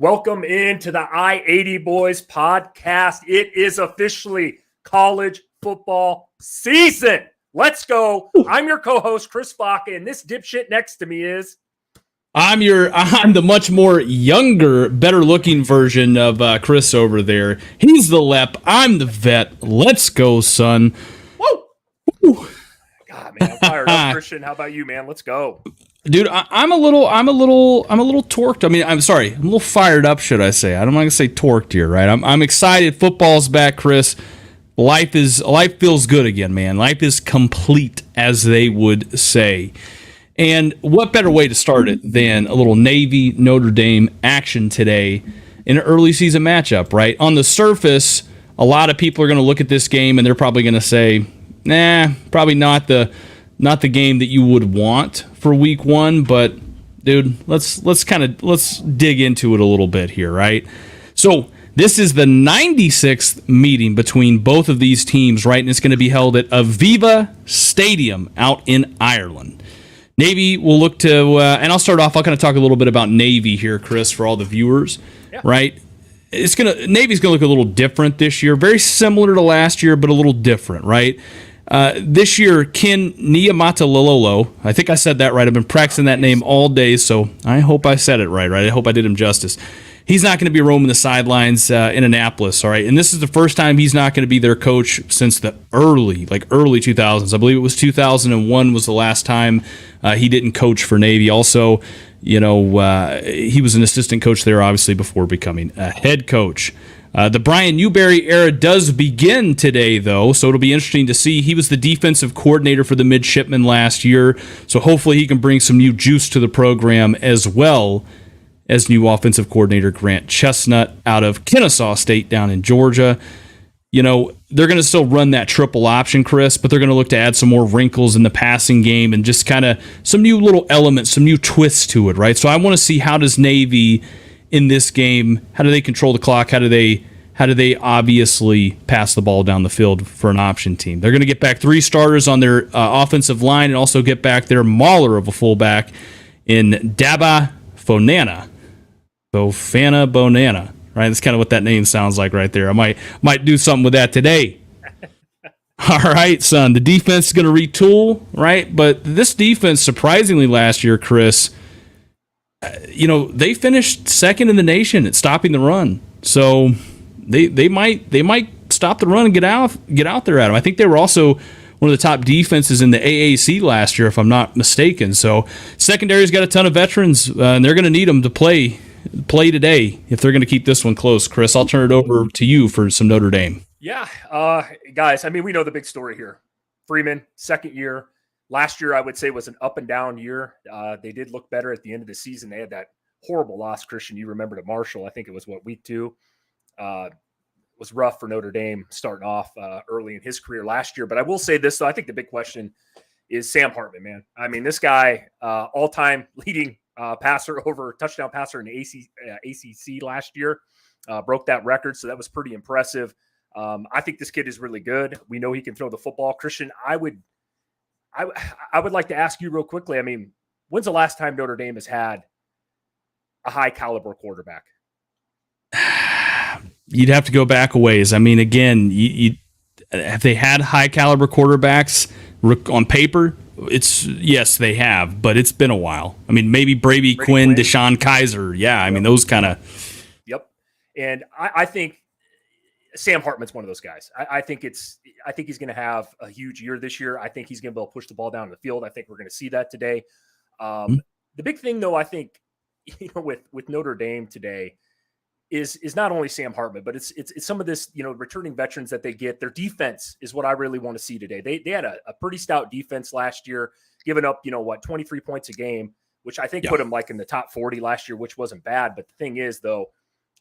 Welcome into the I-80 Boys podcast. It is officially college football season. Let's go. I'm your co-host, Chris Baca, and this dipshit next to me is... I'm the much more younger, better looking version of Chris over there. He's the lep. I'm the vet. Let's go, son. Whoa. Woo. God, man, I'm fired up, Christian. How about you, man? Let's go. Dude, I'm a little torqued. I mean, I'm sorry. I'm a little fired up, should I say. I'm not going to say torqued here, right? I'm excited. Football's back, Chris. Life feels good again, man. Life is complete, as they would say. And what better way to start it than a little Navy Notre Dame action today in an early season matchup, right? On the surface, a lot of people are going to look at this game and they're probably going to say, nah, probably not the game that you would want for week one, but dude, let's dig into it a little bit here, right? So this is the 96th meeting between both of these teams, right? And it's going to be held at Aviva Stadium out in Ireland. Navy will look to, and I'll start off, I'll kind of talk a little bit about Navy here, Chris, for all the viewers, right? Navy's going to look a little different this year, very similar to last year, but a little different, right? This year, Ken Niumatalolo, I think I said that right. I've been practicing that name all day, so I hope I said it right? I hope I did him justice. He's not going to be roaming the sidelines in Annapolis, all right? And this is the first time he's not going to be their coach since the early 2000s. I believe it was 2001 was the last time he didn't coach for Navy. Also, he was an assistant coach there, obviously, before becoming a head coach. The Brian Newberry era does begin today, though, so it'll be interesting to see. He was the defensive coordinator for the Midshipmen last year, so hopefully he can bring some new juice to the program as well as new offensive coordinator Grant Chestnut out of Kennesaw State down in Georgia. They're going to still run that triple option, Chris, but they're going to look to add some more wrinkles in the passing game and just kind of some new little elements, some new twists to it, right? So I want to see, how does Navy in this game, how do they control the clock? How do they obviously pass the ball down the field for an option team? They're going to get back 3 starters on their offensive line and also get back their mauler of a fullback in Daba Fonana. Bofana Bonana, right? That's kind of what that name sounds like right there. I might do something with that today. All right, son. The defense is going to retool, right? But this defense, surprisingly, last year, Chris, they finished second in the nation at stopping the run. So they might stop the run and get out there at them. I think they were also one of the top defenses in the AAC last year, if I'm not mistaken. So secondary's got a ton of veterans, and they're going to need them to play today if they're going to keep this one close. Chris, I'll turn it over to you for some Notre Dame. Yeah, guys, I mean, we know the big story here. Freeman, second year. Last year, I would say, was an up and down year. They did look better at the end of the season. They had that horrible loss, Christian. You remember, to Marshall. I think it was, week 2. It was rough for Notre Dame starting off early in his career last year. But I will say this, though. I think the big question is Sam Hartman, man. I mean, this guy, all-time leading touchdown passer in the ACC last year, broke that record. So that was pretty impressive. I think this kid is really good. We know he can throw the football. Christian, I would like to ask you real quickly. I mean, when's the last time Notre Dame has had a high caliber quarterback? You'd have to go back a ways. I mean, again, have they had high caliber quarterbacks on paper? Yes, they have, but it's been a while. I mean, maybe Brady Quinn, Deshaun Kaiser. Yeah, I mean, those kind of. Yep. And I think Sam Hartman's one of those guys. I think he's going to have a huge year this year. I think he's going to be able to push the ball down the field. I think we're going to see that today. The big thing, though, I think, with Notre Dame today is not only Sam Hartman, but it's some of this, returning veterans that they get. Their defense is what I really want to see today. They had a pretty stout defense last year, giving up, 23 points a game, which I think put them like in the top 40 last year, which wasn't bad. But the thing is, though,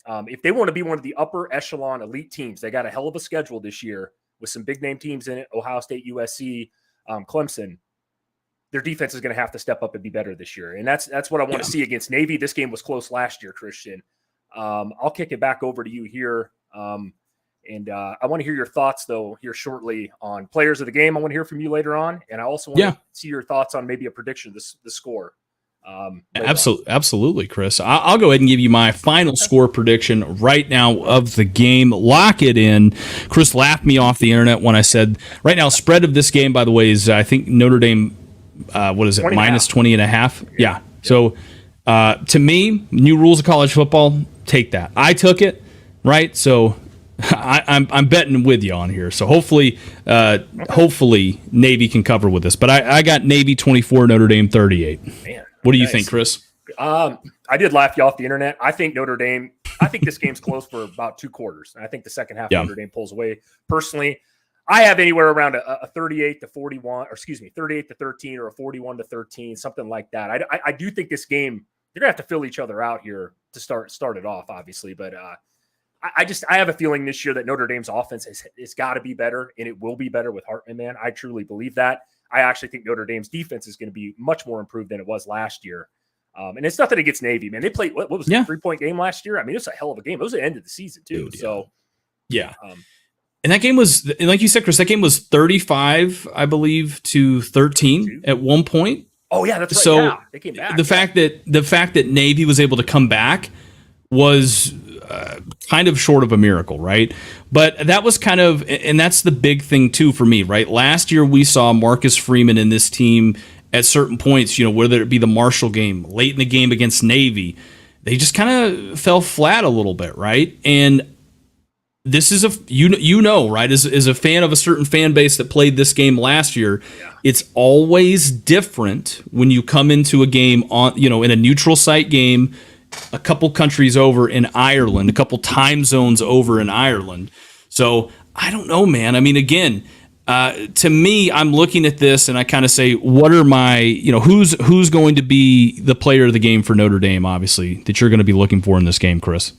if they want to be one of the upper echelon elite teams, they got a hell of a schedule this year with some big name teams in it, Ohio State, USC, Clemson. Their defense is going to have to step up and be better this year. And that's what I want to see against Navy. This game was close last year, Christian. I'll kick it back over to you here. And I want to hear your thoughts, though, here shortly on players of the game. I want to hear from you later on. And I also want to see your thoughts on maybe a prediction of the score Absolutely, Chris. I'll go ahead and give you my final score prediction right now of the game. Lock it in. Chris laughed me off the internet when I said right now. Spread of this game, by the way, is I think Notre Dame. What is it? Minus 20.5. Yeah. So to me, new rules of college football. Take that. I took it. Right. So I'm betting with you on here. So hopefully Navy can cover with this. But I got Navy 24, Notre Dame 38. Man. What do you think, Chris? I did laugh you off the internet. I think Notre Dame, I think this game's close for about 2 quarters. And I think the second half Notre Dame pulls away. Personally, I have anywhere around a 38-41, or 38-13 or a 41-13, something like that. I do think this game, they're going to have to fill each other out here to start it off, obviously. But I have a feeling this year that Notre Dame's offense has got to be better, and it will be better with Hartman, man. I truly believe that. I actually think Notre Dame's defense is going to be much more improved than it was last year. And it's nothing against Navy, man. They played, what was it, a 3-point game last year? I mean, it was a hell of a game. It was the end of the season, too. Dude, so, yeah. And that game was, like you said, Chris, that game was 35, I believe, to 13 at one point. Oh, yeah, that's right. So yeah, they came back. The fact that Navy was able to come back was kind of short of a miracle, right? But that was kind of, and that's the big thing too for me, right? Last year we saw Marcus Freeman in this team at certain points, whether it be the Marshall game, late in the game against Navy, they just kind of fell flat a little bit, right? And this is right? As a fan of a certain fan base that played this game last year, it's always different when you come into a game on, in a neutral site game, a couple countries over in Ireland, a couple time zones over in Ireland. So I don't know, man. I mean, again, to me, I'm looking at this and I kind of say, what are my, who's going to be the player of the game for Notre Dame, obviously, that you're going to be looking for in this game, Chris?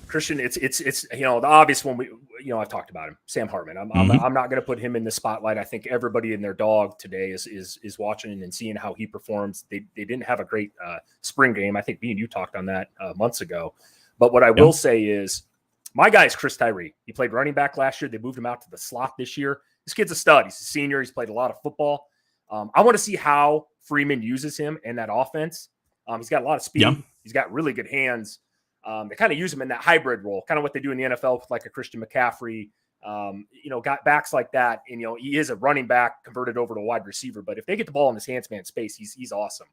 Christian, it's the obvious one. I've talked about him, Sam Hartman. I'm not going to put him in the spotlight. I think everybody and their dog today is watching and seeing how he performs. They didn't have a great spring game. I think me and you talked on that months ago. But what I will say is, my guy is Chris Tyree. He played running back last year. They moved him out to the slot this year. This kid's a stud. He's a senior. He's played a lot of football. I want to see how Freeman uses him in that offense. He's got a lot of speed. Yeah. He's got really good hands. They kind of use him in that hybrid role, kind of what they do in the NFL with like a Christian McCaffrey, got backs like that. And, he is a running back converted over to a wide receiver, but if they get the ball in his hands, man, space, he's awesome.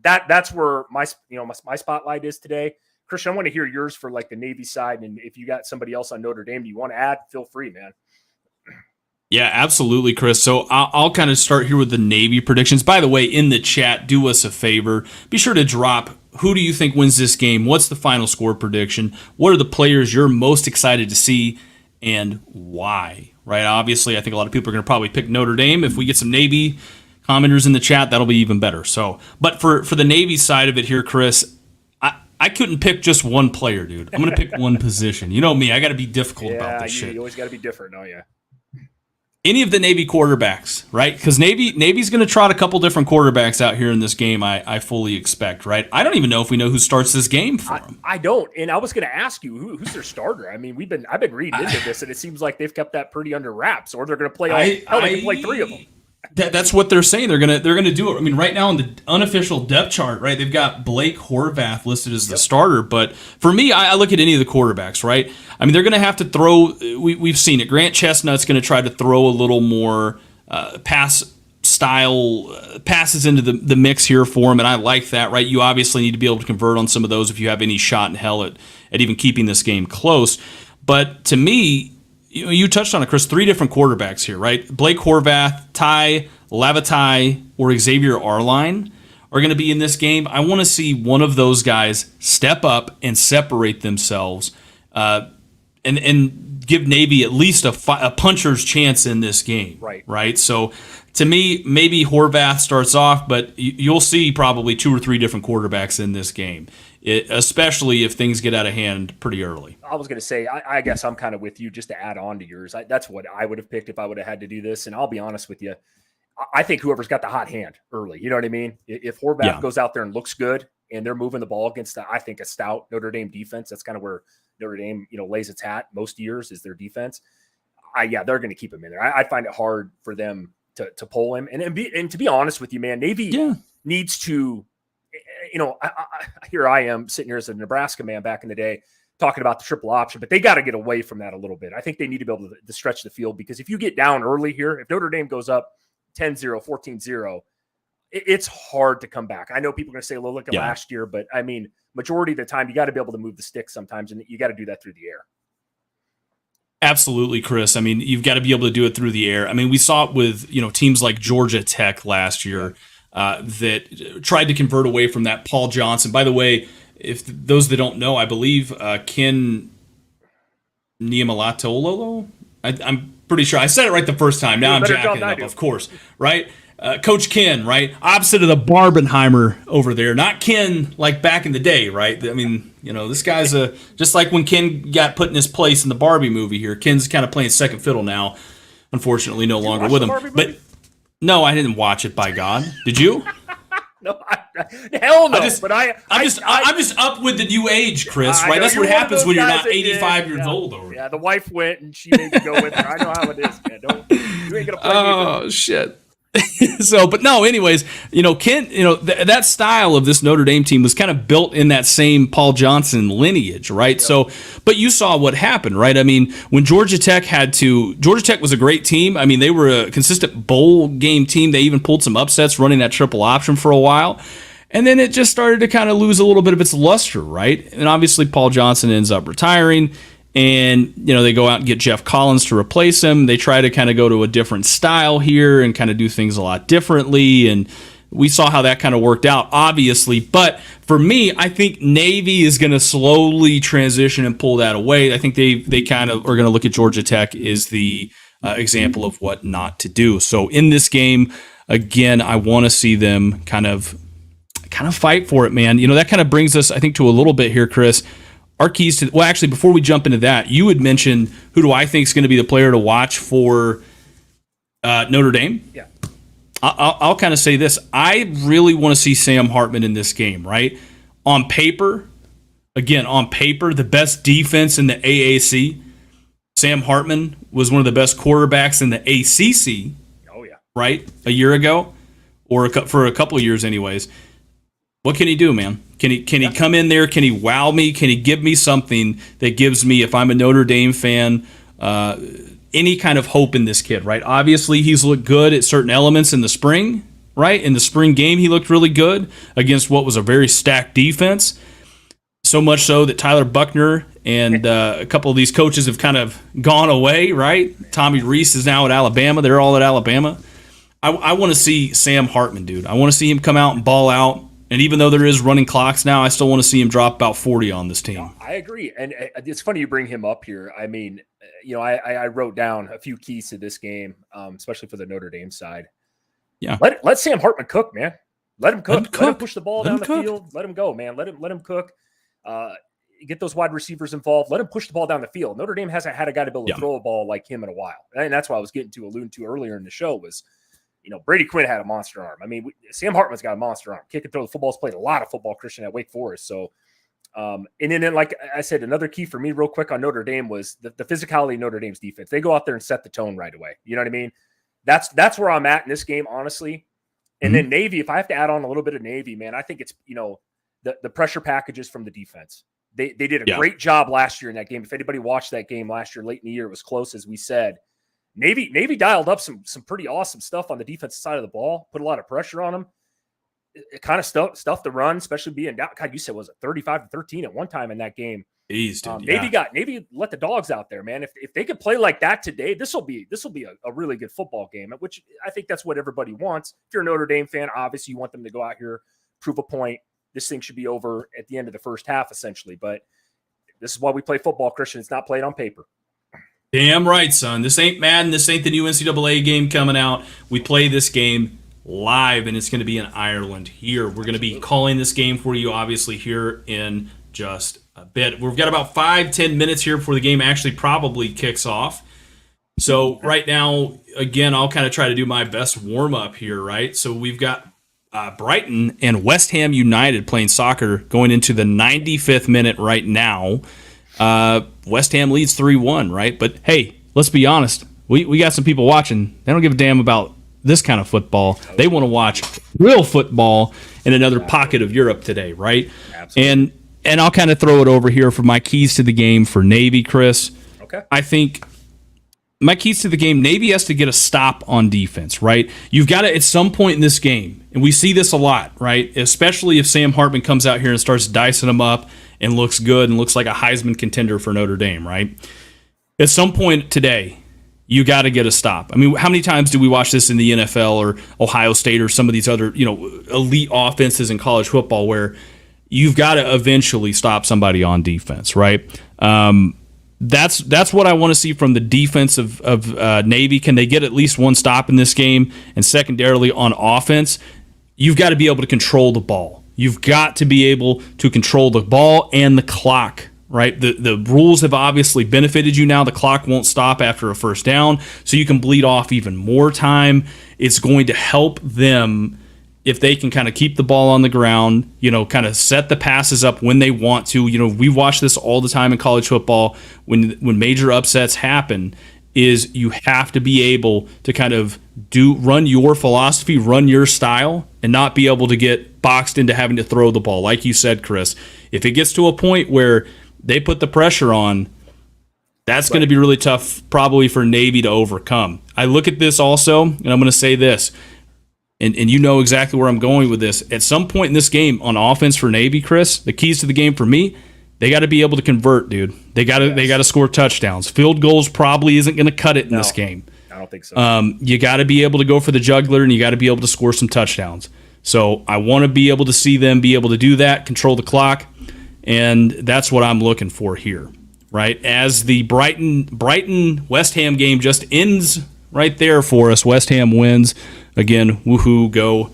That's where my spotlight is today. Christian, I want to hear yours for like the Navy side. And if you got somebody else on Notre Dame, do you want to add? Feel free, man. Yeah, absolutely, Chris. So I'll kind of start here with the Navy predictions. By the way, in the chat, do us a favor. Be sure to drop, who do you think wins this game? What's the final score prediction? What are the players you're most excited to see and why? Right? Obviously, I think a lot of people are going to probably pick Notre Dame. If we get some Navy commenters in the chat, that'll be even better. So, but for the Navy side of it here, Chris, I couldn't pick just one player, dude. I'm going to pick one position. You know me, I got to be difficult about this shit. You always got to be different, don't you? Any of the Navy quarterbacks, right? Because Navy's going to trot a couple different quarterbacks out here in this game, I fully expect, right? I don't even know if we know who starts this game for them. I don't, and I was going to ask you, who's their starter? I mean, I've been reading into this, and it seems like they've kept that pretty under wraps, or they're going to play they can play 3 of them. That's what they're saying. They're gonna do it. I mean, right now in the unofficial depth chart, right, they've got Blake Horvath listed as the starter. But for me, I look at any of the quarterbacks, right? I mean, they're gonna have to throw. We've seen it. Grant Chestnut's gonna try to throw a little more passes into the mix here for him, and I like that, right? You obviously need to be able to convert on some of those if you have any shot in hell at even keeping this game close. But to me, you touched on it, Chris. 3 different quarterbacks here, right? Blake Horvath, Ty Lavatai, or Xavier Arline are going to be in this game. I want to see one of those guys step up and separate themselves, and give Navy at least a puncher's chance in this game. Right. So to me, maybe Horvath starts off, but you'll see probably 2 or 3 different quarterbacks in this game, especially if things get out of hand pretty early. I was going to say, I guess I'm kind of with you just to add on to yours. That's what I would have picked if I would have had to do this. And I'll be honest with you, I think whoever's got the hot hand early, you know what I mean? If Horvath goes out there and looks good and they're moving the ball against, I think, a stout Notre Dame defense, that's kind of where Notre Dame, lays its hat most years is their defense. They're going to keep him in there. I find it hard for them to pull him. And to be honest with you, man, Navy needs to, here I am sitting here as a Nebraska man back in the day talking about the triple option, but they got to get away from that a little bit. I think they need to be able to stretch the field, because if you get down early here, if Notre Dame goes up 10-0, 14-0, it's hard to come back. I know people are going to say, well, look at last year, but I mean, majority of the time, you got to be able to move the stick sometimes, and you got to do that through the air. Absolutely, Chris. I mean, you've got to be able to do it through the air. I mean, we saw it with, teams like Georgia Tech last year that tried to convert away from that Paul Johnson. By the way, if those that don't know, I believe Ken Niumalatololo, I'm pretty sure I said it right the first time. Now I'm jacking it up, of course, right? Coach Ken, right? Opposite of the Barbenheimer over there. Not Ken like back in the day, right? I mean, this guy's just like when Ken got put in his place in the Barbie movie here. Ken's kind of playing second fiddle now. Unfortunately, no longer with him. But no, I didn't watch it, by God. Did you? No, hell no. I'm just up with the new age, Chris. Right? That's what happens when you're not 85 years old. Already. Yeah, the wife went and she made me go with her. I know how it is, man. You ain't gonna play. Oh shit. But no, anyways, Ken, that style of this Notre Dame team was kind of built in that same Paul Johnson lineage, right? Yep. So, but you saw what happened, right? I mean, when Georgia Tech was a great team. I mean, they were a consistent bowl game team. They even pulled some upsets running that triple option for a while. And then it just started to kind of lose a little bit of its luster, right? And obviously Paul Johnson ends up retiring. And, they go out and get Jeff Collins to replace him. They try to kind of go to a different style here and kind of do things a lot differently. And we saw how that kind of worked out, obviously. But for me, I think Navy is going to slowly transition and pull that away. I think they kind of are going to look at Georgia Tech as the example of what not to do. So in this game, again, I want to see them kind of fight for it, man. That kind of brings us, I think, to a little bit here, Chris. Our keys to, well, actually, before we jump into that, you had mentioned who do I think is going to be the player to watch for Notre Dame? Yeah. I'll kind of say this. I really want to see Sam Hartman in this game, right? On paper, the best defense in the AAC. Sam Hartman was one of the best quarterbacks in the ACC. Oh, yeah. Right? A year ago, or for a couple of years anyways. What can he do, man? Can he come in there? Can he wow me? Can he give me something that gives me, if I'm a Notre Dame fan, any kind of hope in this kid, right? Obviously, he's looked good at certain elements in the spring, right? In the spring game, he looked really good against what was a very stacked defense. So much so that Tyler Buckner and a couple of these coaches have kind of gone away, right? Tommy Rees is now at Alabama. They're all at Alabama. I want to see Sam Hartman, dude. I want to see him come out and ball out. And even though there is running clocks now, I still want to see him drop about 40 on this team. Yeah, I agree. And it's funny you bring him up here. I mean, I wrote down a few keys to this game, especially for the Notre Dame side. Yeah. Let Sam Hartman cook, man. Let him cook. Let him push the ball down the field. Let him go, man. Let him cook. Get those wide receivers involved. Let him push the ball down the field. Notre Dame hasn't had a guy to be able to throw a ball like him in a while. And that's what I was alluding to earlier in the show was, Brady Quinn had a monster arm. I mean, Sam Hartman's got a monster arm. Kick and throw the football's played a lot of football, Christian, at Wake Forest. So, and then, like I said, another key for me real quick on Notre Dame was the physicality of Notre Dame's defense. They go out there and set the tone right away. You know what I mean? That's where I'm at in this game, honestly. And then Navy, if I have to add on a little bit of Navy, man, I think it's, the pressure packages from the defense. They did a great job last year in that game. If anybody watched that game last year, late in the year, it was close, as we said. Navy dialed up some pretty awesome stuff on the defensive side of the ball, put a lot of pressure on them. It kind of stuff the run, especially being down. God, you said, was it 35-13 at one time in that game? Jeez, dude, Navy let the dogs out there, man. If they could play like that today, this will be a really good football game, which I think that's what everybody wants. If you're a Notre Dame fan, obviously you want them to go out here, prove a point. This thing should be over at the end of the first half, essentially. But this is why we play football, Christian. It's not played on paper. Damn right, son. This ain't Madden. This ain't the new NCAA game coming out. We play this game live, and it's going to be in Ireland here. We're going to be calling this game for you, obviously, here in just a bit. We've got about 5-10 minutes here before the game actually probably kicks off. So right now, again, I'll kind of try to do my best warm-up here, right? So we've got Brighton and West Ham United playing soccer going into the 95th minute right now. West Ham leads 3-1, right? But hey, let's be honest. We got some people watching. They don't give a damn about this kind of football. They want to watch real football in another pocket of Europe today, right? Absolutely. And I'll kind of throw it over here for my keys to the game for Navy, Chris. Okay. I think my keys to the game, Navy has to get a stop on defense, right? You've got to, at some point in this game, and we see this a lot, right? Especially if Sam Hartman comes out here and starts dicing them up and looks good and looks like a Heisman contender for Notre Dame, right? At some point today, you got to get a stop. I mean, how many times do we watch this in the NFL or Ohio State or some of these other, elite offenses in college football where you've got to eventually stop somebody on defense, right? That's what I want to see from the defense of Navy. Can they get at least one stop in this game? And secondarily, on offense, you've got to be able to control the ball. You've got to be able to control the ball and the clock, right? The rules have obviously benefited you now. The clock won't stop after a first down, so you can bleed off even more time. It's going to help them if they can kind of keep the ball on the ground, kind of set the passes up when they want to. We watch this all the time in college football when major upsets happen, is you have to be able to kind of run your philosophy, run your style, and not be able to get boxed into having to throw the ball. Like you said, Chris, if it gets to a point where they put the pressure on, that's going to be really tough probably for Navy to overcome. I look at this also, and I'm going to say this, and you know exactly where I'm going with this. At some point in this game on offense for Navy, Chris, the keys to the game for me, they got to be able to convert, dude. They got to score touchdowns. Field goals probably isn't going to cut it in this game. I don't think so. You got to be able to go for the jugular, and you got to be able to score some touchdowns. So I want to be able to see them be able to do that, control the clock, and that's what I'm looking for here, right? As the Brighton West Ham game just ends right there for us. West Ham wins. Again, woohoo, go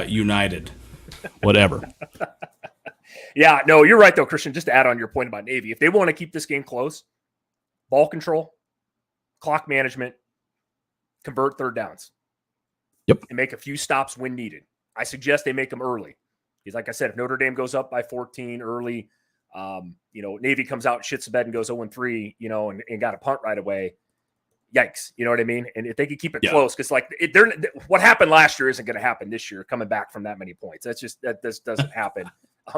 United. Whatever. Yeah, no, you're right, though, Christian. Just to add on your point about Navy, if they want to keep this game close, ball control, clock management, convert third downs. Yep. And make a few stops when needed. I suggest they make them early. Because like I said, if Notre Dame goes up by 14 early, Navy comes out, shits the bed and goes 0-3, and got a punt right away, yikes. You know what I mean? And if they could keep it close, because what happened last year isn't going to happen this year, coming back from that many points. That doesn't happen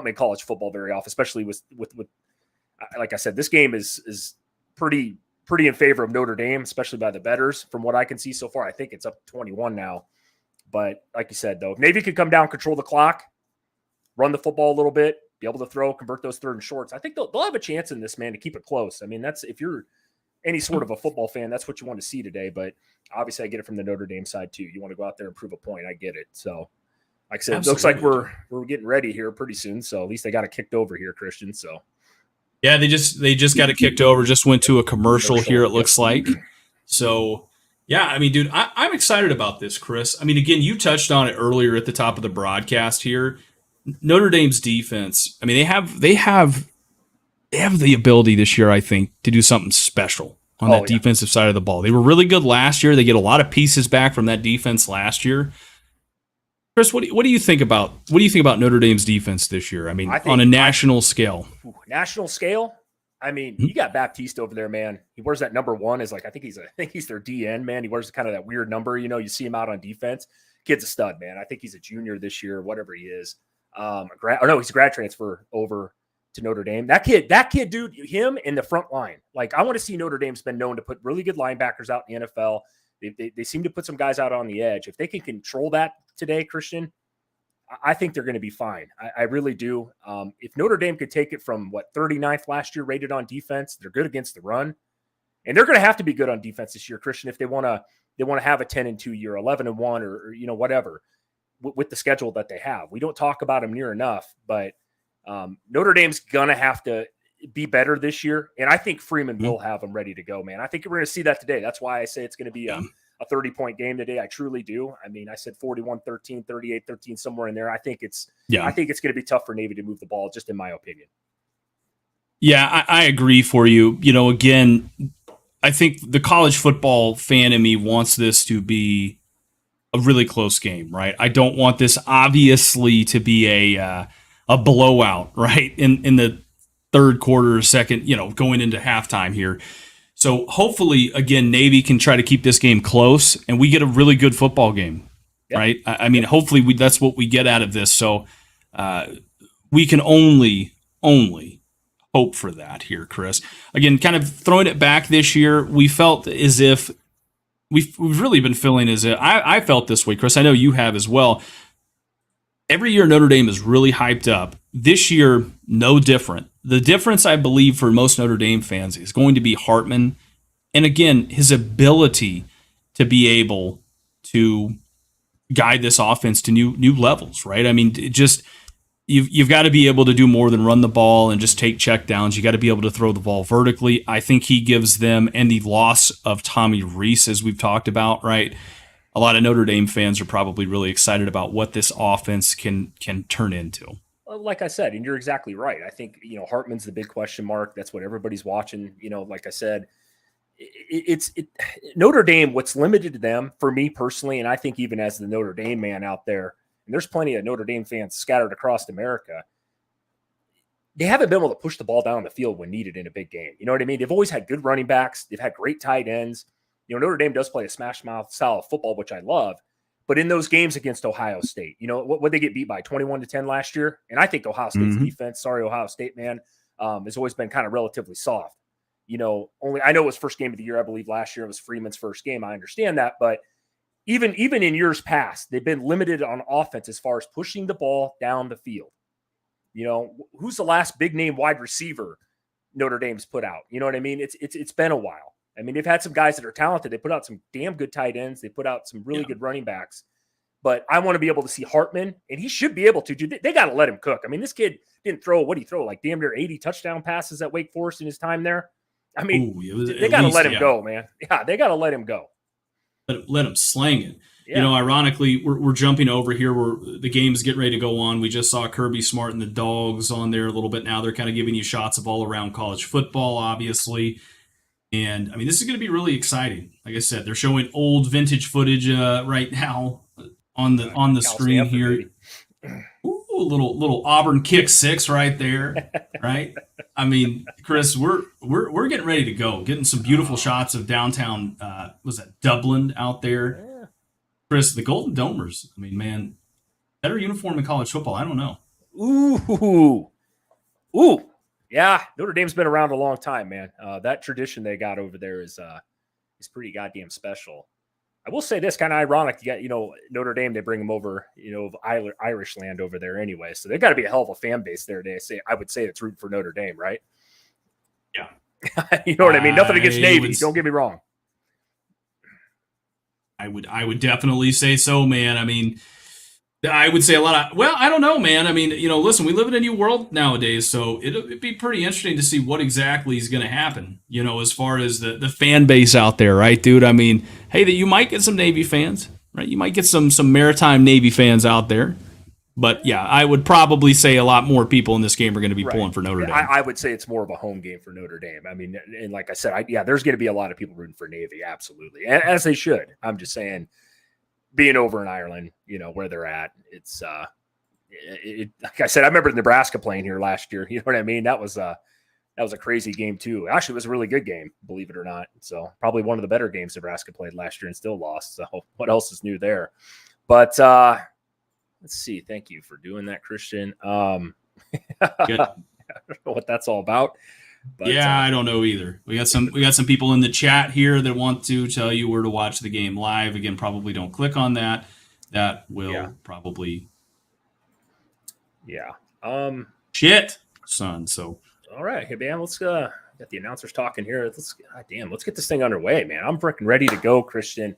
in college football very often, especially with like I said, this game is pretty in favor of Notre Dame, especially by the bettors from what I can see so far. I think it's up to 21 now. But like you said, though, if Navy could come down, control the clock, run the football a little bit, be able to throw, convert those third and shorts, I think they'll have a chance in this, man, to keep it close. I mean, that's, if you're any sort of a football fan, that's what you want to see today. But obviously I get it from the Notre Dame side too. You want to go out there and prove a point. I get it. So like I said, Absolutely. It looks like we're getting ready here pretty soon. So at least they got it kicked over here, Christian. So yeah, they just got it kicked over, just went to a commercial here, it looks like. So yeah, I mean, dude, I'm excited about this, Chris. I mean, again, you touched on it earlier at the top of the broadcast here. Notre Dame's defense, I mean, they have the ability this year, I think, to do something special on that defensive side of the ball. They were really good last year. They get a lot of pieces back from that defense last year. Chris, what do you think about Notre Dame's defense this year? I mean, on a national scale. National scale? I mean, you got Baptiste over there, man. He wears that number 1. Is like I think he's their DN, man. He wears kind of that weird number. You see him out on defense. Kid's a stud, man. I think he's a junior this year, whatever he is. He's a grad transfer over to Notre Dame. That kid, dude, him in the front line. Like, I want to see Notre Dame's been known to put really good linebackers out in the NFL. They seem to put some guys out on the edge. If they can control that today, Christian, I think they're going to be fine. I really do. If Notre Dame could take it from 39th last year rated on defense, they're good against the run, and they're going to have to be good on defense this year, Christian, if they want to have a 10-2 year, 11-1, or whatever with the schedule that they have. We don't talk about them near enough, but Notre Dame's going to have to be better this year, and I think Freeman will have them ready to go, man. I think we're going to see that today. That's why I say it's going to be a 30-point game today. I truly do. I mean, I said 41-13, 38-13, somewhere in there. I think it's going to be tough for Navy to move the ball, just in my opinion. Yeah, I agree for you. Again, I think the college football fan in me wants this to be a really close game, right? I don't want this obviously to be a blowout, right? In the third quarter, second, going into halftime here. So hopefully, again, Navy can try to keep this game close, and we get a really good football game, Yeah. right? I mean, hopefully that's what we get out of this. So uh, we can only hope for that here, Chris. Again, kind of throwing it back this year, we felt as if we've really been feeling as if I felt this way, Chris. I know you have as well. Every year Notre Dame is really hyped up. This year, no different. The difference, I believe, for most Notre Dame fans is going to be Hartman. And again, his ability to be able to guide this offense to new levels, right? I mean, just you've got to be able to do more than run the ball and just take check downs. You got to be able to throw the ball vertically. I think he gives them, and the loss of Tommy Reese, as we've talked about, right? A lot of Notre Dame fans are probably really excited about what this offense can turn into. Like I said, and you're exactly right. I think, Hartman's the big question mark. That's what everybody's watching. Like I said, it's Notre Dame, what's limited to them for me personally, and I think even as the Notre Dame man out there, and there's plenty of Notre Dame fans scattered across America, they haven't been able to push the ball down the field when needed in a big game. You know what I mean? They've always had good running backs. They've had great tight ends. Notre Dame does play a smash mouth style of football, which I love. But in those games against Ohio State, what they get beat by 21-10 last year? And I think Ohio State's defense, sorry, Ohio State, man, has always been kind of relatively soft. Only I know it was first game of the year. I believe last year it was Freeman's first game. I understand that. But even in years past, they've been limited on offense as far as pushing the ball down the field. Who's the last big name wide receiver Notre Dame's put out? You know what I mean? It's been a while. I mean, they've had some guys that are talented. They put out some damn good tight ends. They put out some really good running backs. But I want to be able to see Hartman, and he should be able to. Dude, they got to let him cook. I mean, this kid didn't throw, what did he throw? Like damn near 80 touchdown passes at Wake Forest in his time there. I mean, they got to let him go, man. Yeah, they got to let him go. Let him slang it. Yeah. Ironically, we're jumping over here where the game's getting ready to go on. We just saw Kirby Smart and the Dogs on there a little bit now. They're kind of giving you shots of all around college football, obviously. And, I mean, this is going to be really exciting. Like I said, they're showing old vintage footage right now on the screen here. Ooh, little Auburn kick six right there, right? I mean, Chris, we're getting ready to go. Getting some beautiful shots of downtown, was that Dublin out there? Yeah. Chris, the Golden Domers, I mean, man, better uniform in college football. I don't know. Ooh. Yeah, Notre Dame's been around a long time, man. That tradition they got over there is pretty goddamn special. I will say this, kind of ironic. You got, Notre Dame, they bring them over, of Irish land over there anyway. So they got to be a hell of a fan base there. I would say it's rooting for Notre Dame, right? Yeah. You know what I mean? Nothing against Navy. Don't get me wrong. I would definitely say so, man. I mean, I would say a lot of, well, I don't know, man. I mean, listen, we live in a new world nowadays, so it'd be pretty interesting to see what exactly is going to happen, as far as the fan base out there, right, dude? I mean, hey, that you might get some Navy fans, right? You might get some maritime Navy fans out there. But, yeah, I would probably say a lot more people in this game are going to be pulling for Notre Dame. I would say it's more of a home game for Notre Dame. I mean, and like I said, there's going to be a lot of people rooting for Navy, absolutely, as they should. I'm just saying, being over in Ireland, where they're at, it's like I said, I remember Nebraska playing here last year. You know what I mean? That was a crazy game too. Actually, it was a really good game, believe it or not. So probably one of the better games Nebraska played last year and still lost. So what else is new there? But let's see. Thank you for doing that, Christian. I don't know what that's all about. But, I don't know either. We got some people in the chat here that want to tell you where to watch the game live. Again, probably don't click on that. That will probably shit, son. So all right, hey man, let's get the announcers talking here. Let's get this thing underway, man. I'm freaking ready to go, Christian.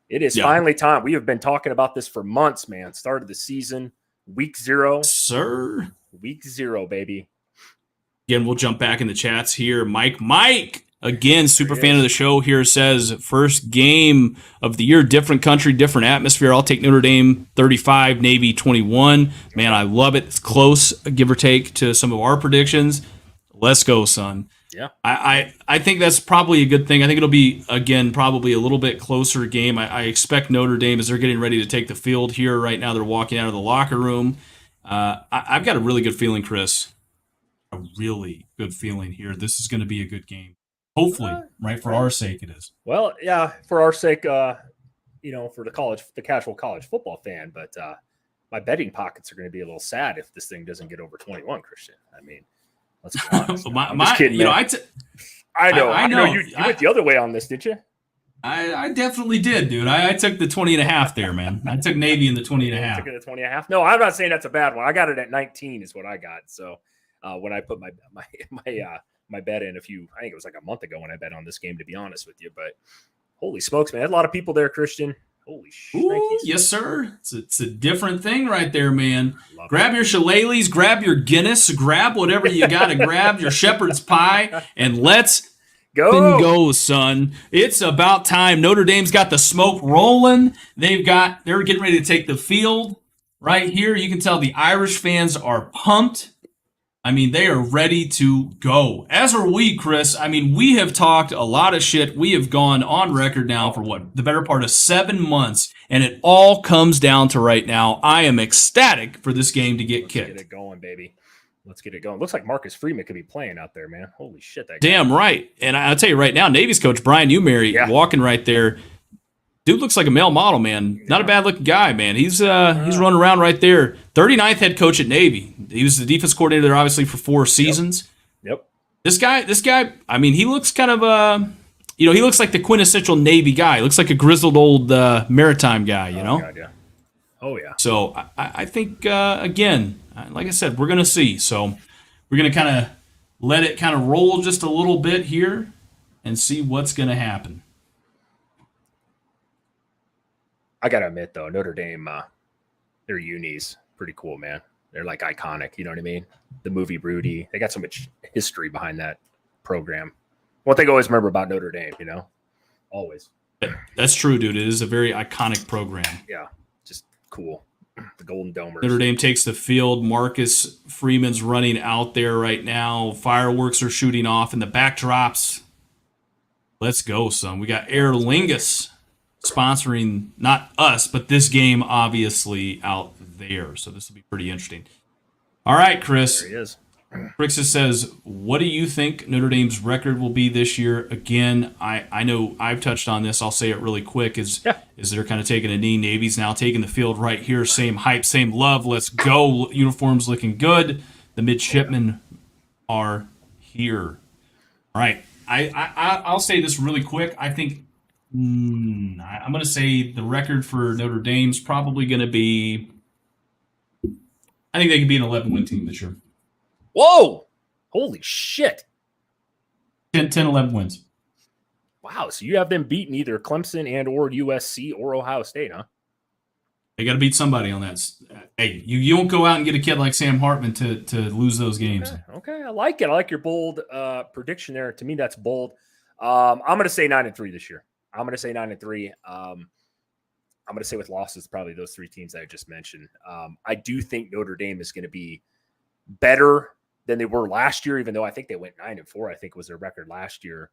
It is finally time. We have been talking about this for months, man. Start of the season, week 0. Sir. Week 0, baby. Again, we'll jump back in the chats here. Mike, again, super fan of the show here, says, first game of the year, different country, different atmosphere. I'll take Notre Dame 35, Navy 21. Man, I love it. It's close, give or take, to some of our predictions. Let's go, son. Yeah. I think that's probably a good thing. I think it'll be, again, probably a little bit closer game. I expect Notre Dame, as they're getting ready to take the field here right now, they're walking out of the locker room. I've got a really good feeling, Chris. A really good feeling here. This is going to be a good game. Hopefully, right? For our sake, it is. Well, yeah, for our sake, for the casual college football fan, but my betting pockets are going to be a little sad if this thing doesn't get over 21, Christian. I mean, let's be honest. I'm just kidding, man. I know. You went the other way on this, didn't you? I definitely did, dude. I took the 20.5 there, man. I took Navy in the 20.5. Took it at 20.5. No, I'm not saying that's a bad one. I got it at 19 is what I got. So when I put my bet in I think it was like a month ago when I bet on this game, to be honest with you. But holy smokes, man. I had a lot of people there, Christian. Holy shit. Yes, sir. It's a different thing right there, man. Grab your shillelaghs, grab your Guinness, grab whatever you got to grab, your shepherd's pie, and let's go, son. It's about time. Notre Dame's got the smoke rolling. They're getting ready to take the field right here. You can tell the Irish fans are pumped. I mean, they are ready to go. As are we, Chris. I mean, we have talked a lot of shit. We have gone on record now for the better part of 7 months, and it all comes down to right now. I am ecstatic for this game to get kicked. Let's get it going, baby. Let's get it going. Looks like Marcus Freeman could be playing out there, man. Holy shit. Damn right. And I'll tell you right now, Navy's coach, Brian Newberry, walking right there. Dude looks like a male model, man. Not a bad-looking guy, man. He's running around right there. 39th head coach at Navy. He was the defense coordinator there, obviously, for 4 seasons. Yep. This guy, I mean, he looks kind of, he looks like the quintessential Navy guy. He looks like a grizzled old maritime guy, you know? God, yeah. Oh, yeah. So I think, again, like I said, we're going to see. So we're going to kind of let it kind of roll just a little bit here and see what's going to happen. I got to admit, though, Notre Dame, their unis, pretty cool, man. They're like iconic, you know what I mean? The movie Rudy, they got so much history behind that program. One thing I always remember about Notre Dame, you know? Always. That's true, dude. It is a very iconic program. Yeah, just cool. The Golden Domers. Notre Dame takes the field. Marcus Freeman's running out there right now. Fireworks are shooting off in the backdrops. Let's go, son. We got Aer Lingus sponsoring not us, but this game obviously out there. So this will be pretty interesting. All right, Chris. There he is. Brixus says, what do you think Notre Dame's record will be this year? Again, I know I've touched on this. I'll say it really quick. Is they're kind of taking a knee. Navy's now taking the field right here. Same hype, same love. Let's go. Uniforms looking good. The midshipmen are here. All right. I'll say this really quick. I think I'm going to say the record for Notre Dame's probably going to be, I think they could be an 11-win team this year. Whoa! Holy shit. 11 wins. Wow, so you have them beating either Clemson and or USC or Ohio State, huh? They got to beat somebody on that. Hey, you won't go out and get a kid like Sam Hartman to lose those games. Okay, I like it. I like your bold prediction there. To me, that's bold. I'm going to say 9-3 this year. I'm going to say 9-3. I'm going to say with losses, probably those 3 teams that I just mentioned. I do think Notre Dame is going to be better than they were last year, even though I think they went 9-4, I think was their record last year.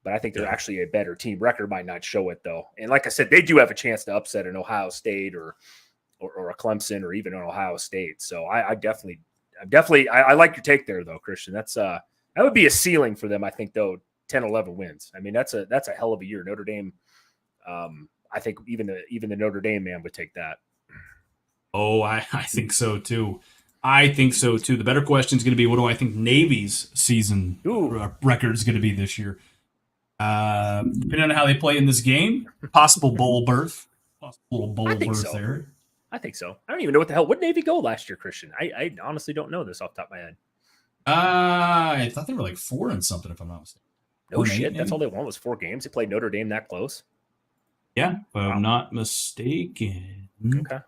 But I think they're actually a better team. Record might not show it, though. And like I said, they do have a chance to upset an Ohio State or a Clemson or even an Ohio State. So I definitely like your take there, though, Christian. That would be a ceiling for them, I think, though. 10-11 wins. I mean, that's a hell of a year. Notre Dame. I think even the Notre Dame man would take that. Oh, I think so too. The better question is going to be, what do I think Navy's season record is going to be this year? Depending on how they play in this game, possible bowl berth. Possible bowl berth there. I think so. I don't even know what Navy go last year, Christian. I honestly don't know this off the top of my head. I thought they were like 4 and something, if I'm not mistaken. No shit. That's all they won was 4 games. They played Notre Dame that close. Yeah, if I'm not mistaken. Okay.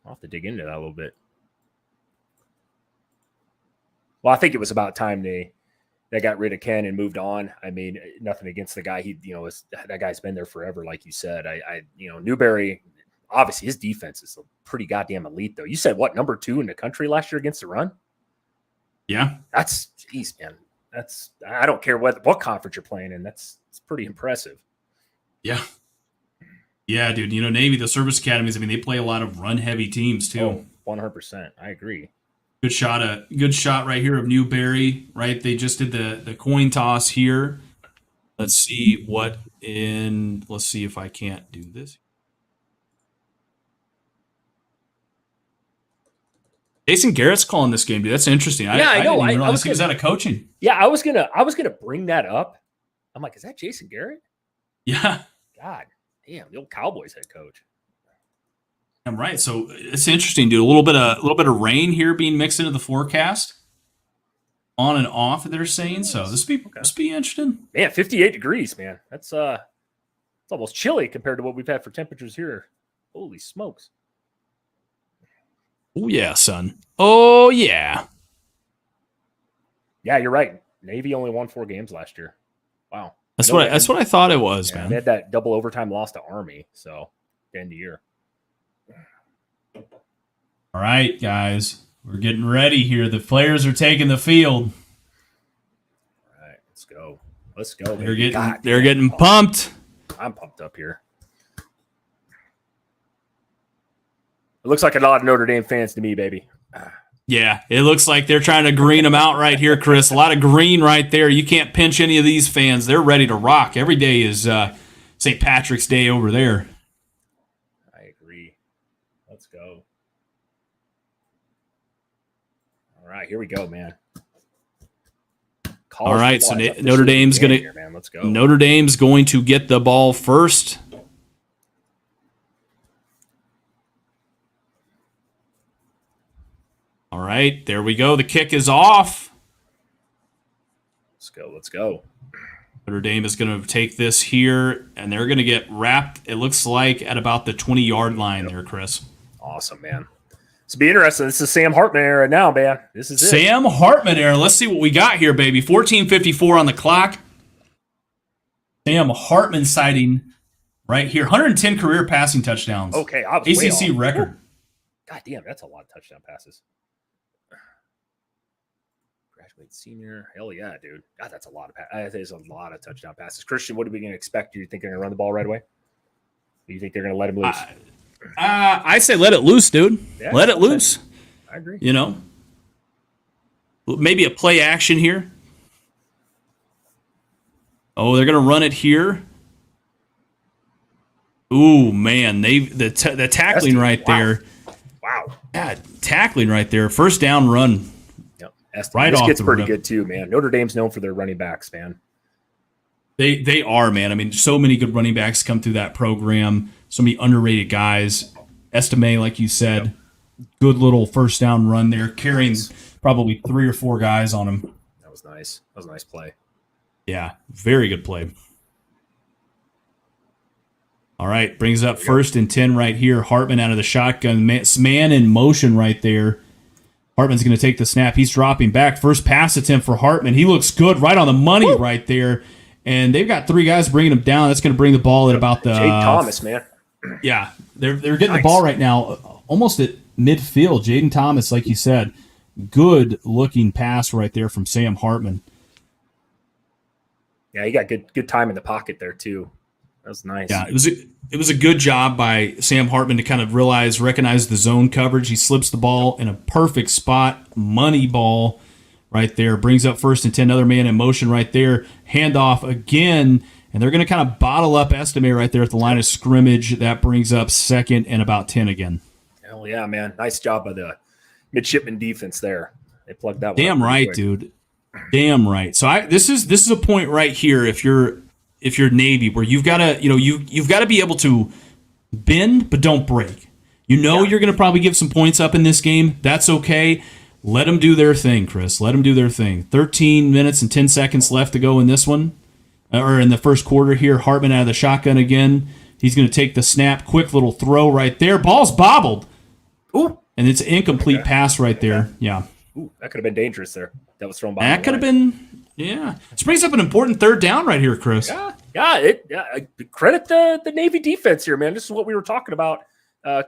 I'll have to dig into that a little bit. Well, I think it was about time they got rid of Ken and moved on. I mean, nothing against the guy. That guy's been there forever, like you said. Newberry, obviously his defense is pretty goddamn elite, though. You said what, number 2 in the country last year against the run? Yeah. Jeez, man. I don't care what conference you're playing in. It's pretty impressive. Yeah. Yeah, dude. Navy, the service academies, I mean, they play a lot of run-heavy teams, too. Oh, 100%. I agree. Good shot right here of Newberry, right? They just did the coin toss here. Let's see let's see if I can't do this. Jason Garrett's calling this game, dude. That's interesting. Yeah, I know. didn't even I realize was he was out of coaching. Yeah, I was gonna bring that up. I'm like, is that Jason Garrett? Yeah. God damn, the old Cowboys head coach. I'm right. So it's interesting, dude. A little bit of rain here being mixed into the forecast. On and off, they're saying. So this be interesting. Man, 58 degrees, man. That's it's almost chilly compared to what we've had for temperatures here. Holy smokes. Oh yeah, son. Oh yeah. Yeah, you're right. Navy only won 4 games last year. Wow. That's what I thought it was, man. They had that double overtime loss to Army, so the end of the year. All right, guys. We're getting ready here. The players are taking the field. All right, let's go. Let's go. They're getting pumped. I'm pumped up here. It looks like a lot of Notre Dame fans to me, baby. Yeah, it looks like they're trying to green them out right here, Chris. A lot of green right there. You can't pinch any of these fans. They're ready to rock. Every day is St. Patrick's Day over there. I agree. Let's go. All right, here we go, man. All right, so Notre Dame's going to let's go. Notre Dame's going to get the ball first. All right, there we go. The kick is off. Let's go. Let's go. Notre Dame is going to take this here, and they're going to get wrapped, it looks like, at about the 20-yard line there, Chris. Awesome, man. It's be interesting. This is Sam Hartman era now, man. This is it. Sam Hartman era. Let's see what we got here, baby. 14:54 on the clock. Sam Hartman sighting right here. 110 career passing touchdowns. Okay, I was ACC record. Ooh. God damn, that's a lot of touchdown passes. Graduate senior. Hell yeah, dude. God, that's a lot of passes. That is a lot of touchdown passes. Christian, what are we going to expect? Do you think they're going to run the ball right away? Do you think they're going to let him loose? I say let it loose, dude. Yeah, let it loose. I agree. You know, maybe a play action here. Oh, they're going to run it here. Ooh, man, the tackling right there. Wow. Yeah, tackling right there. First down run. Yep. Right this off gets the pretty rim. good too, man. Notre Dame's known for their running backs, man. They are, man. I mean, so many good running backs come through that program. So many underrated guys. Estime, like you said, good little first down run there, carrying probably 3 or 4 guys on him. That was nice. That was a nice play. Yeah, very good play. All right, brings up 1st and 10 right here. Hartman out of the shotgun. Man in motion right there. Hartman's going to take the snap. He's dropping back. First pass attempt for Hartman. He looks good, right on the money right there. And they've got 3 guys bringing him down. That's going to bring the ball at about the Jake Thomas, man. Yeah, they're getting the ball right now almost at midfield. Jaden Thomas, like you said, good looking pass right there from Sam Hartman. Yeah, he got good time in the pocket there too. That was nice. Yeah, it was a good job by Sam Hartman to kind of recognize the zone coverage. He slips the ball in a perfect spot, money ball right there. Brings up 1st and 10, another man in motion right there. Handoff again, and they're going to kind of bottle up Estime right there at the line of scrimmage. That brings up 2nd and about 10 again. Hell yeah, man. Nice job by the midshipman defense there. They plugged that one. Damn right, dude. Damn right. So this is a point right here if you're Navy where you've got to, you've got to be able to bend but don't break. You're going to probably give some points up in this game. That's okay. Let them do their thing, Chris. Let them do their thing. 13 minutes and 10 seconds left to go in this one, or in the first quarter here. Hartman out of the shotgun again. He's going to take the snap. Quick little throw right there. Ball's bobbled. Ooh. And it's an incomplete pass right there. Yeah. Ooh, that could have been dangerous there. That was thrown by. That could have been, yeah. This brings up an important 3rd down right here, Chris. Yeah. Credit the Navy defense here, man. This is what we were talking about.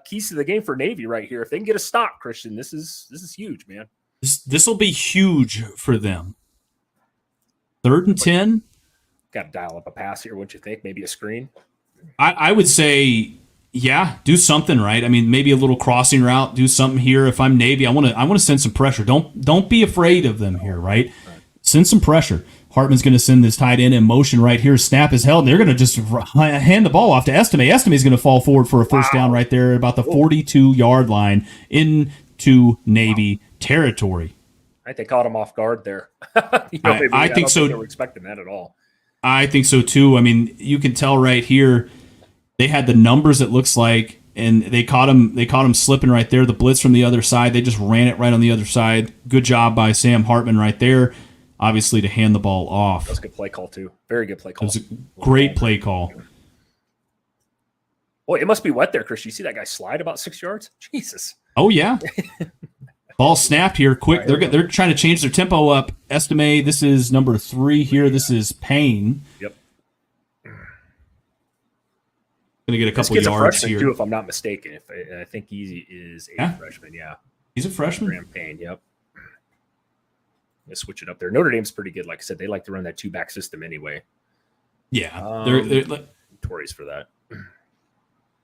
Keys to the game for Navy right here. If they can get a stop, Christian, this is huge, man. This will be huge for them. 3rd and 10. Got to dial up a pass here, wouldn't you think? Maybe a screen. I would say, yeah, do something, right? I mean, maybe a little crossing route. Do something here. If I'm Navy, I want to send some pressure. Don't be afraid of them here, right? Send some pressure. Hartman's going to send this tight end in motion right here. Snap is held. They're going to just hand the ball off to Estime. Estime is going to fall forward for a first down right there about the 42-yard line into Navy territory. I think they caught him off guard there. I think so. They were expecting that at all. I think so too. I mean, you can tell right here they had the numbers, it looks like, and they caught him slipping right there. The blitz from the other side, they just ran it right on the other side. Good job by Sam Hartman right there, obviously, to hand the ball off. That was a good play call too. Very good play call. It was a great play call. Boy, it must be wet there, Chris. You see that guy slide about 6 yards? Jesus. Oh yeah. Ball snapped here quick. They're trying to change their tempo up. Estime, this is number 3 here. This is Payne. Yep. Going to get a couple yards here. Too, if I'm not mistaken. I think he is a freshman. Yeah. He's a freshman? Graham Payne, yep. Let's switch it up there. Notre Dame's pretty good. Like I said, they like to run that 2-back system anyway. Yeah. They're notorious for that.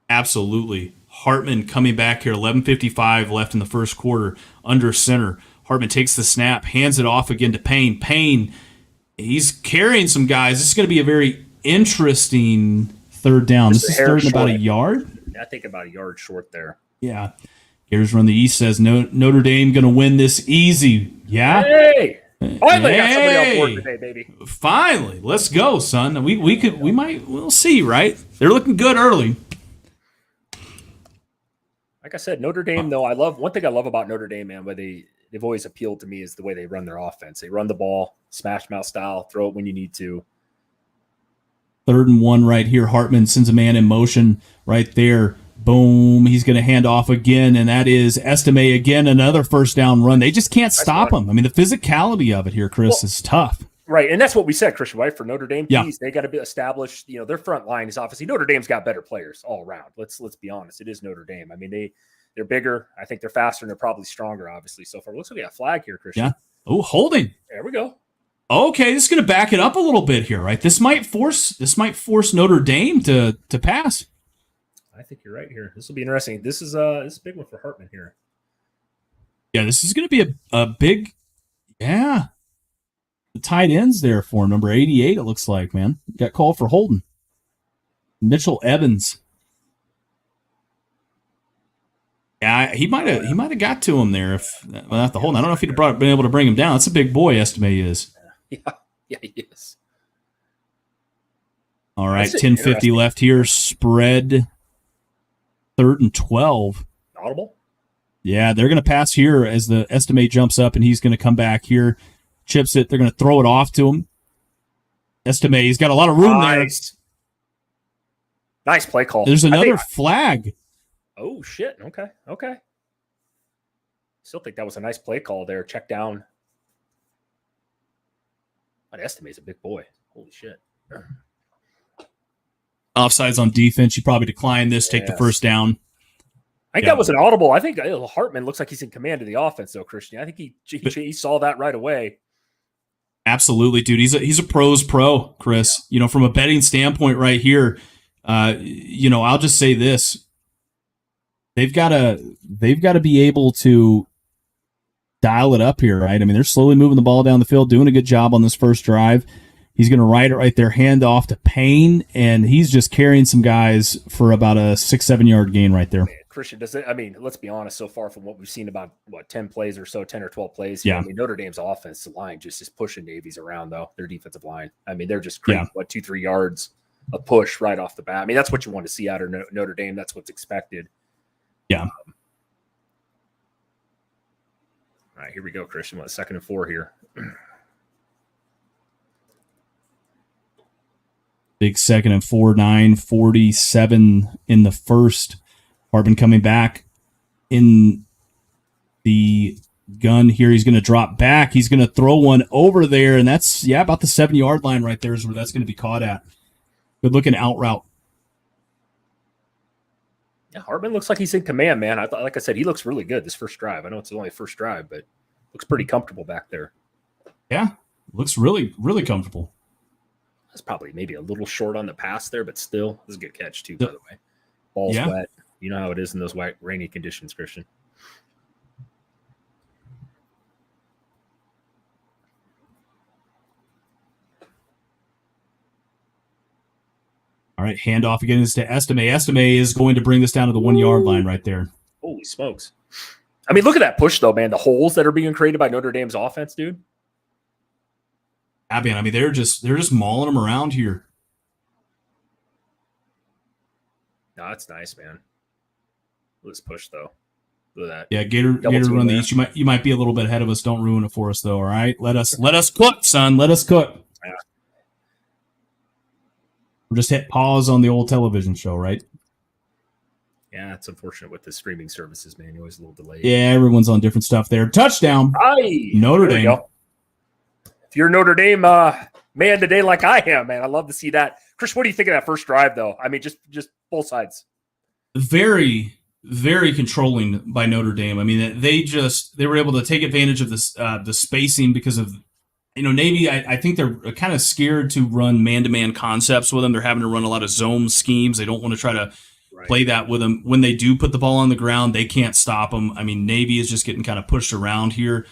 Absolutely. Hartman coming back here, 11:55 left in the first quarter, under center. Hartman takes the snap, hands it off again to Payne. Payne, he's carrying some guys. This is going to be a very interesting third down. This is third and about a yard? I think about a yard short there. Yeah. Here's Run the East says Notre Dame going to win this easy. Yeah? Hey! Finally got somebody on board today, baby. Finally. Let's go, son. We'll see, right? They're looking good early. Like I said, Notre Dame, though, one thing I love about Notre Dame, man, they've always appealed to me is the way they run their offense. They run the ball, smash mouth style, throw it when you need to. 3rd and 1 right here. Hartman sends a man in motion right there. Boom. He's going to hand off again, and that is Estime again, another first down run. They just can't stop him. I mean, the physicality of it here, Chris, is tough. Right, and that's what we said, Christian, right? For Notre Dame, yeah. They got to be established. Their front line is obviously Notre Dame's got better players all around. Let's be honest. It is Notre Dame. I mean, they're bigger. I think they're faster, and they're probably stronger, obviously, so far. Looks like we got a flag here, Christian. Yeah. Oh, holding. There we go. Okay, this is going to back it up a little bit here, right? This might force Notre Dame to pass. I think you're right here. This will be interesting. This is a big one for Hartman here. Yeah, this is going to be a big, yeah. The tight ends there for number 88, it looks like, man. Got called for holding. Mitchell Evans. Yeah, he might have got to him there not the holding. I don't know if he'd have been able to bring him down. That's a big boy, Estime is. Yeah, he is. All right, 10:50 left here. Spread 3rd and 12. Audible? Yeah, they're going to pass here as the Estime jumps up, and he's going to come back here. Chips it. They're going to throw it off to him. Estime, he's got a lot of room there. Nice play call. There's another flag. Oh, shit. Okay. Still think that was a nice play call there. Check down. But Estime's a big boy. Holy shit. Offsides on defense. You probably decline this, take the first down. I think that was an audible. I think Hartman looks like he's in command of the offense, though, Christian. I think he saw that right away. Absolutely, dude. He's a pro's pro, Chris. Yeah. From a betting standpoint right here, I'll just say this. They've got to be able to dial it up here, right? I mean, they're slowly moving the ball down the field, doing a good job on this first drive. He's going to ride it right there, hand off to Payne, and he's just carrying some guys for about a 6-7 yard gain right there. Man, Christian, let's be honest, so far from what we've seen about 10 plays or so, 10 or 12 plays. Yeah. I mean, Notre Dame's offensive line just is pushing Navy's around, though, their defensive line. I mean, they're just creating 2-3 yards a push right off the bat. I mean, that's what you want to see out of Notre Dame. That's what's expected. Yeah. All right, here we go, Christian. 2nd and 4 here. Big 2nd and 4, 9:47 in the first. Hartman coming back in the gun here. He's going to drop back. He's going to throw one over there, and that's, about the 7 yard line right there is where that's going to be caught at. Good looking out route. Yeah, Hartman looks like he's in command, man. Like I said, he looks really good this first drive. I know it's only first drive, but looks pretty comfortable back there. Yeah, looks really, really comfortable. That's probably maybe a little short on the pass there, but still, this is a good catch too, by the way. Ball's wet. You know how it is in those rainy conditions, Christian. All right, handoff again is to Estime. Estime is going to bring this down to the 1 yard line right there. Holy smokes. I mean, look at that push, though, man. The holes that are being created by Notre Dame's offense, dude. I mean, they're just mauling them around here. No, that's nice, man. Let's push, though. Look at that. Yeah, Gator run the east. You might be a little bit ahead of us. Don't ruin it for us, though. All right, let us cook, son. Let us cook. Yeah. We'll just hit pause on the old television show, right? Yeah, it's unfortunate with the streaming services, man. You're always a little delayed. Yeah, everyone's on different stuff there. Touchdown. Notre Dame. If you're Notre Dame man today like I am, man, I love to see that. Chris, what do you think of that first drive, though? I mean, just both sides. Very, very controlling by Notre Dame. I mean, they were able to take advantage of this the spacing because of, Navy. I think they're kind of scared to run man-to-man concepts with them. They're having to run a lot of zone schemes. They don't want to try to play that with them. When they do put the ball on the ground, they can't stop them. I mean, Navy is just getting kind of pushed around here.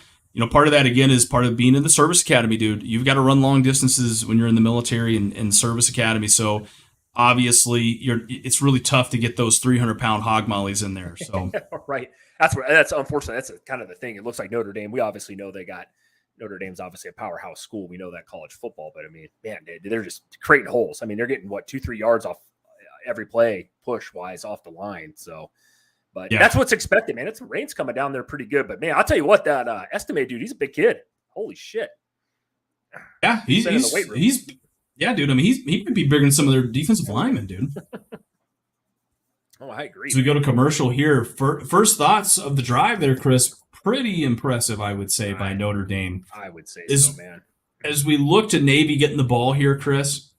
Part of that, again, is part of being in the service academy, dude. You've got to run long distances when you're in the military and service academy. So obviously, it's really tough to get those 300-pound hog mollies in there. So right. That's unfortunate. That's kind of the thing. It looks like Notre Dame, we obviously know Notre Dame's obviously a powerhouse school. We know that college football, but I mean, man, they're just creating holes. I mean, they're getting 2-3 yards off every play push wise off the line. So, but that's what's expected, man. Rain's coming down there pretty good, but man, I'll tell you what, that Estime dude, he's a big kid. Holy shit. Yeah. He's yeah, dude. I mean, he could be bigger than some of their defensive linemen, dude. Oh, I agree. So we go to commercial here. First thoughts of the drive there, Chris. Pretty impressive, I would say, by Notre Dame. I would say so, man. As we look to Navy getting the ball here, Chris,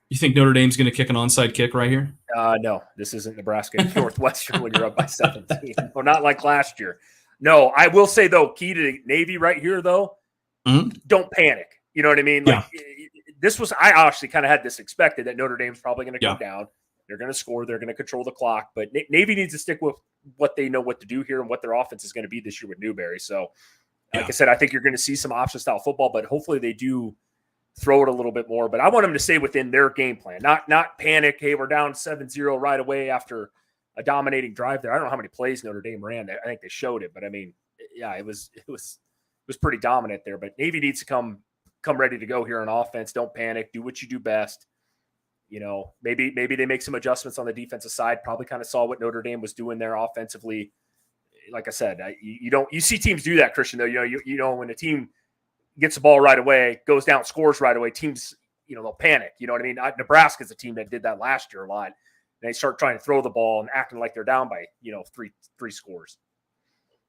you think Notre Dame's going to kick an onside kick right here? No, this isn't Nebraska Northwestern when you're up by 17. Well, not like last year. No, I will say, though, key to Navy right here, though, don't panic. You know what I mean? Like I actually kind of had this expected that Notre Dame's probably going to come down. They're going to score. They're going to control the clock. But Navy needs to stick with what they know what to do here and what their offense is going to be this year with Newberry. So, like I said, I think you're going to see some option-style football, but hopefully they do throw it a little bit more. But I want them to stay within their game plan, not panic. Hey, we're down 7-0 right away after a dominating drive there. I don't know how many plays Notre Dame ran. I think they showed it, but I mean, yeah, it was pretty dominant there. But Navy needs to come ready to go here on offense. Don't panic. Do what you do best. Maybe they make some adjustments on the defensive side. Probably kind of saw what Notre Dame was doing there offensively. Like I said, you see teams do that, Christian. Though when a team gets the ball right away, goes down, scores right away, teams they'll panic. You know what I mean? Nebraska's a team that did that last year a lot. And they start trying to throw the ball and acting like they're down by three scores.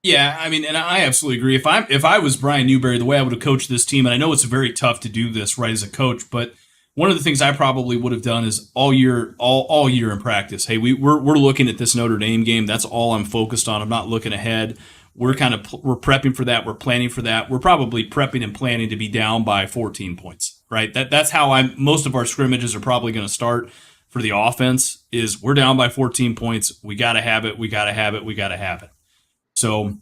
Yeah, I mean, and I absolutely agree. If I was Brian Newberry, the way I would have coached this team, and I know it's very tough to do this right as a coach, but one of the things I probably would have done is all year in practice. Hey, we're looking at this Notre Dame game. That's all I'm focused on. I'm not looking ahead. We're prepping for that. We're planning for that. We're probably prepping and planning to be down by 14 points, right? That's how most of our scrimmages are probably going to start for the offense. Is we're down by 14 points. We got to have it. We got to have it. We got to have it. So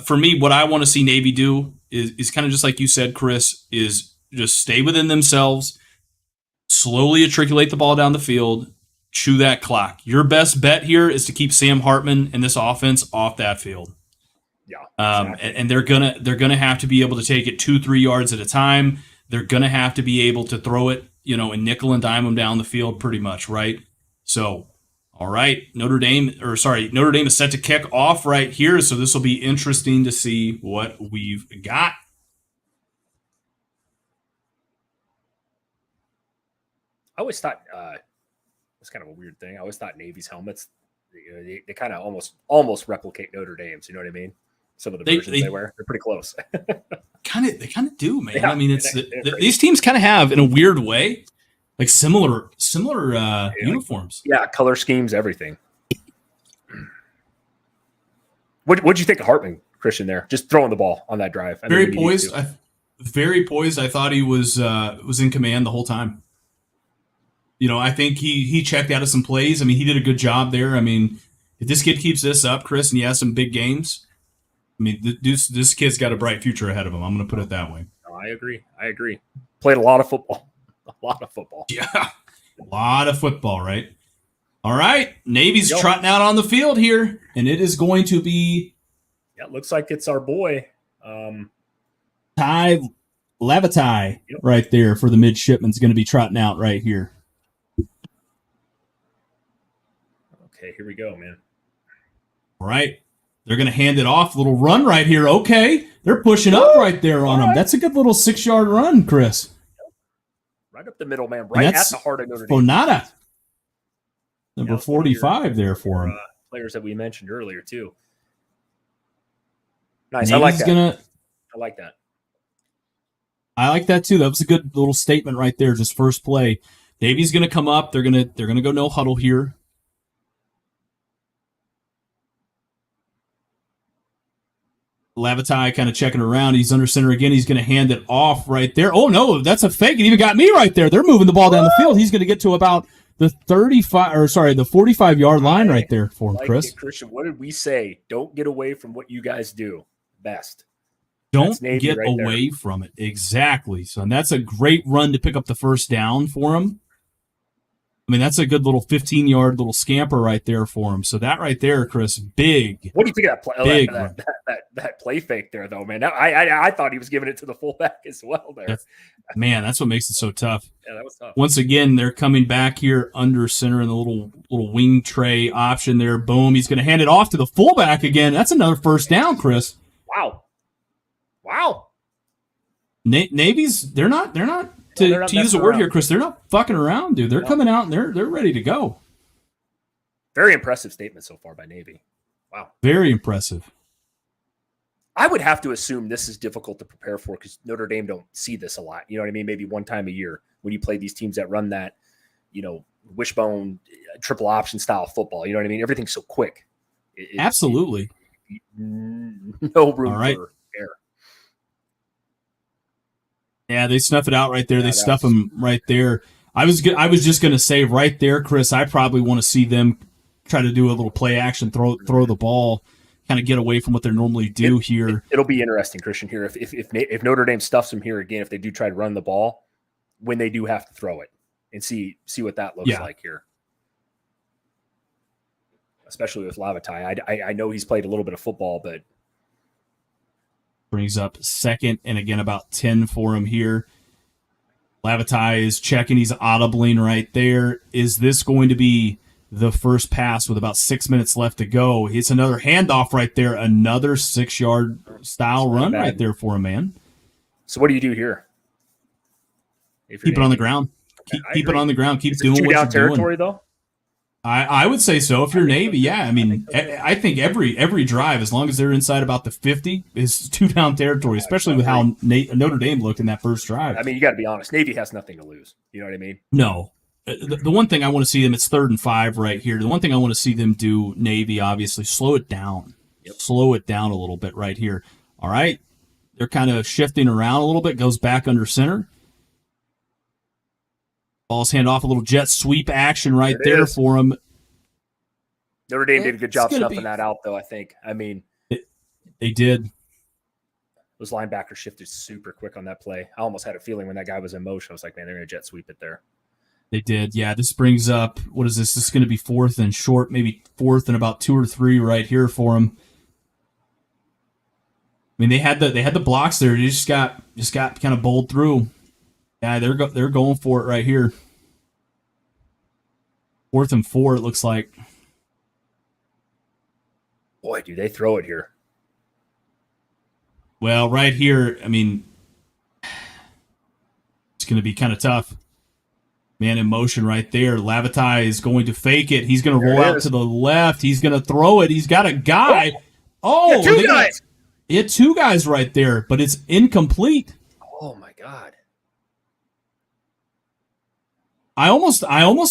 for me, what I want to see Navy do is kind of just like you said, Chris, is just stay within themselves. Slowly matriculate the ball down the field, chew that clock. Your best bet here is to keep Sam Hartman and this offense off that field. Yeah, exactly. And they're gonna have to be able to take it 2-3 yards at a time. They're gonna have to be able to throw it, and nickel and dime them down the field, pretty much, right? So, all right, Notre Dame is set to kick off right here. So this will be interesting to see what we've got. I always thought it's kind of a weird thing. I always thought Navy's helmets, they kind of almost replicate Notre Dame's. You know what I mean? Some of the versions they wear, they're pretty close. They kind of do, man. Yeah, I mean, these teams kind of have, in a weird way, like similar uniforms. Yeah, color schemes, everything. What'd you think of Hartman, Christian? There, just throwing the ball on that drive. Very poised. Very poised. I thought he was in command the whole time. I think he checked out of some plays. I mean, he did a good job there. I mean, if this kid keeps this up, Chris, and he has some big games, I mean, this kid's got a bright future ahead of him. I'm going to put it that way. No, I agree. Played a lot of football. Yeah. A lot of football, right? All right. Navy's Yep. trotting out on the field here, and it is going to be Yeah, it looks like it's our boy. Ty Levitai Yep. right there for the midshipman's going to be trotting out right here. Okay, here we go, man. All right. They're going to hand it off. Little run right here. Okay. They're pushing up right there on him. That's a good little 6-yard run, Chris. Right up the middle, man. Right at the heart of Notre Dame. Fonata. Number 45 there for him. Players that we mentioned earlier, too. Nice. Navy's I like that. I like that. I like that too. That was a good little statement right there. Just first play. Navy's going to come up. They're going to go no huddle here. Levitai kind of checking around. He's under center again. He's going to hand it off right there. Oh, no, that's a fake. It even got me right there. They're moving the ball down the field. He's going to get to about the 45-yard line right there for him, Chris. Christian, what did we say? Don't get away from what you guys do best. Don't get away from it. Exactly. So, and that's a great run to pick up the first down for him. I mean, that's a good little 15-yard little scamper right there for him. So that right there, Chris, big. What do you think of that play? Big that play fake there, though, man? I thought he was giving it to the fullback as well there. That's what makes it so tough. Yeah, that was tough. Once again, they're coming back here under center in the little wing tray option there. Boom. He's going to hand it off to the fullback again. That's another first down, Chris. Wow. Navy's, they're not to use a word here, Chris, they're not fucking around, dude. They're coming out and they're ready to go. Very impressive statement so far by Navy. Wow. Very impressive. I would have to assume this is difficult to prepare for because Notre Dame don't see this a lot. You know what I mean? Maybe one time a year when you play these teams that run that, wishbone triple option style football. You know what I mean? Everything's so quick. Absolutely. No room for error. Yeah, they snuff it out right there. They stuff him right there. I was just going to say right there, Chris, I probably want to see them try to do a little play action, throw the ball, kind of get away from what they normally do here. It'll be interesting, Christian, here. If Notre Dame stuffs them here again, if they do try to run the ball, when they do have to throw it and see what that looks like here. Especially with Levitai. I know he's played a little bit of football, but brings up second and again about 10 for him here. Levitai is checking. He's audibling right there. Is this going to be the first pass with about 6 minutes left to go? It's another handoff right there. Another 6-yard style run right there for him, man. So what do you do here? Keep it on the ground. Keep it on the ground. Keep doing what you're doing. Territory, though? I would say so. If you're Navy, yeah. I mean, I think every drive, as long as they're inside about the 50, is 2-down territory, especially with how Notre Dame looked in that first drive. I mean, you got to be honest. Navy has nothing to lose. You know what I mean? No. The one thing I want to see them, it's 3rd and 5 right here. The one thing I want to see them do, Navy, obviously, slow it down. Yep. Slow it down a little bit right here. All right. They're kind of shifting around a little bit, goes back under center. Ball's hand off, a little jet sweep action right there for him. Notre Dame did a good job snuffing that out, though, I think. I mean, they did. Those linebackers shifted super quick on that play. I almost had a feeling when that guy was in motion. I was like, man, they're going to jet sweep it there. They did. Yeah, this brings up, what is this? This is going to be 4th and short, maybe 4th and about 2 or 3 right here for him. I mean, they had the blocks there. They just got kind of bowled through. Yeah, they're going for it right here. 4th and 4, it looks like. Boy, do they throw it here. Well, right here, I mean, it's going to be kind of tough. Man in motion right there. Levitai is going to fake it. He's going to roll out to the left. He's going to throw it. He's got a guy. Oh, two guys. He had 2 guys right there, but it's incomplete. Oh, my God. I almost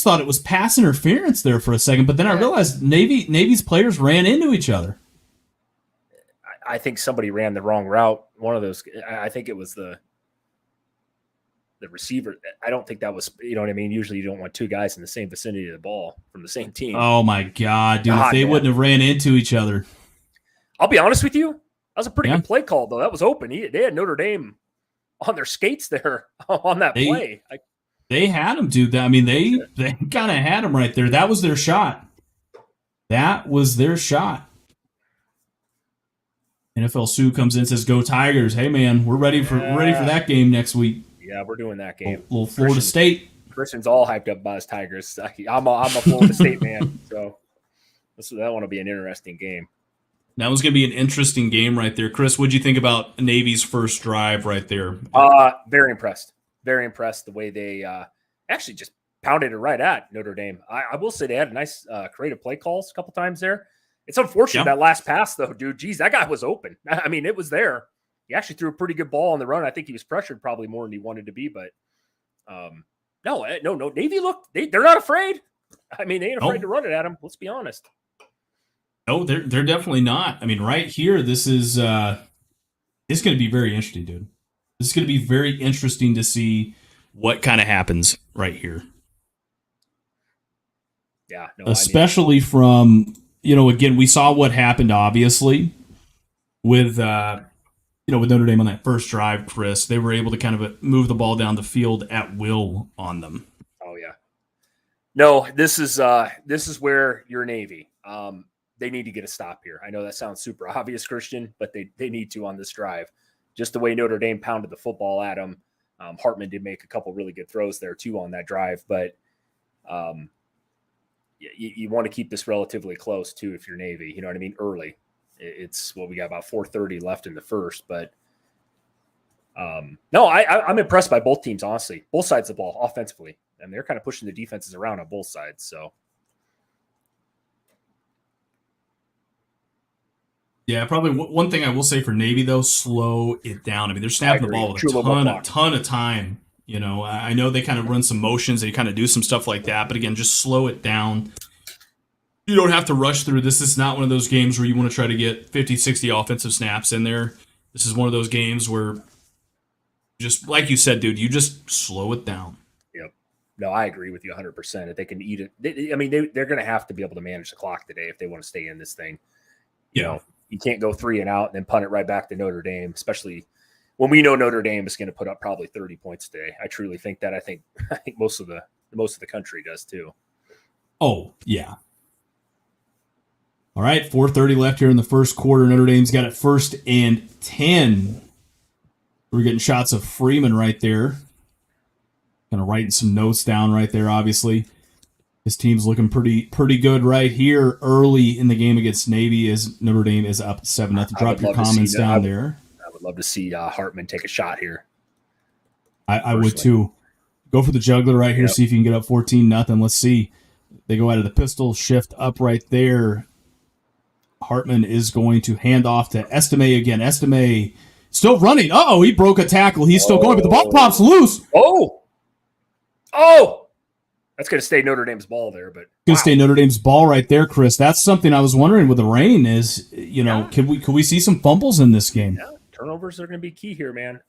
thought it was pass interference there for a second, but then I realized Navy's players ran into each other. I think somebody ran the wrong route. One of those, I think it was the receiver. I don't think that was, you know what I mean? Usually you don't want 2 guys in the same vicinity of the ball from the same team. Oh, my God, dude. If they wouldn't have ran into each other. I'll be honest with you. That was a pretty good play call, though. That was open. They had Notre Dame on their skates there on that play. They had him, dude. I mean, they kind of had him right there. That was their shot. That was their shot. NFL Sue comes in and says, "Go Tigers!" Hey man, we're ready for that game next week. Yeah, we're doing that game. Little Florida State. Christian's all hyped up by his Tigers. I'm a Florida State man, so that want to be an interesting game. That was going to be an interesting game right there. Chris, what'd you think about Navy's first drive right there? Very impressed. Very impressed the way they actually just pounded it right at Notre Dame. I will say they had a nice creative play calls a couple times there. It's unfortunate that last pass, though, dude. Geez, that guy was open. I mean, it was there. He actually threw a pretty good ball on the run. I think he was pressured probably more than he wanted to be, but no. Navy they're not afraid. I mean, they ain't afraid to run it at him. Let's be honest. No, they're definitely not. I mean, right here, this is it's going to be very interesting, dude. This is going to be very interesting to see what kind of happens right here. Yeah, especially from again, we saw what happened obviously with with Notre Dame on that first drive. Chris, they were able to kind of move the ball down the field at will on them. Oh yeah. No, this is where you're Navy. They need to get a stop here. I know that sounds super obvious, Christian, but they need to on this drive. Just the way Notre Dame pounded the football at them. Hartman did make a couple really good throws there too on that drive, but you want to keep this relatively close too if you're Navy. You know what I mean? Early. It's we got about 4:30 left in the first, but no, I'm impressed by both teams, honestly. Both sides of the ball offensively, and they're kind of pushing the defenses around on both sides. So. Yeah, probably one thing I will say for Navy, though, slow it down. I mean, they're snapping the ball with a ton of time. I know they kind of run some motions. They kind of do some stuff like that. But again, just slow it down. You don't have to rush through this. This is not one of those games where you want to try to get 50, 60 offensive snaps in there. This is one of those games where, just like you said, dude, you just slow it down. Yep. No, I agree with you 100%. If they can eat it, they're going to have to be able to manage the clock today if they want to stay in this thing. You know. You can't go 3 and out and then punt it right back to Notre Dame, especially when we know Notre Dame is going to put up probably 30 points today. I truly think that. I think most of the country does too. Oh, yeah. All right, 4:30 left here in the first quarter. Notre Dame's got it 1st and 10. We're getting shots of Freeman right there. Kind of writing some notes down right there, obviously. His team's looking pretty good right here early in the game against Navy as Notre Dame is up 7-0. Drop your comments down there. I would love to see Hartman take a shot here. I would too. Go for the juggler right here. Yep. See if you can get up 14-0. Let's see. They go out of the pistol, shift up right there. Hartman is going to hand off to Estime again. Estime still running. Uh-oh, he broke a tackle. He's still going, but the ball pops loose. Oh! That's going to stay Notre Dame's ball there, but going to stay Notre Dame's ball right there, Chris. That's something I was wondering with the rain is, could we see some fumbles in this game? Yeah, turnovers are going to be key here, man.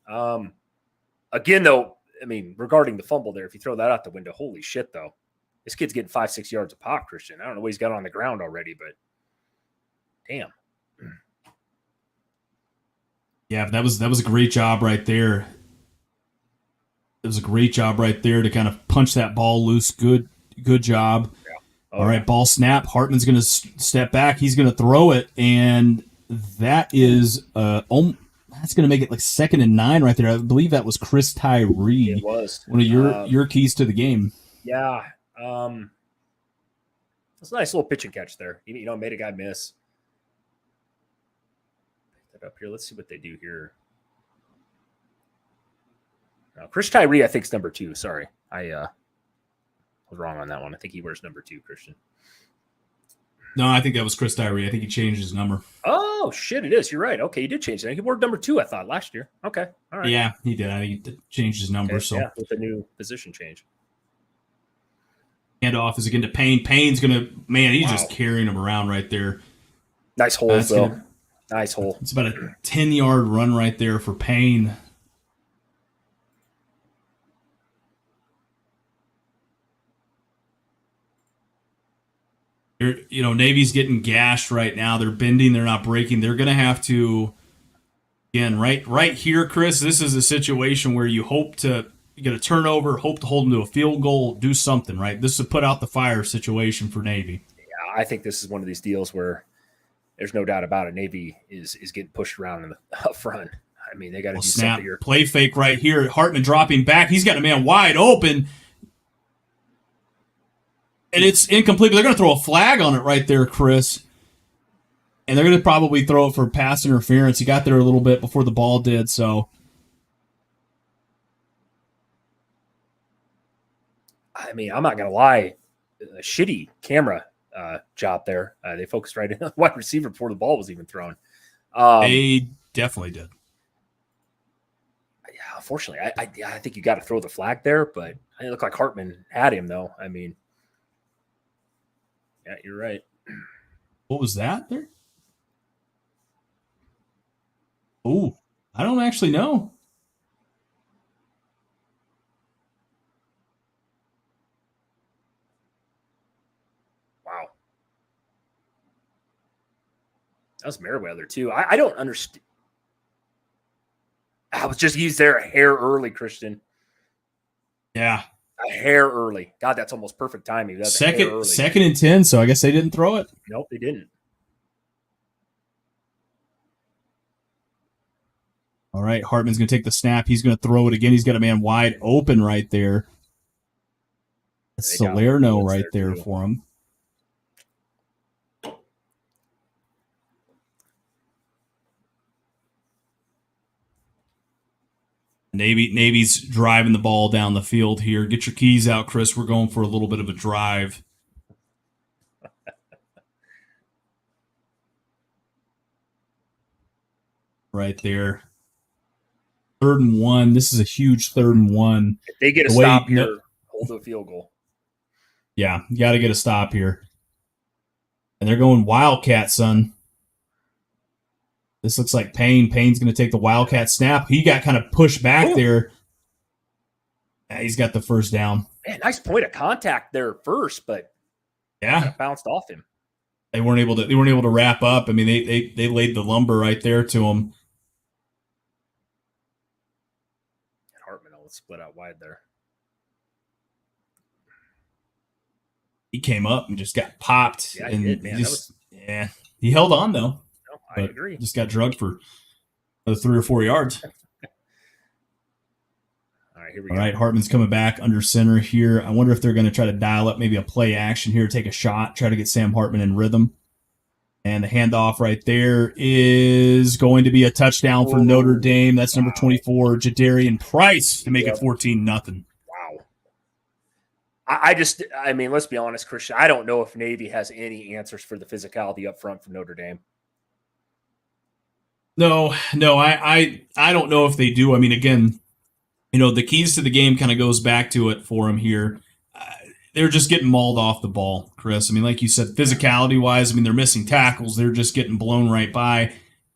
Again, though, I mean, regarding the fumble there, if you throw that out the window, holy shit, though, this kid's getting 5-6 yards a pop, Christian. I don't know what he's got on the ground already, but damn. Yeah, that was a great job right there. It was a great job right there to kind of punch that ball loose. Good job. Yeah. All right, ball snap. Hartman's going to step back. He's going to throw it, and that is that's going to make it like 2nd and 9 right there. I believe that was Chris Tyree. It was one of your keys to the game. Yeah, that's a nice little pitch and catch there. Made a guy miss. Pick that up here. Let's see what they do here. Chris Tyree, I think, is number 2. Sorry. I was wrong on that one. I think he wears number 2, Christian. No, I think that was Chris Tyree. I think he changed his number. Oh, shit, it is. You're right. Okay, he did change that. He wore number 2, I thought, last year. Okay, all right. Yeah, he did. I think he changed his number. Okay, yeah, with the new position change. Handoff is again to Payne. Payne's going to, man, he's just carrying him around right there. Nice hole, though. Nice hole. It's about a 10-yard run right there for Payne. Navy's getting gashed right now. They're bending. They're not breaking. They're going to have to, again, right here, Chris, this is a situation where you hope to get a turnover, hope to hold them to a field goal, do something, right? This is a put out the fire situation for Navy. Yeah, I think this is one of these deals where there's no doubt about it. Navy is getting pushed around in the up front. I mean, they got to do Snap, something here. Play fake right here. Hartman dropping back. He's got a man wide open. And it's incomplete, but they're going to throw a flag on it right there, Chris. And they're going to probably throw it for pass interference. He got there a little bit before the ball did, so. I mean, I'm not going to lie. A shitty camera job there. They focused right in on the wide receiver before the ball was even thrown. They definitely did. Yeah, unfortunately, I think you got to throw the flag there, but it looked like Hartman had him, though. I mean, yeah, you're right. What was that there? Oh, I don't actually know. Wow. That was Merriweather, too. I don't understand. I was just used there a hair early, Christian. Yeah. A hair early. God, that's almost perfect timing. That's second and 10, so I guess they didn't throw it. Nope, they didn't. All right, Hartman's going to take the snap. He's going to throw it again. He's got a man wide open right there. Salerno right there for him. Navy's driving the ball down the field here. Get your keys out, Chris. We're going for a little bit of a drive. Right there. 3rd and 1. This is a huge 3rd and 1. If they get a stop here, hold the field goal. Yeah, you got to get a stop here. And they're going Wildcat, son. This looks like Payne. Payne's going to take the Wildcat snap. He got kind of pushed back there. Yeah, he's got the first down. Man, nice point of contact there first, but yeah, bounced off him. They weren't able to wrap up. I mean, they laid the lumber right there to him. Hartman will split out wide there. He came up and just got popped. Yeah, and he did, man. He held on though. No, I agree. Just got drugged for 3 or 4 yards. All right, here we go. All right, Hartman's coming back under center here. I wonder if they're going to try to dial up maybe a play action here, take a shot, try to get Sam Hartman in rhythm. And the handoff right there is going to be a touchdown for Notre Dame. That's number 24, Jadarian Price, to make it 14-0. Wow. I mean, let's be honest, Christian. I don't know if Navy has any answers for the physicality up front from Notre Dame. No, I don't know if they do. I mean, again, the keys to the game kind of goes back to it for them here. They're just getting mauled off the ball, Chris. I mean, like you said, physicality-wise, I mean, they're missing tackles. They're just getting blown right by. I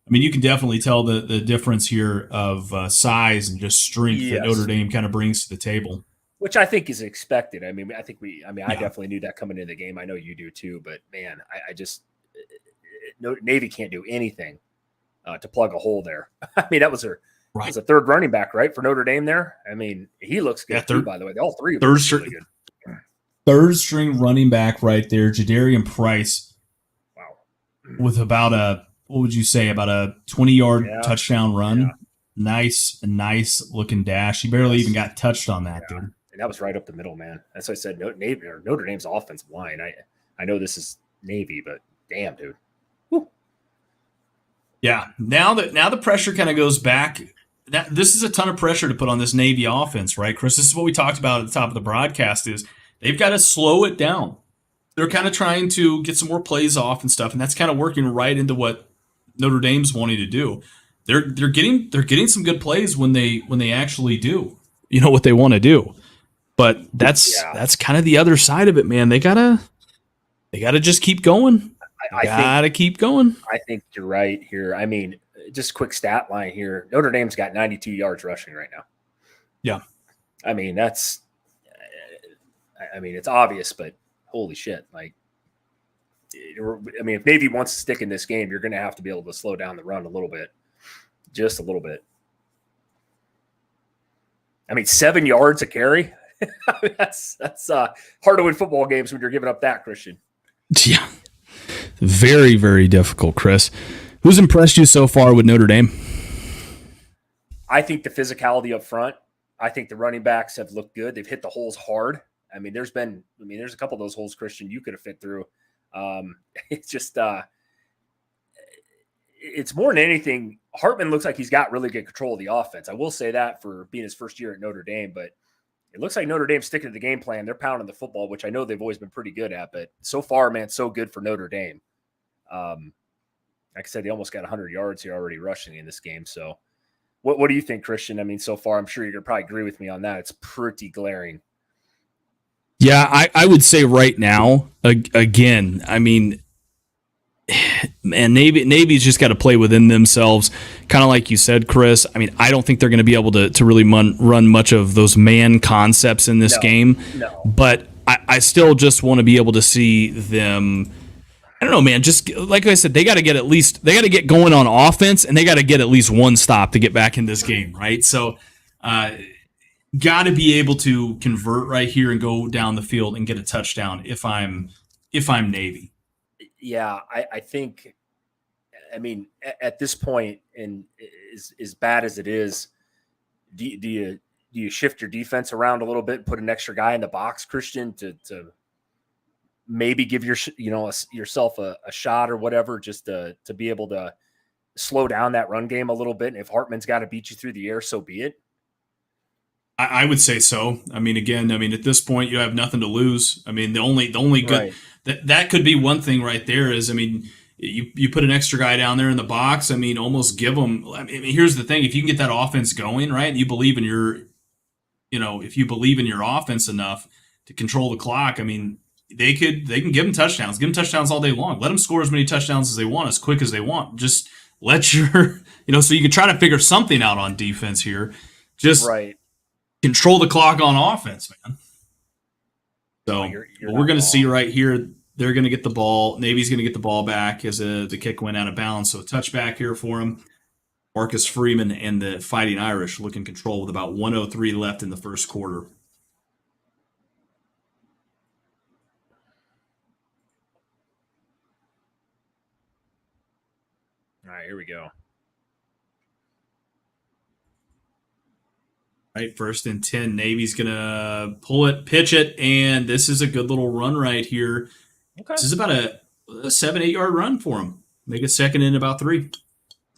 mean, you can definitely tell the difference here of size and just strength that Notre Dame kind of brings to the table. Which I think is expected. I mean, I definitely knew that coming into the game. I know you do too, but man, Navy can't do anything to plug a hole there. I mean, that was a 3rd running back, right, for Notre Dame there. I mean, he looks good too, by the way. All 3 of them really good. 3rd string running back right there, Jadarian Price. Wow. With about a 20-yard touchdown run. Yeah. Nice looking dash. He barely even got touched on that, dude. And that was right up the middle, man. That's why I said Notre Dame's offensive line. I know this is Navy, but damn, dude. Woo. Yeah. Now the pressure kind of goes back. This is a ton of pressure to put on this Navy offense, right, Chris? This is what we talked about at the top of the broadcast is they've got to slow it down. They're kind of trying to get some more plays off and stuff, and that's kind of working right into what Notre Dame's wanting to do. They're getting some good plays when they actually do what they want to do. But that's kind of the other side of it, man. They gotta just keep going. Keep going. I think you're right here. I mean, just a quick stat line here. Notre Dame's got 92 yards rushing right now. Yeah. I mean, it's obvious, but holy shit. Like, I mean, if Navy wants to stick in this game, you're going to have to be able to slow down the run a little bit. Just a little bit. I mean, 7 yards a carry. that's hard to win football games when you're giving up that, Christian. Yeah. Very, very difficult, Chris. Who's impressed you so far with Notre Dame? I think the physicality up front. I think the running backs have looked good. They've hit the holes hard. I mean, there's a couple of those holes, Christian, you could have fit through. It's just, it's more than anything. Hartman looks like he's got really good control of the offense. I will say that for being his first year at Notre Dame, but it looks like Notre Dame's sticking to the game plan. They're pounding the football, which I know they've always been pretty good at, but so far, man, so good for Notre Dame. Like I said, they almost got 100 yards here already rushing in this game. So what do you think, Christian? I mean, so far, I'm sure you're going to probably agree with me on that. It's pretty glaring. Yeah, I would say right now, again, I mean, man, Navy's just got to play within themselves. Kind of like you said, Chris. I mean, I don't think they're going to be able to really run much of those man concepts in this game. No. But I still just want to be able to see them. I don't know, man. Just like I said, they got to get going on offense, and they got to get at least one stop to get back in this game, right? So, got to be able to convert right here and go down the field and get a touchdown if I'm Navy. Yeah, I think, I mean, at this point, and as bad as it is, do you shift your defense around a little bit and put an extra guy in the box, Christian, to maybe give yourself a shot or whatever, just to be able to slow down that run game a little bit? And if Hartman's got to beat you through the air, so be it. I would say so. I mean, again, at this point, you have nothing to lose. I mean, the only good that could be one thing right there is, I mean, you put an extra guy down there in the box. I mean, almost give them. I mean, here's the thing: if you can get that offense going, right, and you believe in if you believe in your offense enough to control the clock, I mean, they can give them touchdowns. Give them touchdowns all day long. Let them score as many touchdowns as they want, as quick as they want. Just let your so you can try to figure something out on defense here. Just right. Control the clock on offense, man. So we're going to see right here, they're going to get the ball. Navy's going to get the ball back as the kick went out of bounds. So a touchback here for him. Marcus Freeman and the Fighting Irish look in control with about 1:03 left in the first quarter. All right, here we go. Right, 1st and 10. Navy's going to pull it, pitch it, and this is a good little run right here. Okay. This is about a 7-8 yard run for them. Make it second in about 3.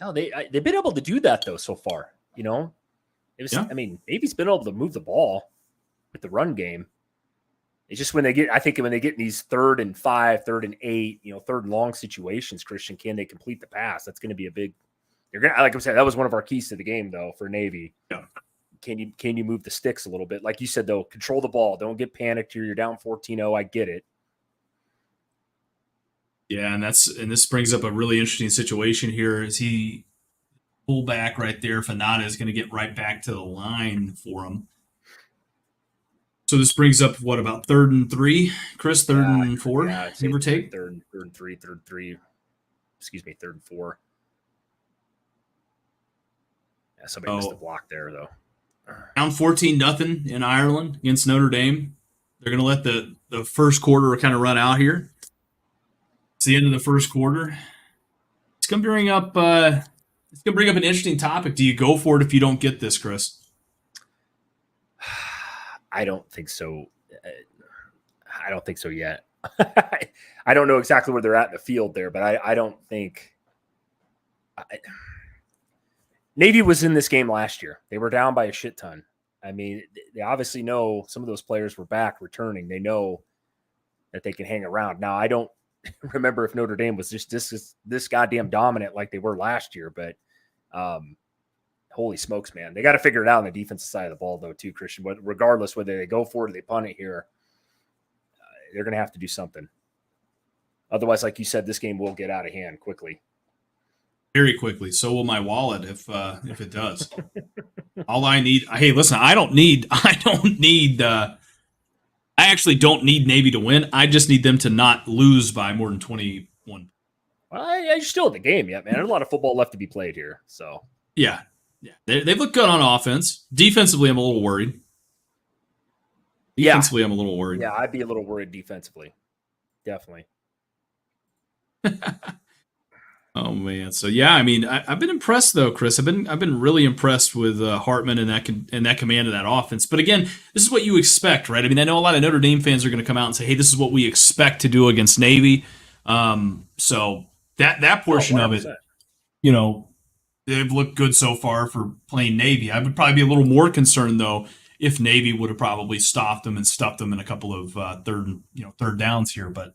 No, they've been able to do that though so far. It was. Yeah. I mean, Navy's been able to move the ball with the run game. It's just when they get in these 3rd and 5, 3rd and 8, 3rd and long situations, Christian, can they complete the pass? That's going to be a big. Like I said, that was one of our keys to the game though for Navy. Yeah. Can you move the sticks a little bit? Like you said, though, control the ball. Don't get panicked here. You're down 14-0. I get it. Yeah, and this brings up a really interesting situation here. As he pull back right there, Fanata is going to get right back to the line for him. So this brings up about 3rd and 3, Chris? 3rd and 4, give or take. 3rd and 3. Excuse me, 3rd and 4. Yeah, somebody missed the block there, though. Down 14-0 in Ireland against Notre Dame. They're going to let the first quarter kind of run out here. It's the end of the first quarter. It's going to bring up an interesting topic. Do you go for it if you don't get this, Chris? I don't think so. I don't think so yet. I don't know exactly where they're at in the field there, but I don't think. Navy was in this game last year. They were down by a shit ton. I mean, they obviously know some of those players were back returning. They know that they can hang around. Now, I don't remember if Notre Dame was just this goddamn dominant like they were last year, but holy smokes, man. They got to figure it out on the defensive side of the ball, though, too, Christian. But regardless whether they go for it or they punt it here, they're going to have to do something. Otherwise, like you said, this game will get out of hand quickly. Very quickly. So will my wallet if it does. All I need. Hey, listen. I actually don't need Navy to win. I just need them to not lose by more than 21. Well, you're still in the game yet, man. There's a lot of football left to be played here. So yeah. Yeah, they look good on offense. Defensively, I'm a little worried. Defensively, I'm a little worried. Yeah, I'd be a little worried defensively. Definitely. Oh man, so yeah, I mean, I've been impressed though, Chris. I've been really impressed with Hartman and that command of that offense. But again, this is what you expect, right? I mean, I know a lot of Notre Dame fans are going to come out and say, "Hey, this is what we expect to do against Navy." So that portion of it, you know, they've looked good so far for playing Navy. I would probably be a little more concerned though if Navy would have probably stopped them and stuffed them in a couple of third downs here, but.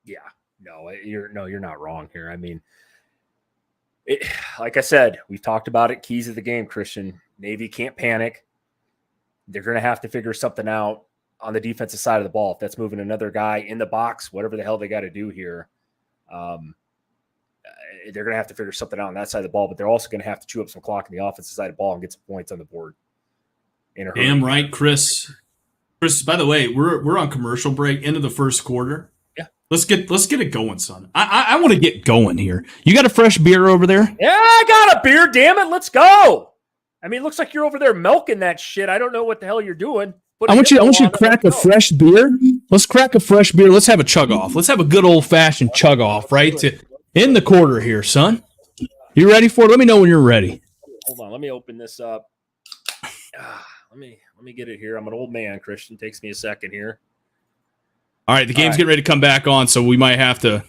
Yeah. You're not wrong here. I mean, like I said, we've talked about it. Keys of the game, Christian. Navy can't panic. They're going to have to figure something out on the defensive side of the ball. If that's moving another guy in the box, whatever the hell they got to do here, they're going to have to figure something out on that side of the ball. But they're also going to have to chew up some clock on the offensive side of the ball and get some points on the board. Damn right, Chris. Chris, by the way, we're on commercial break into the first quarter. Let's get it going, son. I want to get going here. You got a fresh beer over there? Yeah, I got a beer, damn it. Let's go. I mean, it looks like you're over there milking that shit. I don't know what the hell you're doing. I want you to crack a fresh beer. Let's crack a fresh beer. Let's have a chug off. Let's have a good old fashioned chug off, right? In the quarter here, son. You ready for it? Let me know when you're ready. Hold on, let me open this up. Let me get it here. I'm an old man, Christian. Takes me a second here. All right, the game's getting ready to come back on, so we might have to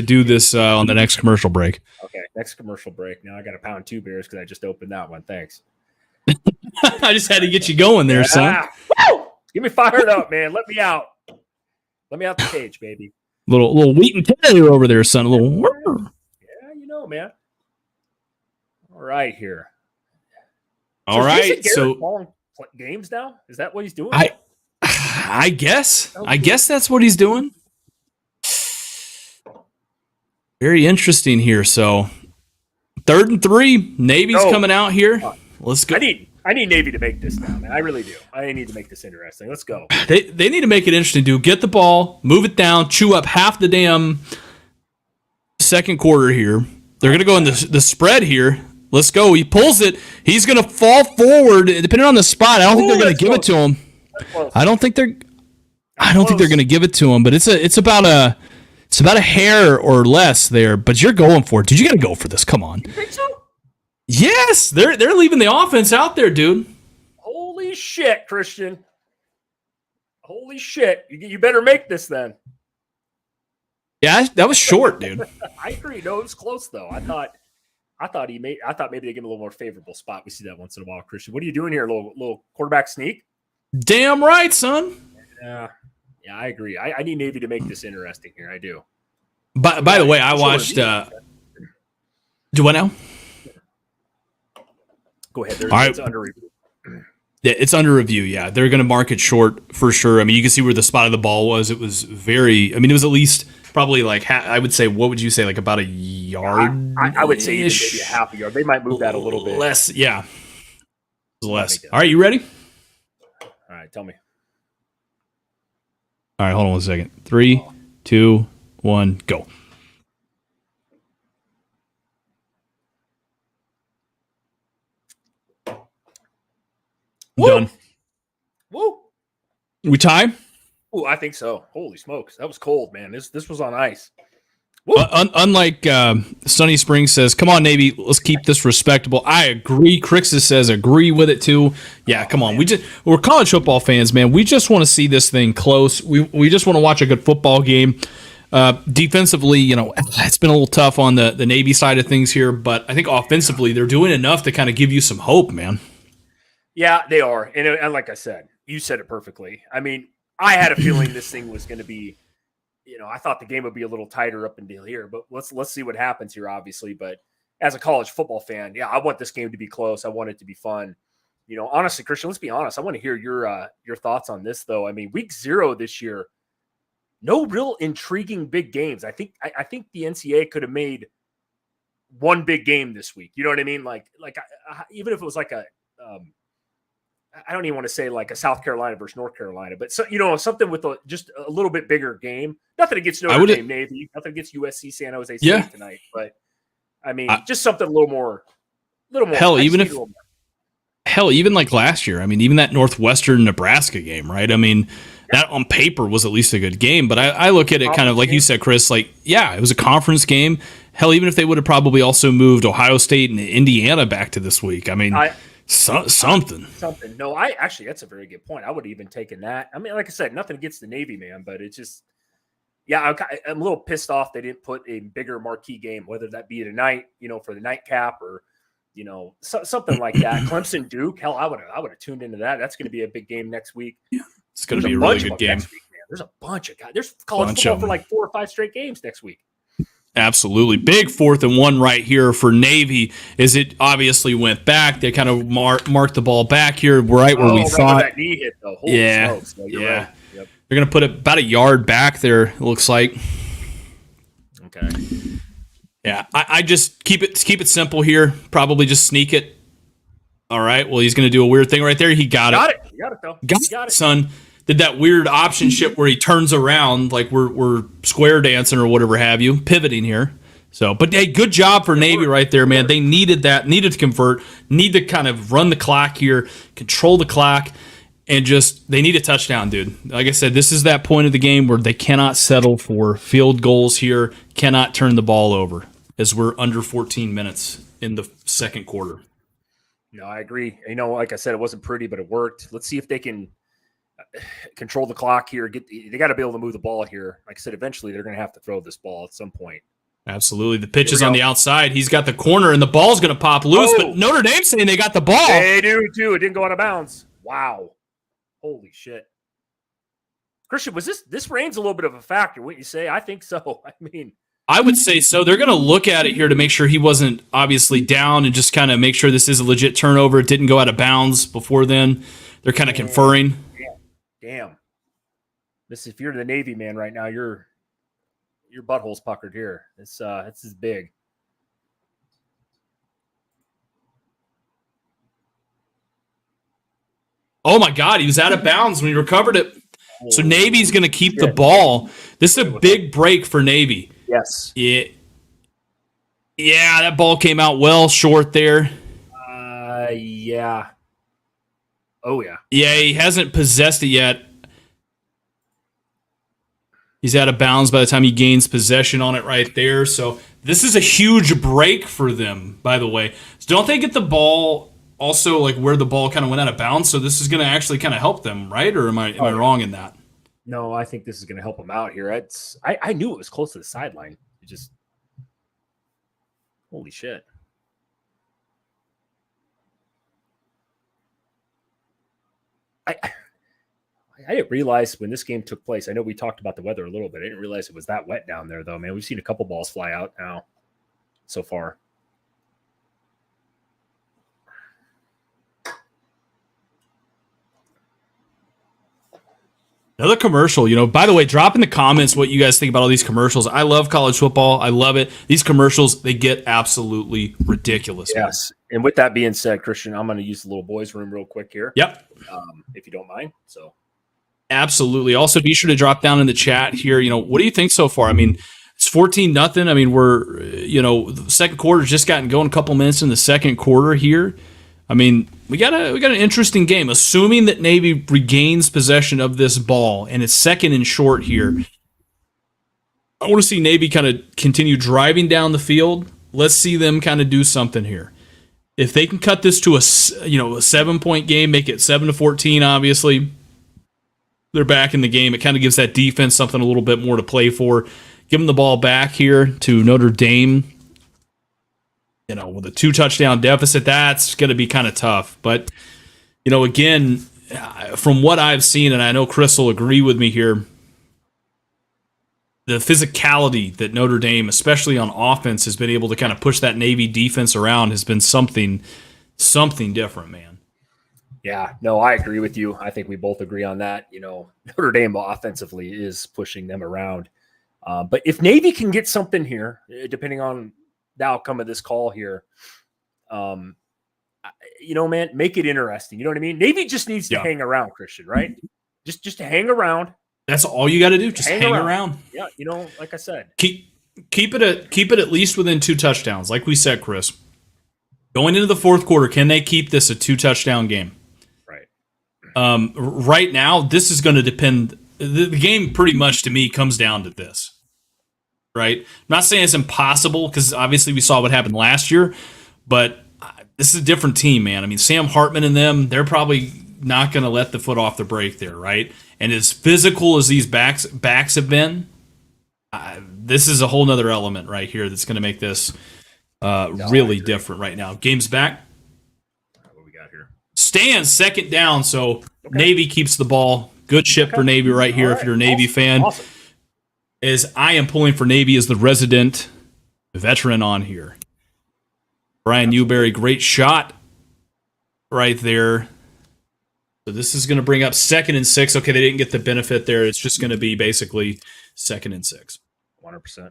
do this on the next commercial break. Okay, next commercial break. Now I got to pound 2 beers because I just opened that one. Thanks. I just had to get you going there, son. Woo! Get me fired up, man. Let me out. Let me out the cage, baby. Little wheat and terrier over there, son. A little. Yeah, man. All right, here. All right, so games now. Is that what he's doing? I guess. I guess that's what he's doing. Very interesting here. So, 3rd and 3. Navy's coming out here. Let's go. I need Navy to make this now, man. I really do. I need to make this interesting. Let's go. They need to make it interesting, dude. Get the ball, move it down, chew up half the damn second quarter here. They're going to go in the spread here. Let's go. He pulls it. He's going to fall forward, depending on the spot. I don't think they're going to give it to him. I don't think they're going to give it to him, but it's about a hair or less there. But you're going for it, dude. You got to go for this. Come on. You think so? Yes, they're leaving the offense out there, dude. Holy shit, Christian! Holy shit! You better make this then. Yeah, that was short, dude. I agree. No, it was close though. I thought maybe they give him a little more favorable spot. We see that once in a while, Christian. What are you doing here? A little quarterback sneak? Damn right, son. Yeah, I agree. I need Navy to make this interesting here. I do. By the way, I watched. Do what now? Go ahead. It's under review. Yeah, it's under review. Yeah, they're going to mark it short for sure. I mean, you can see where the spot of the ball was. It was very. I mean, it was at least probably like I would say. What would you say? Like about a yard? I would say even maybe a half a yard. They might move that a little bit less. Yeah, less. All right, you ready? All right, tell me. All right, hold on 1 second. 3, 2, 1, go. Woo! Done. Woo! We tie? Oh, I think so. Holy smokes, that was cold, man. This was on ice. Unlike Sunny Spring says, come on, Navy, let's keep this respectable. I agree. Crixus says, agree with it too. Yeah, come on. We're college football fans, man. We just want to see this thing close. We just want to watch a good football game. Defensively, it's been a little tough on the Navy side of things here, but I think offensively they're doing enough to kind of give you some hope, man. Yeah, they are. And like I said, you said it perfectly. I mean, I had a feeling this thing was going to be, I thought the game would be a little tighter up until here, but let's see what happens here, obviously. But as a college football fan, yeah, I want this game to be close. I want it to be fun. Honestly, Christian, let's be honest. I want to hear your thoughts on this, though. I mean, week 0 this year, no real intriguing big games. I think the NCAA could have made one big game this week. You know what I mean? Like even if it was like a I don't even want to say like a South Carolina versus North Carolina, but something with just a little bit bigger game. Nothing against Notre Dame, Navy. Nothing against USC, San Jose State tonight. But I mean, just something a little more. Hell, even like last year. I mean, even that Northwestern Nebraska game, right? I mean, that on paper was at least a good game, but I look at it kind of like you said, Chris, like, yeah, it was a conference game. Hell, even if they would have probably also moved Ohio State and Indiana back to this week. I mean, something. No, that's a very good point. I would have even taken that. I mean, like I said, nothing against the Navy, man, but it's just, yeah, I'm a little pissed off they didn't put a bigger marquee game, whether that be tonight, for the nightcap or, something like that. Clemson Duke, hell, I would have tuned into that. That's going to be a big game next week. Yeah, it's going to be a really good game. Next week, man. There's a bunch of guys. There's college football for like 4 or 5 straight games next week. Absolutely. Big 4th and 1 right here for Navy, as it obviously went back. They kind of marked the ball back here right where we thought. That knee hit, though. Holy smokes. No, yeah. Right. Yep. They're going to put it about a yard back there, it looks like. Okay. Yeah, I just keep it simple here. Probably just sneak it. All right. Well, he's going to do a weird thing right there. He got it. You got it, though. Got it, son. Did that weird option shit where he turns around like we're square dancing or whatever have you, pivoting here. So, but hey, good job for Navy right there, man. They needed to convert, need to kind of run the clock here, control the clock, and just they need a touchdown, dude. Like I said, this is that point of the game where they cannot settle for field goals here, cannot turn the ball over as we're under 14 minutes in the second quarter. No, I agree. Like I said, it wasn't pretty, but it worked. Let's see if they can control the clock here. They got to be able to move the ball here. Like I said, eventually they're going to have to throw this ball at some point. Absolutely. The pitch is on the outside. He's got the corner, and the ball's going to pop loose, but Notre Dame's saying they got the ball. They do, too. It didn't go out of bounds. Wow. Holy shit. Christian, was this rain's a little bit of a factor, wouldn't you say? I think so. I mean, I would say so. They're going to look at it here to make sure he wasn't obviously down and just kind of make sure this is a legit turnover. It didn't go out of bounds before then. They're kind of conferring. Damn. If you're the Navy man right now, your butthole's puckered here. This is big. Oh my God, he was out of bounds when he recovered it. So Navy's going to keep the ball. This is a big break for Navy. Yes. Yeah, that ball came out well short there. Yeah. Oh, yeah. Yeah, he hasn't possessed it yet. He's out of bounds by the time he gains possession on it right there. So this is a huge break for them, by the way. So don't they get the ball also like where the ball kind of went out of bounds? So this is going to actually kind of help them, right? Or am I wrong in that? No, I think this is going to help them out here. I knew it was close to the sideline. It just holy shit. I didn't realize when this game took place. I know we talked about the weather a little bit. I didn't realize it was that wet down there, though, man. We've seen a couple balls fly out now so far. Another commercial, by the way, drop in the comments what you guys think about all these commercials. I love college football. I love it. These commercials, they get absolutely ridiculous. Yes. Man. And with that being said, Christian, I'm going to use the little boys' room real quick here. Yep. If you don't mind. So. Absolutely. Also, be sure to drop down in the chat here. What do you think so far? I mean, it's 14-0. I mean, we're, the second quarter's just gotten going, a couple minutes in the second quarter here. I mean, we got an interesting game. Assuming that Navy regains possession of this ball and it's second and short here, I want to see Navy kind of continue driving down the field. Let's see them kind of do something here. If they can cut this to a 7-point game, make it 7-14, obviously, they're back in the game. It kind of gives that defense something a little bit more to play for. Give them the ball back here to Notre Dame. With a 2-touchdown deficit, that's going to be kind of tough. But, again, from what I've seen, and I know Chris will agree with me here, the physicality that Notre Dame, especially on offense, has been able to kind of push that Navy defense around has been something different, man. Yeah, no, I agree with you. I think we both agree on that. Notre Dame offensively is pushing them around. But if Navy can get something here, depending on the outcome of this call here, man, make it interesting. You know what I mean? Navy just needs to hang around, Christian, right? Just to hang around. That's all you got to do. Just hang around. Yeah, like I said. keep it at least within 2 touchdowns, like we said, Chris. Going into the fourth quarter, can they keep this a 2-touchdown game? Right. Right now, this is going to depend. The game pretty much to me comes down to this. Right? I'm not saying it's impossible because obviously we saw what happened last year, but this is a different team, man. I mean, Sam Hartman and them, they're probably not going to let the foot off the brake there, right? And as physical as these backs have been, this is a whole nother element right here that's going to make this really different right now. Game's back. What we got here? Stand second down, so Navy keeps the ball. Good ship for Navy right here if you're a Navy fan. Awesome. As I am pulling for Navy as the resident veteran on here. Brian Newberry, great shot right there. So this is going to bring up 2nd and 6. Okay, they didn't get the benefit there. It's just going to be basically 2nd and 6. 100%.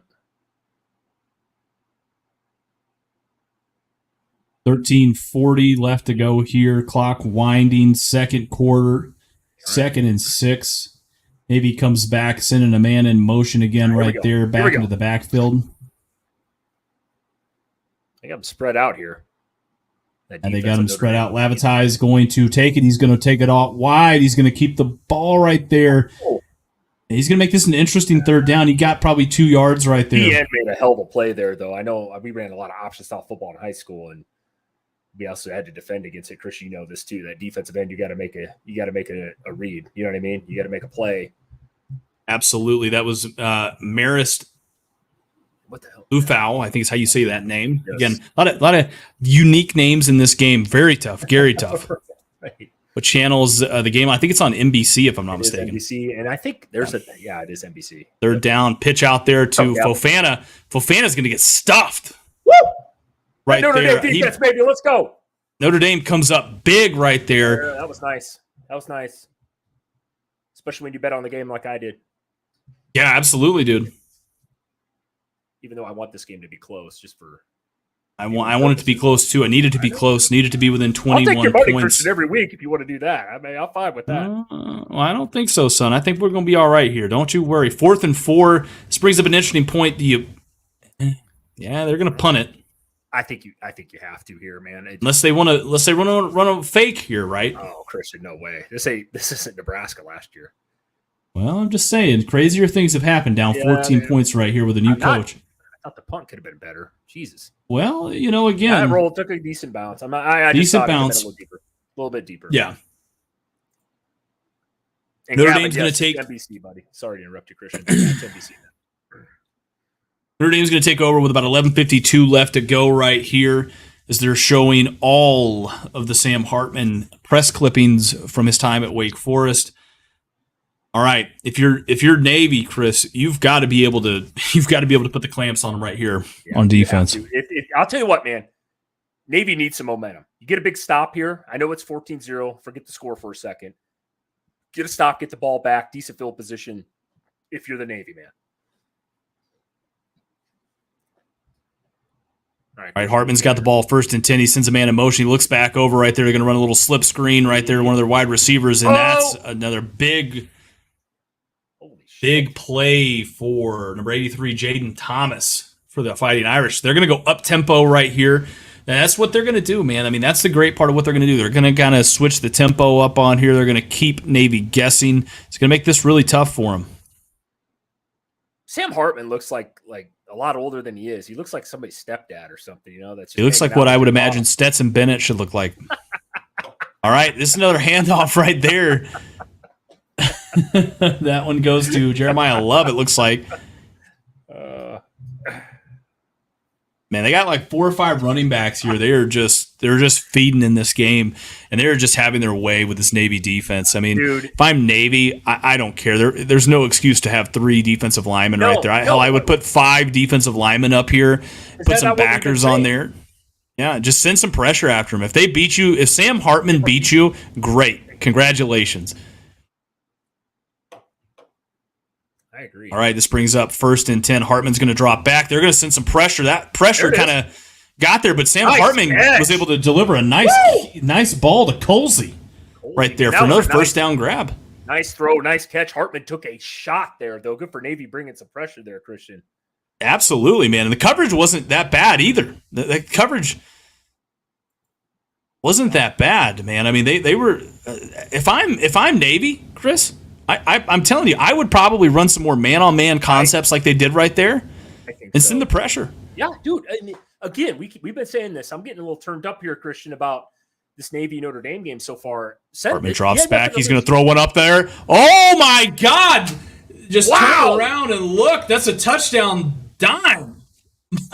13:40 left to go here. Clock winding. Second quarter. 2nd and 6. Navy comes back, sending a man in motion again right there, back into the backfield. They got them spread out here. And they got him spread out. Lavatai is going to take it. He's going to take it off wide. He's going to keep the ball right there. And he's going to make this an interesting third down. He got probably 2 yards right there. He made a hell of a play there, though. I know we ran a lot of option-style football in high school, and we also had to defend against it. Chris, you know this too. That defensive end, you got to make a read. You know what I mean? You got to make a play. Absolutely. That was Marist. What the hell? Ufau, I think is how you say that name. Yes. Again, a lot of unique names in this game. Very tough. Gary tough. Right. What channels the game? I think it's on NBC if I'm not mistaken. NBC, and I think it is NBC. Third down, pitch out there to Fofana. Fofana's going to get stuffed. Woo! Right Notre there. Dame defense, baby. Let's go. Notre Dame comes up big right there. That was nice. Especially when you bet on the game like I did. Yeah, absolutely, dude. Even though I want this game to be close, just for I want it to be close too. I need it to be close. Needed to be within 21 I'll take your money, points. Christian, every week if you want to do that. I mean, I'm fine with that. Well, I don't think so, son. I think we're going to be all right here. Don't you worry. 4th and 4. This brings up an interesting point. Yeah, they're going to punt it. I think you have to here, man. Unless they want to run a fake here, right? Oh, Christian, no way. This isn't Nebraska last year. Well, I'm just saying, crazier things have happened. Down 14 points right here with a new coach. I thought the punt could have been better. Jesus. Well, again, that roll took a decent bounce. I decent bounce, a little bit deeper. Yeah. And Notre Dame's going to take NBC, buddy. Sorry to interrupt you, Christian. It's NBC. Notre Dame's going to take over with about 11:52 left to go right here, as they're showing all of the Sam Hartman press clippings from his time at Wake Forest. All right, if you're Navy, Chris, you've got to be able to put the clamps on him right here on defense. I'll tell you what, man. Navy needs some momentum. You get a big stop here. I know it's 14-0. Forget the score for a second. Get a stop, get the ball back, decent field position if you're the Navy, man. All right, Hartman's got the ball 1st and 10. He sends a man in motion. He looks back over right there. They're going to run a little slip screen right there, one of their wide receivers, and that's another big play for number 83, Jaden Thomas, for the Fighting Irish. They're going to go up-tempo right here. And that's what they're going to do, man. I mean, that's the great part of what they're going to do. They're going to kind of switch the tempo up on here. They're going to keep Navy guessing. It's going to make this really tough for them. Sam Hartman looks like a lot older than he is. He looks like somebody's stepdad or something, He looks like what I would imagine Stetson Bennett should look like. All right, this is another handoff right there. That one goes to Jeremiah Love, it looks like. Man, they got like 4 or 5 running backs here. They're just feeding in this game, and they're just having their way with this Navy defense. I mean, if I'm Navy, I don't care. There's no excuse to have 3 defensive linemen right there. I would put 5 defensive linemen up here, put some backers on there. Yeah, just send some pressure after them. If they beat you, if Sam Hartman beats you, great. Congratulations. I agree. All right, this brings up 1st and 10. Hartman's going to drop back. They're going to send some pressure. That pressure kind of got there, but Sam Hartman was able to deliver a nice ball to Colsey right there for another first down grab. Nice throw, nice catch. Hartman took a shot there, though. Good for Navy bringing some pressure there, Christian. Absolutely, man. And the coverage wasn't that bad either. The coverage wasn't that bad, man. I mean, they were. If I'm Navy, Chris, I'm telling you, I would probably run some more man on man concepts like they did right there, I think and so. send the pressure. Yeah, dude. I mean, again, we've been saying this. I'm getting a little turned up here, Christian, about this Navy Notre Dame game so far. Hartman drops back. He's going to throw one up there. Oh my God! Just turn around and look. That's a touchdown dime.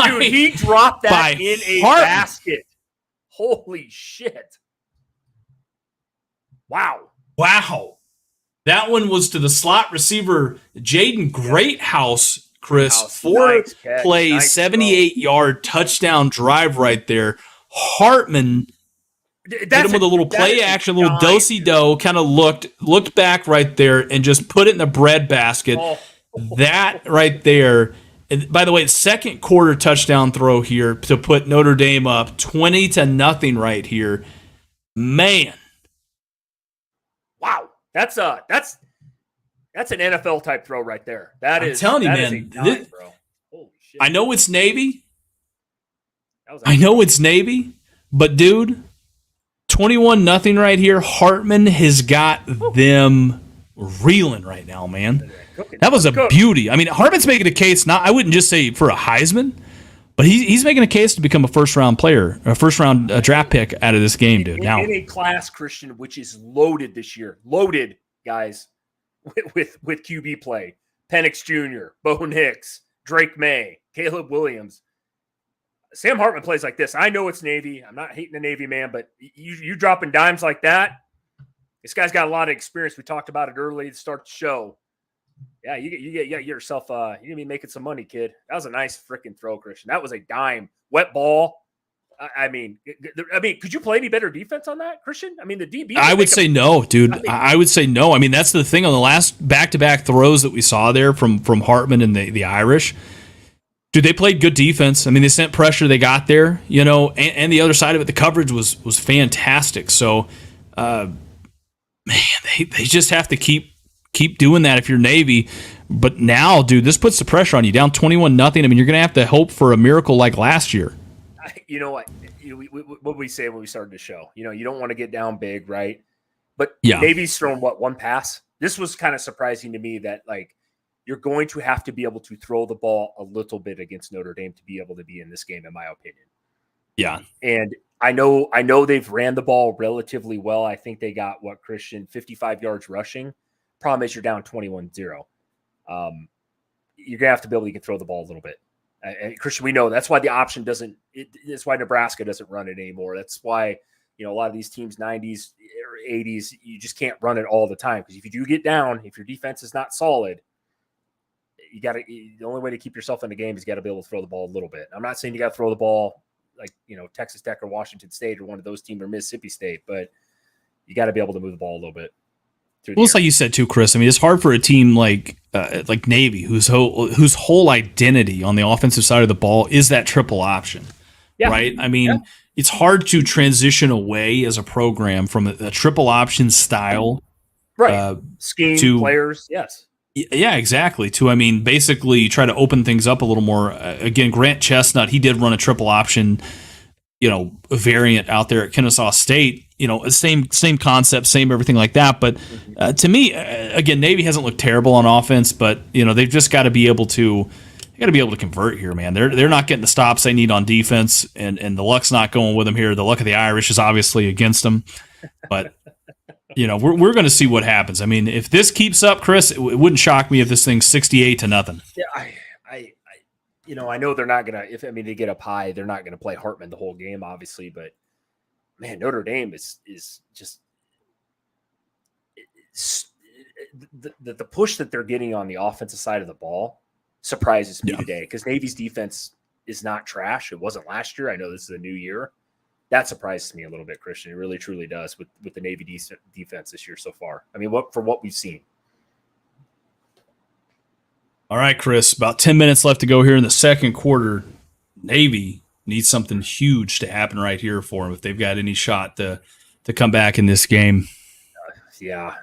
Dude, he dropped that in a basket. Holy shit. Wow. That one was to the slot receiver, Jaden Greathouse, Chris. Four plays, 78-yard touchdown drive right there. Hartman hit him with a little play action, a little do-si-do, kind of looked back right there and just put it in the bread basket. That right there. And by the way, second quarter touchdown throw here to put Notre Dame up 20-0 right here. Man. Wow. That's an NFL type throw right there. I'm telling you, man. Bro. Holy shit. I know it's Navy. But dude, 21-0 right here. Hartman has got them reeling right now, man. That was a beauty. I mean, Hartman's making a case. I wouldn't just say for a Heisman, but he's making a case to become a first-round player, a first-round draft pick out of this game, dude. Now in a class, Christian, which is loaded this year, loaded guys with QB play. Penix Jr., Bo Nix, Drake May, Caleb Williams. Sam Hartman plays like this. I know it's Navy. I'm not hating the Navy, man, but you dropping dimes like that. This guy's got a lot of experience. We talked about it early to start the show. Yeah, you get yourself you're gonna be making some money, kid. That was a nice freaking throw, Christian. That was a dime, wet ball. I mean, could you play any better defense on that, Christian? I mean, the DB. I would say no, dude. I would say no. I mean, that's the thing on the last back-to-back throws that we saw there from Hartman and the Irish. Dude, they played good defense. I mean, they sent pressure. They got there, and the other side of it, the coverage was fantastic. So, man, they just have to keep doing that if you're Navy. But now, dude, this puts the pressure on you. Down 21-0. I mean, you're going to have to hope for a miracle like last year. You know what? What we say when we started the show? You don't want to get down big, right? But Navy's thrown one pass. This was kind of surprising to me that you're going to have to be able to throw the ball a little bit against Notre Dame to be able to be in this game, in my opinion. Yeah. And I know they've ran the ball relatively well. I think they got Christian 55 yards rushing. Problem is you're down 21-0. You're going to have to be able to throw the ball a little bit. Christian, we know that's why the option that's why Nebraska doesn't run it anymore. That's why, a lot of these teams, 90s or 80s, you just can't run it all the time. Because if you do get down, if your defense is not solid, the only way to keep yourself in the game is you got to be able to throw the ball a little bit. I'm not saying you got to throw the ball like, Texas Tech or Washington State or one of those teams or Mississippi State, but you got to be able to move the ball a little bit. Well, it's like you said too, Chris. I mean, it's hard for a team like Navy, whose whole identity on the offensive side of the ball is that triple option, right? I mean, it's hard to transition away as a program from a triple option style, right? Scheme to players, yes. Yeah, exactly. To basically try to open things up a little more. Again, Grant Chestnut, he did run a triple option, variant out there at Kennesaw State. Same concept, same everything like that. But to me, again, Navy hasn't looked terrible on offense, but they've just got to be able to. They got to be able to convert here, man. They're not getting the stops they need on defense, and the luck's not going with them here. The luck of the Irish is obviously against them, but. We're going to see what happens. I mean, if this keeps up, Chris, it wouldn't shock me if this thing's 68-0. Yeah, I know they're not going to. They get up high, they're not going to play Hartman the whole game, obviously. But man, Notre Dame is just the push that they're getting on the offensive side of the ball surprises me today, because Navy's defense is not trash. It wasn't last year. I know this is a new year. That surprises me a little bit, Christian. It really, truly does with the Navy defense this year so far. I mean, for what we've seen. All right, Chris, about 10 minutes left to go here in the second quarter. Navy needs something huge to happen right here for them if they've got any shot to come back in this game. God,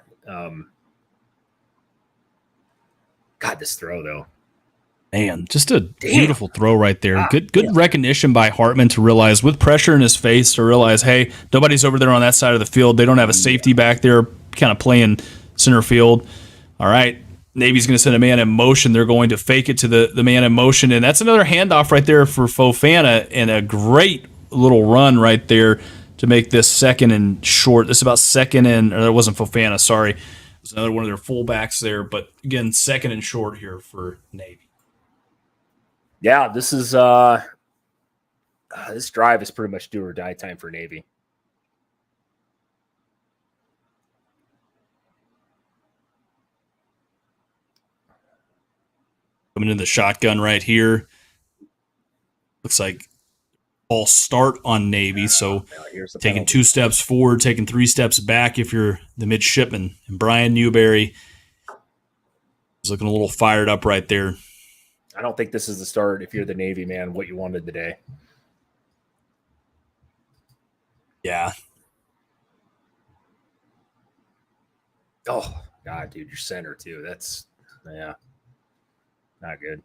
this throw, though. Man, just a beautiful throw right there. Good recognition by Hartman to realize, with pressure in his face, to realize, hey, nobody's over there on that side of the field. They don't have a safety back there kind of playing center field. All right, Navy's going to send a man in motion. They're going to fake it to the man in motion, and that's another handoff right there for Fofana, and a great little run right there to make this second and short. This is about second and, or that wasn't Fofana, sorry. It was another one of their fullbacks there, but again, second and short here for Navy. Yeah, this is this drive is pretty much do or die time for Navy. Coming in the shotgun right here. Looks like ball start on Navy, so taking 2 steps forward, taking 3 steps back if you're the midshipman. And Brian Newberry is looking a little fired up right there. I don't think this is the start, if you're the Navy, man, what you wanted today. Yeah. Oh, God, dude, your center, too. That's, yeah, not good.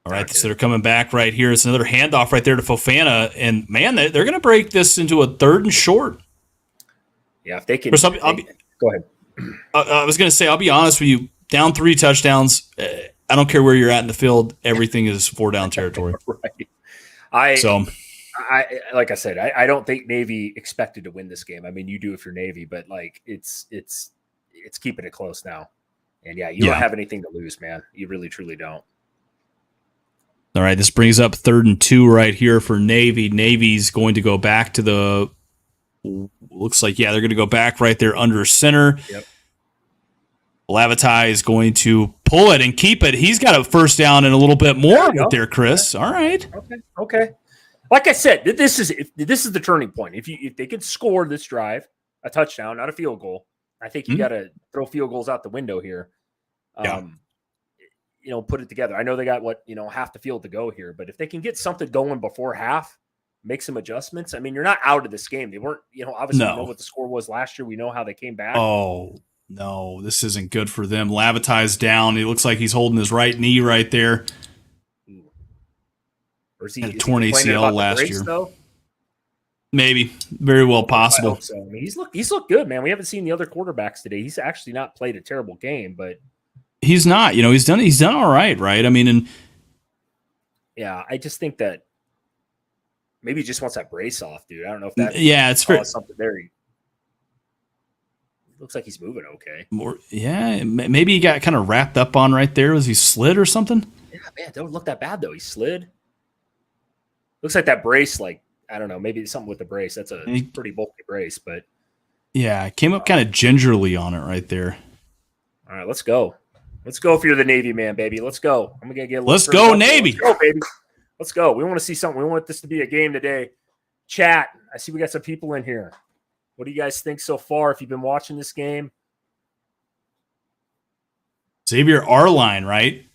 All right, so they're coming back right here. It's another handoff right there to Fofana. And, man, they're going to break this into a 3rd and short. Yeah, if they can. Chris, go ahead. I was going to say, I'll be honest with you, down 3 touchdowns, I don't care where you're at in the field. Everything is 4-down territory. Right. I like I said, I don't think Navy expected to win this game. I mean, you do if you're Navy, but like it's keeping it close now. And yeah, you don't have anything to lose, man. You really truly don't. All right, this brings up 3rd and 2 right here for Navy. Navy's going to go back to the looks like they're going to go back right there under center. Yep. Lavatai is going to pull it and keep it. He's got a first down and a little bit more there, Chris. All right. Okay. Like I said, this is the turning point. If they could score this drive, a touchdown, not a field goal, I think you got to throw field goals out the window here. Put it together. I know they got half the field to go here, but if they can get something going before half, make some adjustments. I mean, you're not out of this game. They weren't, obviously we know what the score was last year. We know how they came back. Oh, no, this isn't good for them. Lavatai's down. He looks like he's holding his right knee right there. Or is he torn ACL last year? Though? Maybe. Very well possible. I hope so. I mean, he's looked good, man. We haven't seen the other quarterbacks today. He's actually not played a terrible game, but he's not. He's done all right? I mean, yeah, I just think that maybe he just wants that brace off, dude. I don't know if that it's for something there. Looks like he's moving okay. Maybe he got kind of wrapped up on right there. Was he slid or something? Yeah, man, don't look that bad though. He slid. Looks like that brace, like, I don't know, maybe something with the brace. That's a pretty bulky brace, but it came up kind of gingerly on it right there. All right, let's go. Let's go if you're the Navy man, baby. Let's go. I'm gonna get. Let's go, Navy. Let's go, baby. Let's go. We want to see something. We want this to be a game today. Chat. I see we got some people in here. What do you guys think so far? If you've been watching this game, Xavier Arline, right?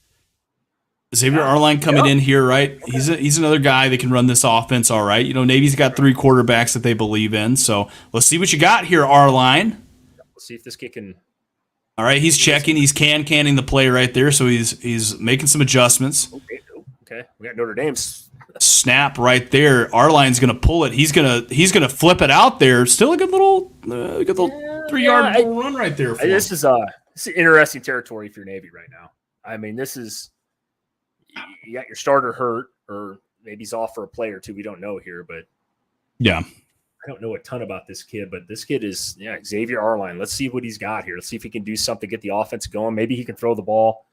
Xavier Arline coming in here, right? He's another guy that can run this offense, all right. Navy's got 3 quarterbacks that they believe in, so let's see what you got here, Arline. Let's see if this kid can. All right, he's checking. He's canning the play right there, so he's making some adjustments. Okay. We got Notre Dame's snap right there. Arline's going to pull it. He's gonna flip it out there. Still a good little 3-yard run right there. This is interesting territory for your Navy right now. I mean, this is you got your starter hurt, or maybe he's off for a play or two. We don't know here, but yeah. I don't know a ton about this kid, but this kid is Xavier Arline. Let's see what he's got here. Let's see if he can do something, get the offense going. Maybe he can throw the ball.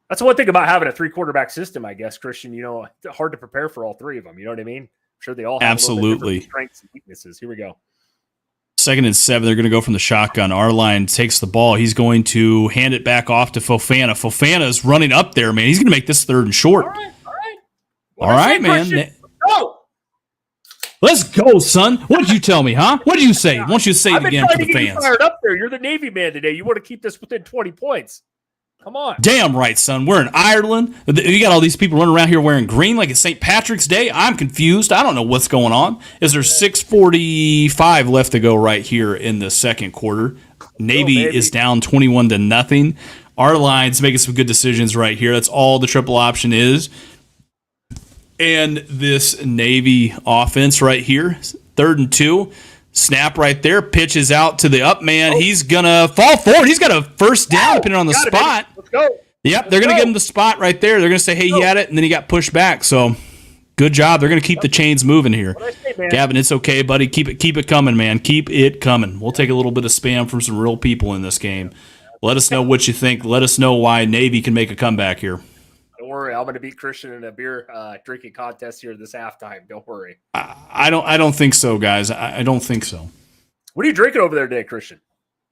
That's the one thing about having a 3-quarterback system, I guess, Christian. It's hard to prepare for all 3 of them. You know what I mean? I'm sure they all have absolutely strengths and weaknesses. Here we go. 2nd and 7. They're going to go from the shotgun. Arline takes the ball. He's going to hand it back off to Fofana. Fofana's running up there, man. He's going to make this 3rd and short. All right, man. Go. Let's go, son. What did you tell me, huh? What did you say? I want you to say it again for the fans. You fired up there. You're the Navy man today. You want to keep this within 20 points. Come on. Damn right, son. We're in Ireland. You got all these people running around here wearing green like it's St. Patrick's Day. I'm confused. I don't know what's going on. Is there 6:45 left to go right here in the second quarter? Navy is down 21-0. Our line's making some good decisions right here. That's all the triple option is. And this Navy offense right here, 3rd and 2. Snap right there. Pitches out to the up man. He's going to fall forward. He's got a first down depending on the spot. Let's go. Yep, they're going to give him the spot right there. They're going to say, hey, he had it, and then he got pushed back. So good job. They're going to keep the chains moving here. Gavin, it's okay, buddy. Keep it coming, man. Keep it coming. We'll take a little bit of spam from some real people in this game. Let us know what you think. Let us know why Navy can make a comeback here. Don't worry, I'm going to beat Christian in a beer drinking contest here this halftime. Don't worry. I don't think so, guys. I don't think so. What are you drinking over there today, Christian?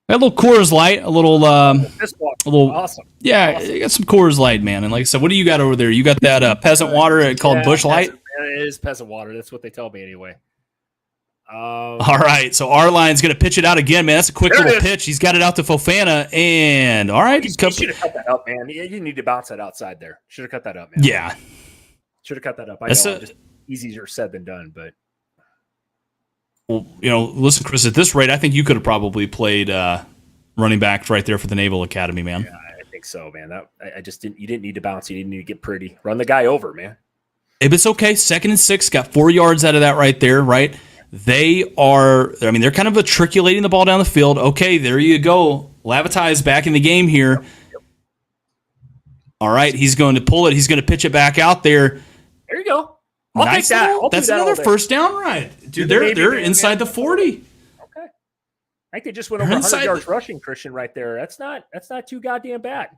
A little Coors Light, a little awesome. Yeah, awesome. You got some Coors Light, man. And like I said, what do you got over there? You got that peasant water called Bush Light? It is peasant water. That's what they tell me anyway. All right, so our line's going to pitch it out again, man. That's a quick little pitch. He's got it out to Fofana, and all right. You should have cut that up, man. You need to bounce that outside there. Should have cut that up, man. Yeah. Should have cut that up. I know, just easier said than done, but. Well, listen, Chris, at this rate, I think you could have probably played running back right there for the Naval Academy, man. Yeah, I think so, man. I just didn't. You didn't need to bounce. You didn't need to get pretty. Run the guy over, man. If it's okay, 2nd and 6, got 4 yards out of that right there, right? They're kind of matriculating the ball down the field. Okay, there you go. Lavatai is back in the game here. Yep. All right, he's going to pull it. He's going to pitch it back out there. There you go. I'll take that. That's another first down, right? Dude, they're inside the 40. Okay. I think they just went over 100 yards rushing, Christian, right there. That's not too goddamn bad.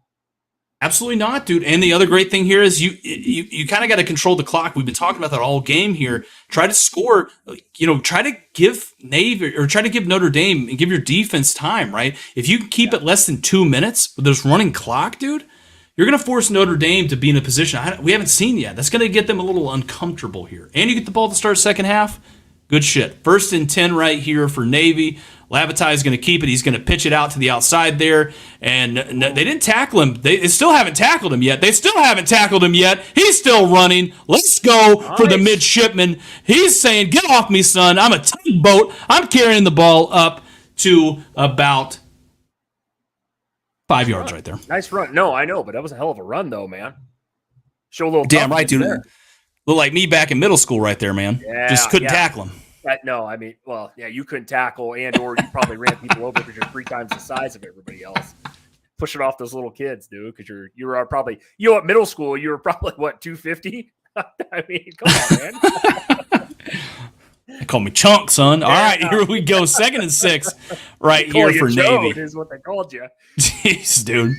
Absolutely not, dude. And the other great thing here is you kind of got to control the clock. We've been talking about that all game here. Try to score, try to give Navy or try to give Notre Dame and give your defense time, right? If you can keep it less than 2 minutes with this running clock, dude, you're going to force Notre Dame to be in a position we haven't seen yet. That's going to get them a little uncomfortable here. And you get the ball to start second half. Good shit. 1st and 10 right here for Navy. Lavatai is going to keep it. He's going to pitch it out to the outside there. And they didn't tackle him. They still haven't tackled him yet. He's still running. Let's go for the midshipman. He's saying, get off me, son. I'm a tugboat. I'm carrying the ball up to about 5 yards right there. Nice run. No, I know, but that was a hell of a run, though, man. Show a little damn right, dude. There. Look like me back in middle school right there, man. Yeah, just couldn't tackle him. No, I mean, well, yeah, you couldn't tackle or you probably ran people over because you're 3 times the size of everybody else. Pushing off those little kids, dude, because you were probably, at middle school, you were probably, 250? I mean, come on, man. They call me Chunk, son. All right, here we go. 2nd and 6 right here for Navy. Is what they called you. Jeez, dude.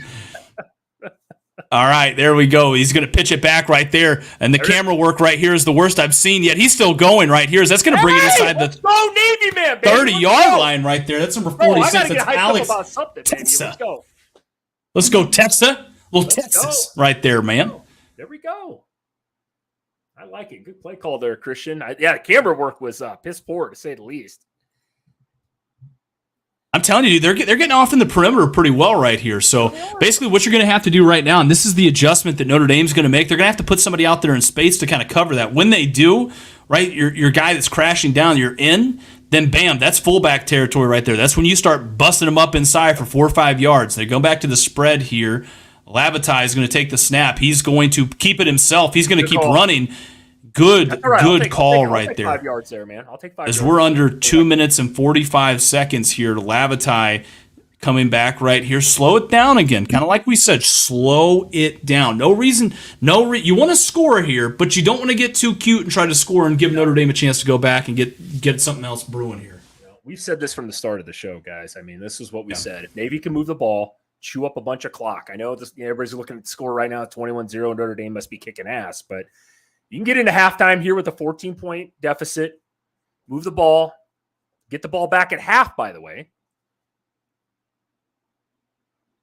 All right, there we go. He's going to pitch it back right there. And the camera work right here is the worst I've seen yet. He's still going right here. That's going to bring it inside the Navy man, 30-yard line right there. That's number 46. That's Alex Tessa. Let's go, Tessa. Little Texas right there, man. There we go. I like it. Good play call there, Christian. The camera work was piss poor, to say the least. I'm telling you, they're getting off in the perimeter pretty well right here. So basically what you're going to have to do right now, and this is the adjustment that Notre Dame's going to make, they're going to have to put somebody out there in space to kind of cover that. When they do, right, your guy that's crashing down, you're in, then bam, that's fullback territory right there. That's when you start busting them up inside for 4 or 5 yards. They go back to the spread here. Lavatai is going to take the snap. He's going to keep it himself. He's going to keep running. Good call right there. 5 yards there, man. I'll take 5 yards. As we're under 2 minutes and 45 seconds here, Lavatai coming back right here. Slow it down again. Kind of like we said, slow it down. No reason. You want to score here, but you don't want to get too cute and try to score and give Notre Dame a chance to go back and get something else brewing here. We've said this from the start of the show, guys. I mean, this is what we said. If Navy can move the ball, chew up a bunch of clock. I know everybody's looking at the score right now at 21-0. Notre Dame must be kicking ass, but you can get into halftime here with a 14-point deficit, move the ball, get the ball back at half, by the way.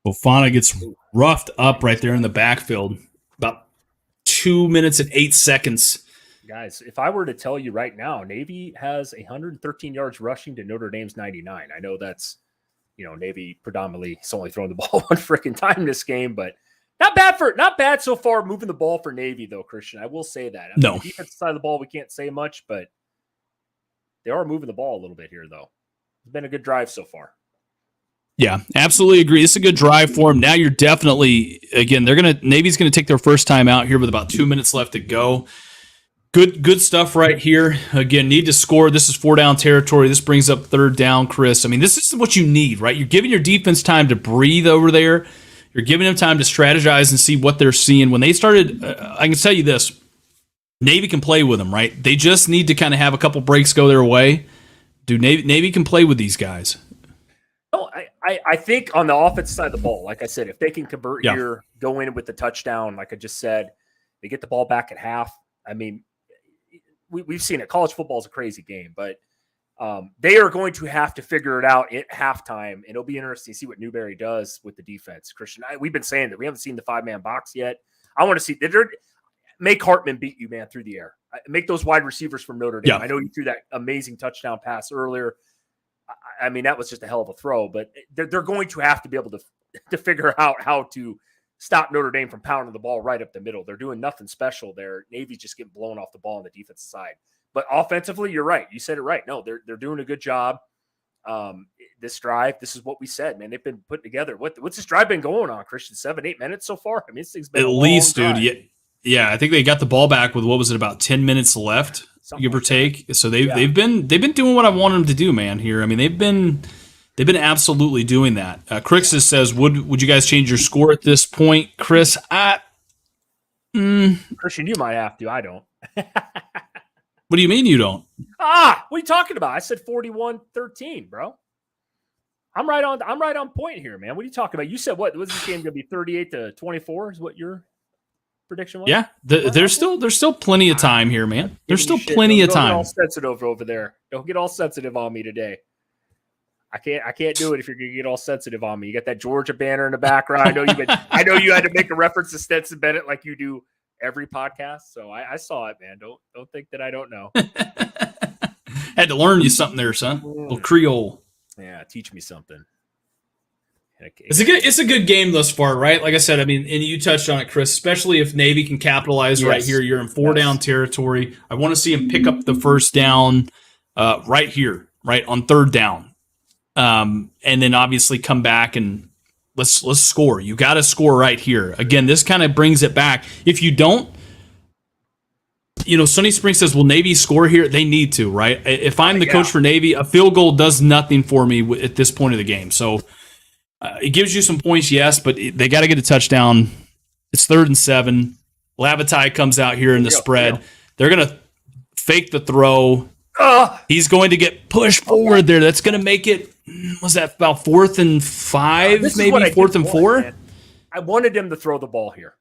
Fofana gets roughed up right there in the backfield. About 2 minutes and 8 seconds. Guys, if I were to tell you right now, Navy has 113 yards rushing to Notre Dame's 99. I know that's, Navy predominantly is only throwing the ball one freaking time this game, but not bad so far moving the ball for Navy, though, Christian. I will say that. No. The defensive side of the ball, we can't say much, but they are moving the ball a little bit here, though. It's been a good drive so far. Yeah, absolutely agree. It's a good drive for them. Now you're definitely, again, Navy's gonna take their first time out here with about 2 minutes left to go. Good stuff right here. Again, need to score. This is 4-down territory. This brings up 3rd down, Chris. I mean, this is what you need, right? You're giving your defense time to breathe over there. You're giving them time to strategize and see what they're seeing. When they started, I can tell you this, Navy can play with them, right? They just need to kind of have a couple breaks go their way. Dude, Navy can play with these guys. No, I think on the offensive side of the ball, like I said, if they can convert here, go in with the touchdown, like I just said, they get the ball back at half. I mean, we've seen it. College football is a crazy game, but they are going to have to figure it out at halftime, and it'll be interesting to see what Newberry does with the defense. Christian, we've been saying that we haven't seen the 5-man box yet. I want to see make Hartman beat you, man, through the air. Make those wide receivers from Notre Dame. Yeah. I know you threw that amazing touchdown pass earlier. I mean, that was just a hell of a throw, but they're going to have to be able to figure out how to stop Notre Dame from pounding the ball right up the middle. They're doing nothing special there. Navy's just getting blown off the ball on the defensive side. But offensively, you're right. You said it right. No, they're doing a good job. This drive, this is what we said, man. They've been put together. What's this drive been going on, Christian? 7-8 minutes so far? I mean, this thing's been at least, dude. Yeah. I think they got the ball back with, what was it, about 10 minutes left, give or take. So they've been doing what I want them to do, man. Here, I mean, they've been absolutely doing that. Crixus says, would you guys change your score at this point, Chris? Christian, you might have to. I don't. What do you mean you don't? What are you talking about? I said 41-13, bro. I'm right on point here, man. What are you talking about? You said what was this game going to be 38-24 is what your prediction was? Yeah, there's still plenty of time here, man. There's still plenty of time. Don't get all sensitive over there. Don't get all sensitive on me today. I can't do it if you're going to get all sensitive on me. You got that Georgia banner in the background. I know you had to make a reference to Stetson Bennett like you do every podcast. So I saw it, man. Don't think that I don't know. Had to learn you something there, son. Little Creole. Yeah, teach me something. It's a good game thus far, right? Like I said, I mean, and you touched on it, Chris, especially if Navy can capitalize right here. You're in 4-down territory. I want to see him pick up the first down right here, right on 3rd down. And then obviously come back and let's score. You got to score right here. Again, this kind of brings it back. If you don't, Sonny Spring says, will Navy score here? They need to, right? If I'm the coach for Navy, a field goal does nothing for me at this point of the game. So it gives you some points, yes, but they got to get a touchdown. It's 3rd and 7. Lavatai comes out here in the spread. They're going to fake the throw. He's going to get pushed forward there. That's going to make it, was that about 4th and 5, maybe 4th and 4? Man. I wanted them to throw the ball here.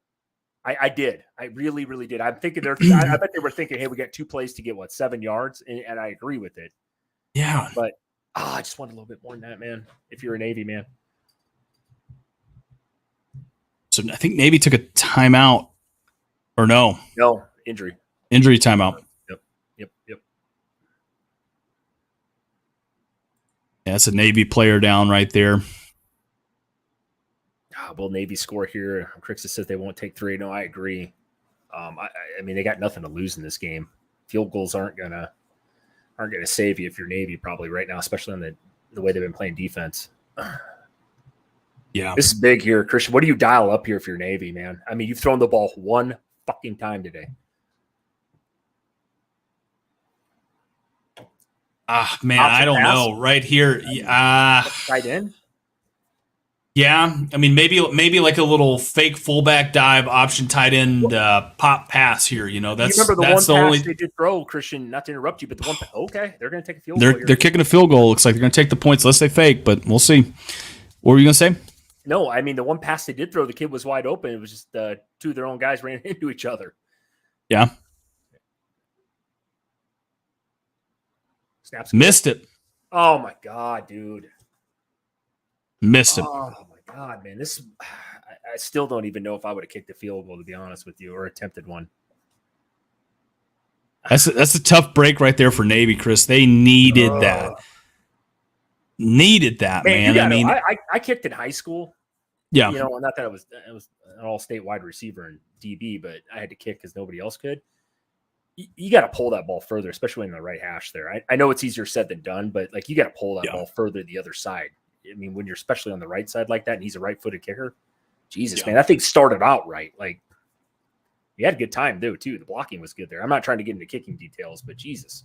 I did. I really, really did. I'm thinking I bet they were thinking, hey, we got 2 plays to get 7 yards, and I agree with it. Yeah. But I just want a little bit more than that, man, if you're a Navy, man. So I think Navy took a timeout, or no? No, injury timeout. Yep. Yeah, that's a Navy player down right there. Will Navy score here? Crixus says they won't take 3. No, I agree. I mean, they got nothing to lose in this game. Field goals aren't gonna save you if you're Navy probably right now, especially on the way they've been playing defense. Yeah, this is big here, Christian. What do you dial up here if you're Navy, man? I mean, you've thrown the ball 1 fucking time today. Man, I don't know. Right here, tight end. Yeah, I mean, maybe like a little fake fullback dive option tight end pop pass here. That's you remember the that's one the pass only they did throw, Christian. Not to interrupt you, but the one. Okay, they're going to take a field goal. They're kicking a field goal. Looks like they're going to take the points. Let's say fake, but we'll see. What were you going to say? No, I mean the one pass they did throw, the kid was wide open. It was just 2 of their own guys ran into each other. Yeah. Snaps. Missed it. Oh my god, dude. Missed it. Oh my god, man. This I still don't even know if I would have kicked the field goal, to be honest with you, or attempted one. That's a tough break right there for Navy, Chris. They needed that. Needed that, man. I mean, I kicked in high school. Yeah. Not that it was an all-state wide receiver and DB, but I had to kick because nobody else could. You got to pull that ball further, especially in the right hash there. I know it's easier said than done, but like you got to pull that ball further the other side. I mean, when you're especially on the right side like that, and he's a right-footed kicker, Jesus, man, that thing started out right. Like, he had a good time, though, too. The blocking was good there. I'm not trying to get into kicking details, but Jesus.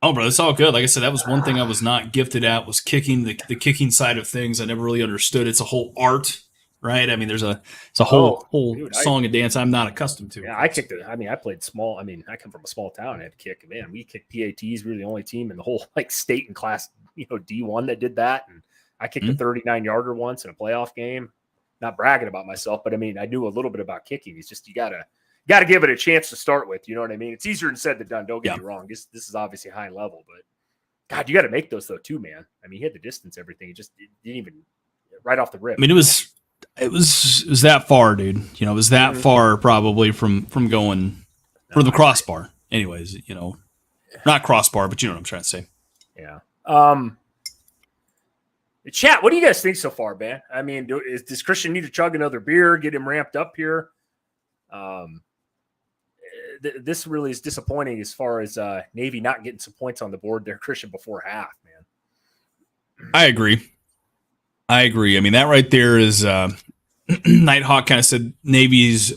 Oh, bro, it's all good. Like I said, that was one thing I was not gifted at, was kicking, the kicking side of things. I never really understood. It's a whole art, right? I mean, it's a whole dude, song and dance I'm not accustomed to. Yeah, I kicked it. I mean, I played small. I mean, I come from a small town. I had to kick. Man, we kicked PATs. We were the only team in the whole like state and class, D1 that did that. And I kicked a 39-yarder once in a playoff game. Not bragging about myself, but I mean, I knew a little bit about kicking. It's just you gotta give it a chance to start with. You know what I mean? It's easier than said than done. Don't get me wrong. This is obviously high level, but God, you got to make those though too, man. I mean, he had the distance, everything. It didn't even right off the rip. I mean, it was that far, dude. It was that far probably from going for the crossbar. Anyways, not crossbar, but you know what I'm trying to say. Yeah. Chat, what do you guys think so far, man? I mean, does Christian need to chug another beer, get him ramped up here? This really is disappointing as far as Navy not getting some points on the board there, Christian, before half, man. I agree. I mean, that right there is Nighthawk kind of said Navy's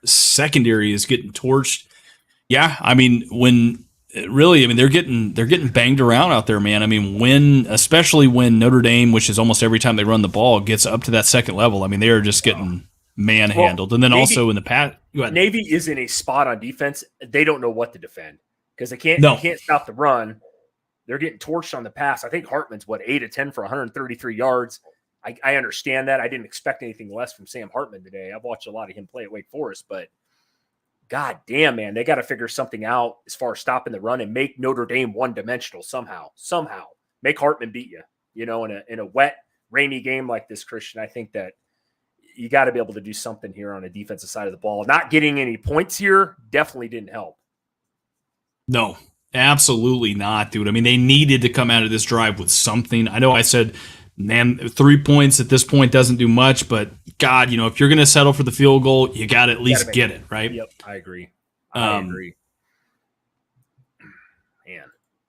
secondary is getting torched. Yeah, I mean, they're getting banged around out there, man. I mean, especially when Notre Dame, which is almost every time they run the ball, gets up to that second level, I mean, they are just getting manhandled. And then Navy, also in the past, Navy is in a spot on defense. They don't know what to defend because they can't stop the run. They're getting torched on the pass. I think Hartman's 8 of 10 for 133 yards. I understand that. I didn't expect anything less from Sam Hartman today. I've watched a lot of him play at Wake Forest, but God damn, man, they got to figure something out as far as stopping the run and make Notre Dame one-dimensional somehow. Make Hartman beat you. In a wet, rainy game like this, Christian, I think that you got to be able to do something here on the defensive side of the ball. Not getting any points here definitely didn't help. No, absolutely not, dude. I mean, they needed to come out of this drive with something. I know I said, man, 3 points at this point doesn't do much, but God, if you're going to settle for the field goal, you got to at least get it, right? Yep, I agree. Man.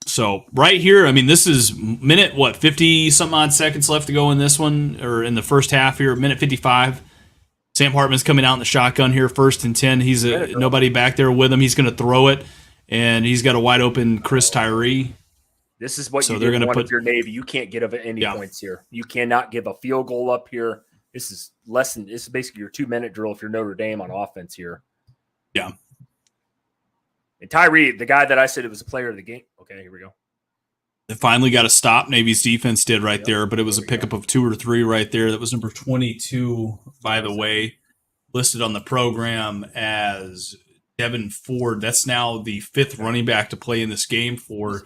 So right here, I mean, this is minute, 50-something odd seconds left to go in this one, or in the first half here, minute 55. Sam Hartman's coming out in the shotgun here, 1st and 10. He's nobody back there with him. He's going to throw it, and he's got a wide open Chris Tyree. This is what they're going to put your Navy. You can't get any points here. You cannot give a field goal up here. This is basically your 2-minute drill if you're Notre Dame on offense here. Yeah. And Tyree, the guy that I said it was a player of the game. Okay, here we go. They finally got a stop. Navy's defense did right there, but it was a pickup of 2 or 3 right there. That was number 22, by the way, listed on the program as Devin Ford. That's now the 5th running back to play in this game for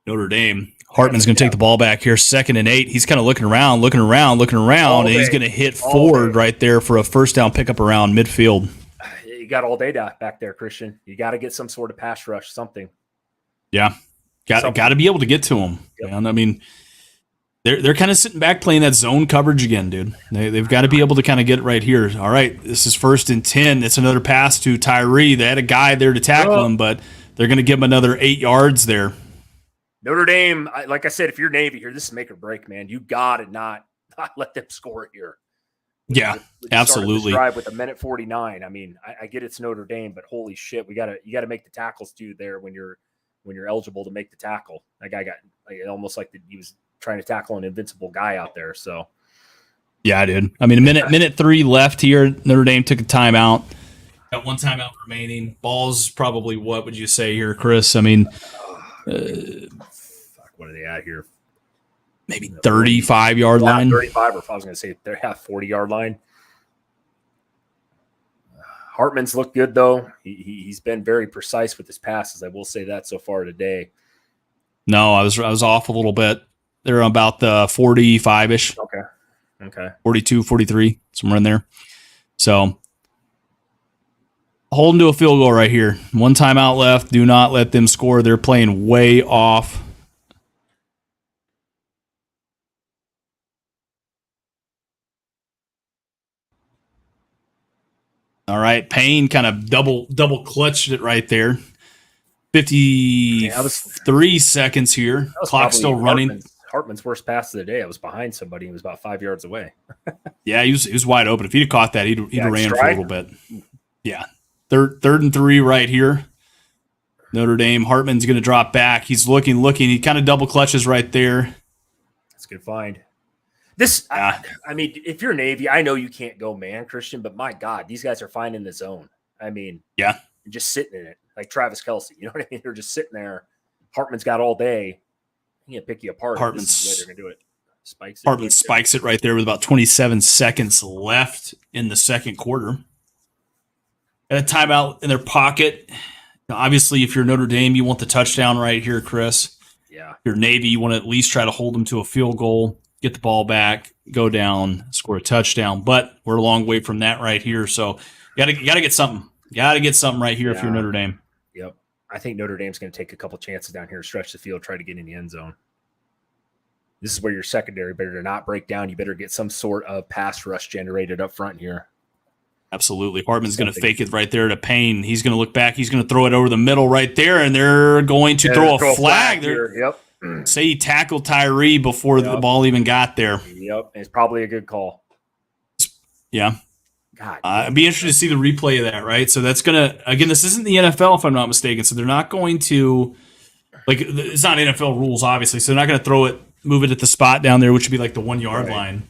Notre Dame. Hartman's going to take the ball back here, 2nd and 8. He's kind of looking around, and he's going to hit Ford right there for a first down pickup around midfield. You got all day back there, Christian. You got to get some sort of pass rush, something. Yeah, got to be able to get to him. Yep. Man. I mean, they're kind of sitting back playing that zone coverage again, dude. They've got to be able to kind of get it right here. All right, this is 1st and 10. It's another pass to Tyree. They had a guy there to tackle him, but they're going to give him another 8 yards there. Notre Dame, like I said, if you're Navy here, this is make or break, man. You got to not let them score here. Yeah, absolutely. Drive with 1:49. I mean, I get it's Notre Dame, but holy shit, you got to make the tackles too there when you're eligible to make the tackle. That guy got almost like he was trying to tackle an invincible guy out there. So, yeah, dude. I mean, minute 3 left here. Notre Dame took a timeout. Got 1 timeout remaining. Ball's probably, what would you say here, Chris? I mean, what are they at here? Maybe 35-yard line. 35, or if I was going to say they're half 40-yard line. Hartman's looked good though. He's been very precise with his passes. I will say that so far today. No, I was off a little bit. They're about the 45-ish. Okay. 42, 43, somewhere in there. So holding to a field goal right here. 1 timeout left. Do not let them score. They're playing way off. All right, Payne kind of double clutched it right there. 53 seconds here. Clock still running. Hartman's worst pass of the day. I was behind somebody. He was about 5 yards away. Yeah, he was wide open. If he'd have caught that, he'd have ran for a little bit. Yeah. Third and 3 right here. Notre Dame. Hartman's going to drop back. He's looking. He kind of double clutches right there. That's a good find. I mean, if you're Navy, I know you can't go man, Christian, but my God, these guys are finding the zone. I mean, yeah, just sitting in it like Travis Kelce. You know what I mean? They're just sitting there. Hartman's got all day. He can't pick you apart. Hartman's this is the way they're going to do it. Hartman spikes it right there with about 27 seconds left in the second quarter. Got a timeout in their pocket. Now, obviously, if you're Notre Dame, you want the touchdown right here, Chris. Yeah. If you're Navy, you want to at least try to hold them to a field goal, get the ball back, go down, score a touchdown. But we're a long way from that right here. So you got to get something. Got to get something right here if you're Notre Dame. Yep. I think Notre Dame's going to take a couple chances down here, stretch the field, try to get in the end zone. This is where your secondary better not break down. You better get some sort of pass rush generated up front here. Absolutely. Hartman's going to fake it right there to Payne. He's going to look back. He's going to throw it over the middle right there, and they're going to throw a flag. Yep. Say he tackled Tyree before the ball even got there. Yep. It's probably a good call. Yeah. God. I'd be interested to see the replay of that, right? So that's going to, again, this isn't the NFL, if I'm not mistaken. So they're not going to, like, it's not NFL rules, obviously. So they're not going to throw it, move it at the spot down there, which would be like the 1 yard line.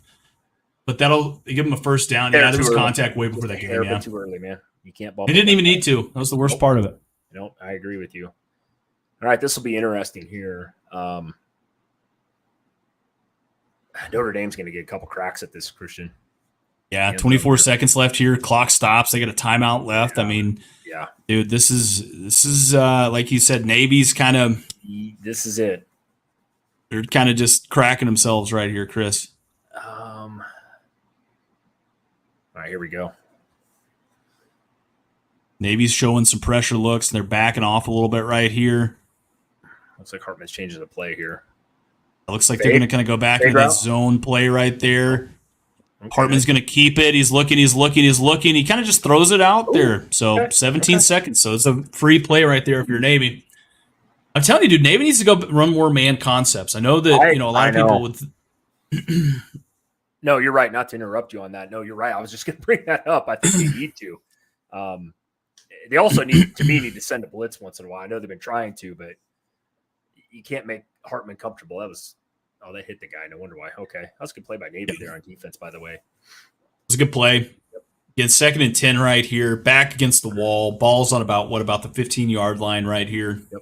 But that'll give them a first down. Yeah, there was contact way before that game. Yeah, too early, man. You can't ball. They didn't even need to. That was the worst part of it. No, I agree with you. All right, this will be interesting here. Notre Dame's going to get a couple cracks at this, Christian. Yeah, 24 seconds left here. Clock stops. They got a timeout left. I mean, dude, this is like you said, Navy's kind of. This is it. They're kind of just cracking themselves right here, Chris. All right, here we go. Navy's showing some pressure looks, and they're backing off a little bit right here. Looks like Hartman's changing the play here. It looks like they're going to kind of go back into that zone play right there. Okay. Hartman's going to keep it. He's looking. He kind of just throws it out there. So 17 seconds. So it's a free play right there if you're Navy. I'm telling you, dude, Navy needs to go run more man concepts. I know that a lot of people would. No, you're right. Not to interrupt you on that. No, you're right. I was just going to bring that up. I think they need to. They also need to send a blitz once in a while. I know they've been trying to, but you can't make Hartman comfortable. They hit the guy. No wonder why. Okay. That was a good play by Navy there on defense, by the way. It was a good play. Again, 2nd and 10 right here. Back against the wall. Ball's on about the 15-yard line right here. Yep.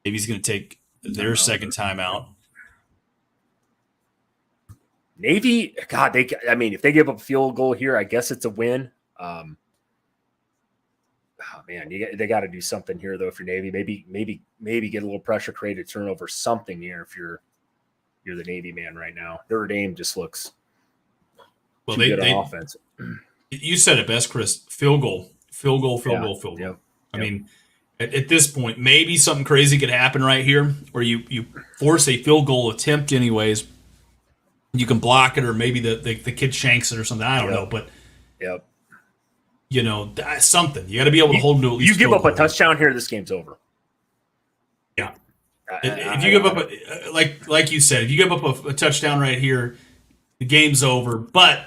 Navy's going to take their second timeout. Navy, God, if they give up a field goal here, I guess it's a win. They got to do something here though. If you're Navy, maybe get a little pressure, create a turnover, something here. If you're the Navy man right now, Notre Dame just looks too good on offense. You said it best, Chris. Field goal. Yep. I mean, at this point, maybe something crazy could happen right here, where you force a field goal attempt anyways. You can block it, or maybe the kid shanks it or something. I don't know, but something. You got to be able to hold them to at least. You give up a touchdown here, this game's over. Yeah. If you give up like you said, if you give up a touchdown right here, the game's over. But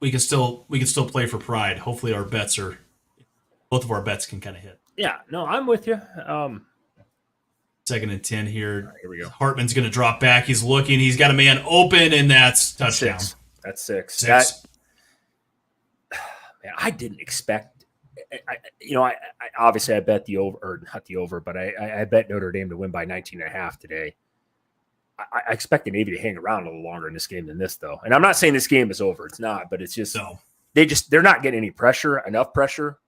we can still play for pride. Hopefully, both of our bets can kind of hit. Yeah. No, I'm with you. 2nd and 10 here. Right, here we go. Hartman's going to drop back. He's looking. He's got a man open, and that's touchdown. That's six. I didn't expect. I obviously I bet the over, or not the over, but I bet Notre Dame to win by 19.5 today. I expect the Navy to hang around a little longer in this game than this, though. And I'm not saying this game is over. It's not, but it's just they're not getting enough pressure,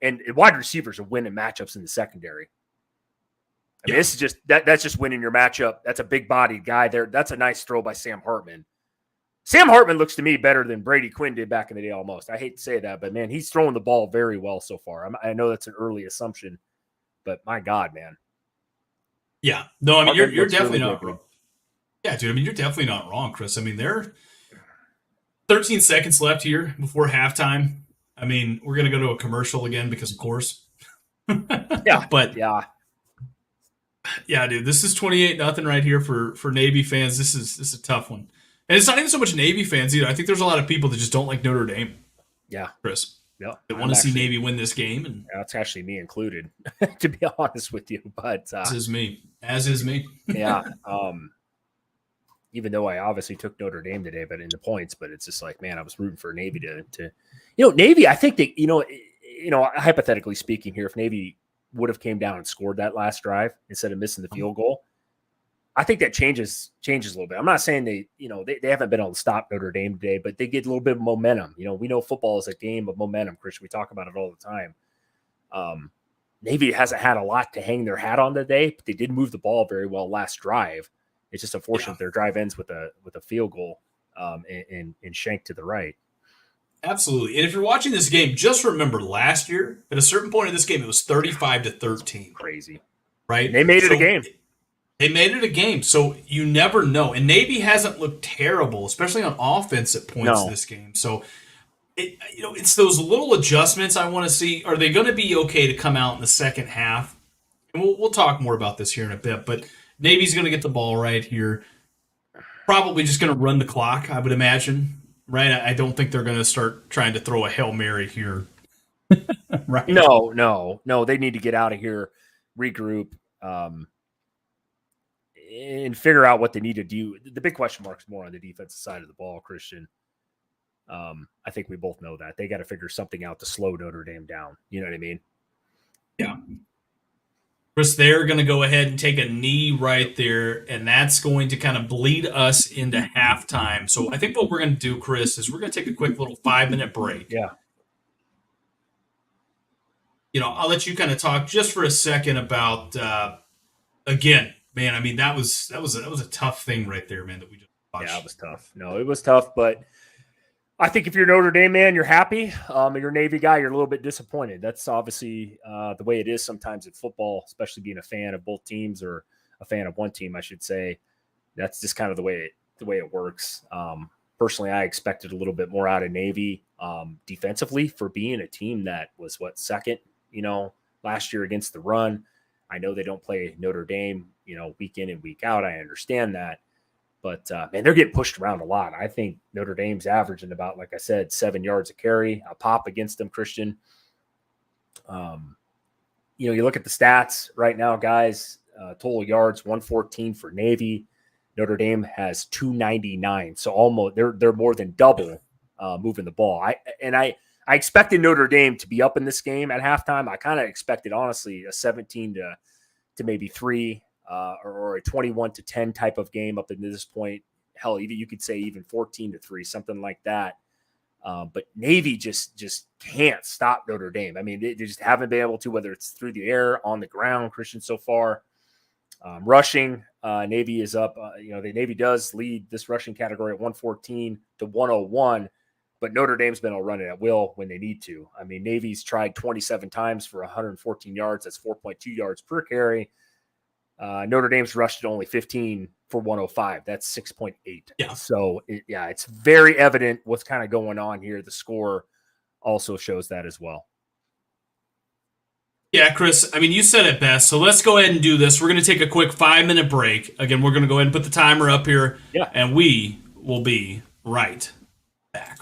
and wide receivers are winning matchups in the secondary. I mean, this is just that's just winning your matchup. That's a big-bodied guy there. That's a nice throw by Sam Hartman. Sam Hartman looks to me better than Brady Quinn did back in the day almost. I hate to say that, but, man, he's throwing the ball very well so far. I know that's an early assumption, but my God, man. Yeah. No, I mean, you're definitely not wrong. Yeah, dude, I mean, you're definitely not wrong, Chris. I mean, there are 13 seconds left here before halftime. I mean, we're going to go to a commercial again because, of course, Yeah, But yeah, yeah, dude, this is 28-0 right here for Navy fans. This is a tough one. And it's not even so much Navy fans either. I think there's a lot of people that just don't like Notre Dame, yeah, Chris. yeah. That want to see Navy win this game, and That's actually me included, to be honest with you. But as is me. As is me. yeah, even though I obviously took Notre Dame today, but in the points, but it's just like, man, I was rooting for Navy to Navy. I think that hypothetically speaking here, if Navy would have came down and scored that last drive instead of missing the field goal, I think that changes a little bit. I'm not saying they haven't been able to stop Notre Dame today, but they get a little bit of momentum. We know football is a game of momentum, Christian. We talk about it all the time. Navy hasn't had a lot to hang their hat on today, but they did move the ball very well last drive. It's just unfortunate their drive ends with a field goal and shank to the right. Absolutely. And if you're watching this game, just remember last year, at a certain point in this game, it was 35-13. Crazy. Right? And they made it a game. They made it a game, so you never know. And Navy hasn't looked terrible, especially on offense at points this game. So, it's those little adjustments I want to see. Are they going to be okay to come out in the second half? And we'll talk more about this here in a bit, but Navy's going to get the ball right here. Probably just going to run the clock, I would imagine. Right? I don't think they're going to start trying to throw a Hail Mary here. Right? No. They need to get out of here, regroup, and figure out what they need to do. The big question mark is more on the defensive side of the ball, Christian. I think we both know that. They got to figure something out to slow Notre Dame down. You know what I mean? Yeah. Chris, they're going to go ahead and take a knee right there, and that's going to kind of bleed us into halftime. So I think what we're going to do, Chris, is we're going to take a quick little 5-minute break. Yeah. I'll let you kind of talk just for a second about, again, man, I mean, that was a tough thing right there, man, that we just watched. Yeah, it was tough. No, it was tough, but I think if you're Notre Dame, man, you're happy. You're a Navy guy, you're a little bit disappointed. That's obviously the way it is sometimes in football, especially being a fan of both teams or a fan of one team, I should say. That's just kind of the way it works. Personally, I expected a little bit more out of Navy defensively for being a team that was second, last year against the run. I know they don't play Notre Dame, week in and week out. I understand that. But, man, they're getting pushed around a lot. I think Notre Dame's averaging about, like I said, 7 yards a carry, a pop against them, Christian. You look at the stats right now, guys, total yards, 114 for Navy. Notre Dame has 299. So almost they're more than double moving the ball. I expected Notre Dame to be up in this game at halftime. I kind of expected, honestly, a 17 to maybe 3 or a 21-10 type of game up to this point. Hell, even you could say even 14-3, something like that. But Navy just can't stop Notre Dame. I mean, they just haven't been able to, whether it's through the air, on the ground, Christian, so far. Rushing, Navy is up. The Navy does lead this rushing category at 114-101, but Notre Dame's been able to run it at will when they need to. I mean, Navy's tried 27 times for 114 yards. That's 4.2 yards per carry. Notre Dame's rushed at only 15 for 105. That's 6.8. Yeah. So, it's very evident what's kind of going on here. The score also shows that as well. Yeah, Chris, I mean, you said it best. So let's go ahead and do this. We're going to take a quick 5-minute break. Again, we're going to go ahead and put the timer up here. Yeah. And we will be right back.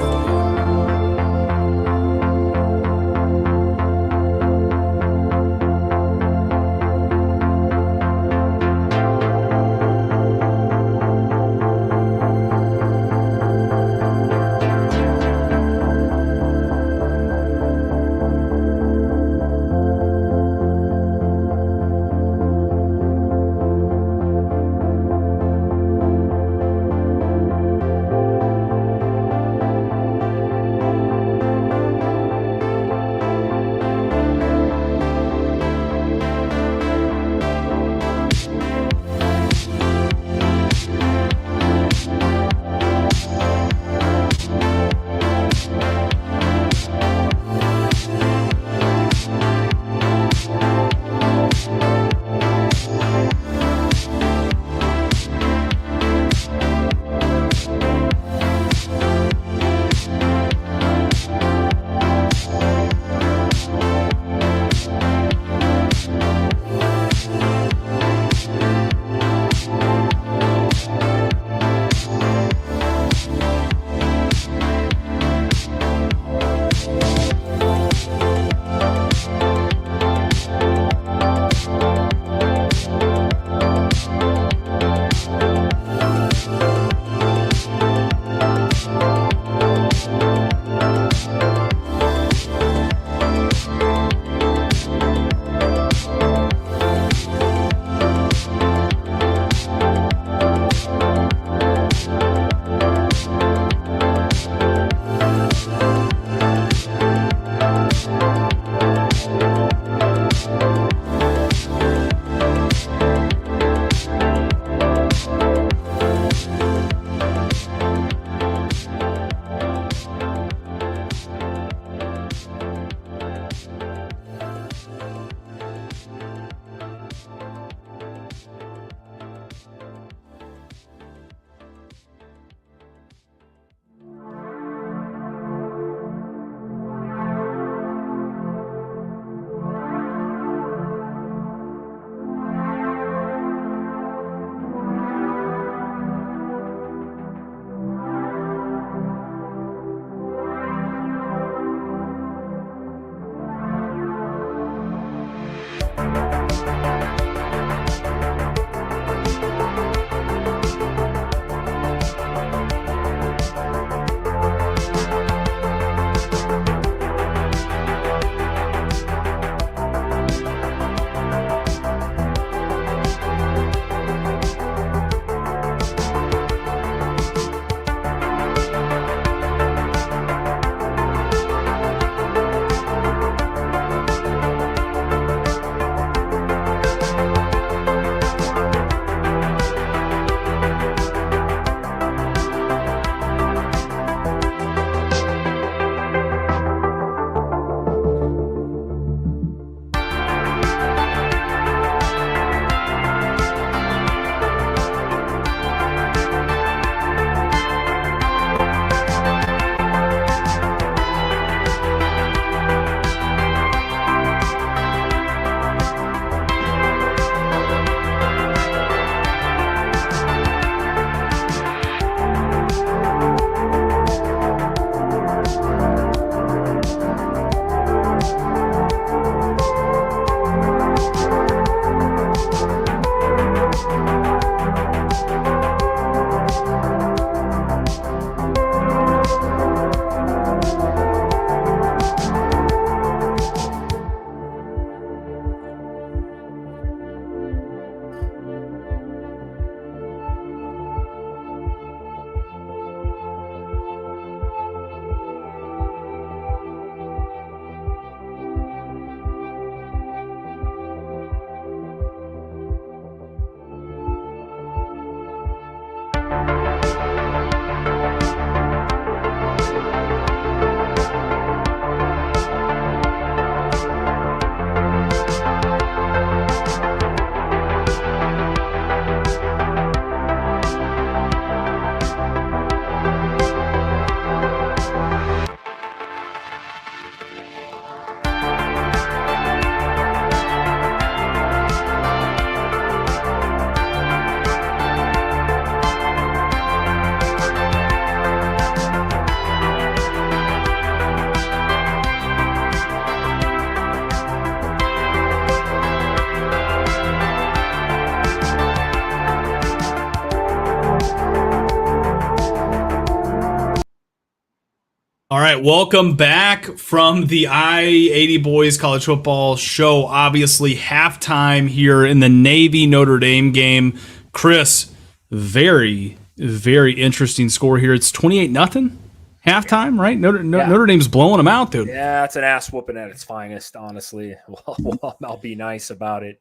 right, welcome back from the I-80 Boys College Football Show. Obviously, halftime here in the Navy-Notre Dame game. Chris, very, very interesting score here. It's 28-0 halftime, right? Notre Dame's blowing them out, dude. Yeah, it's an ass whooping at its finest, honestly. Well, I'll be nice about it.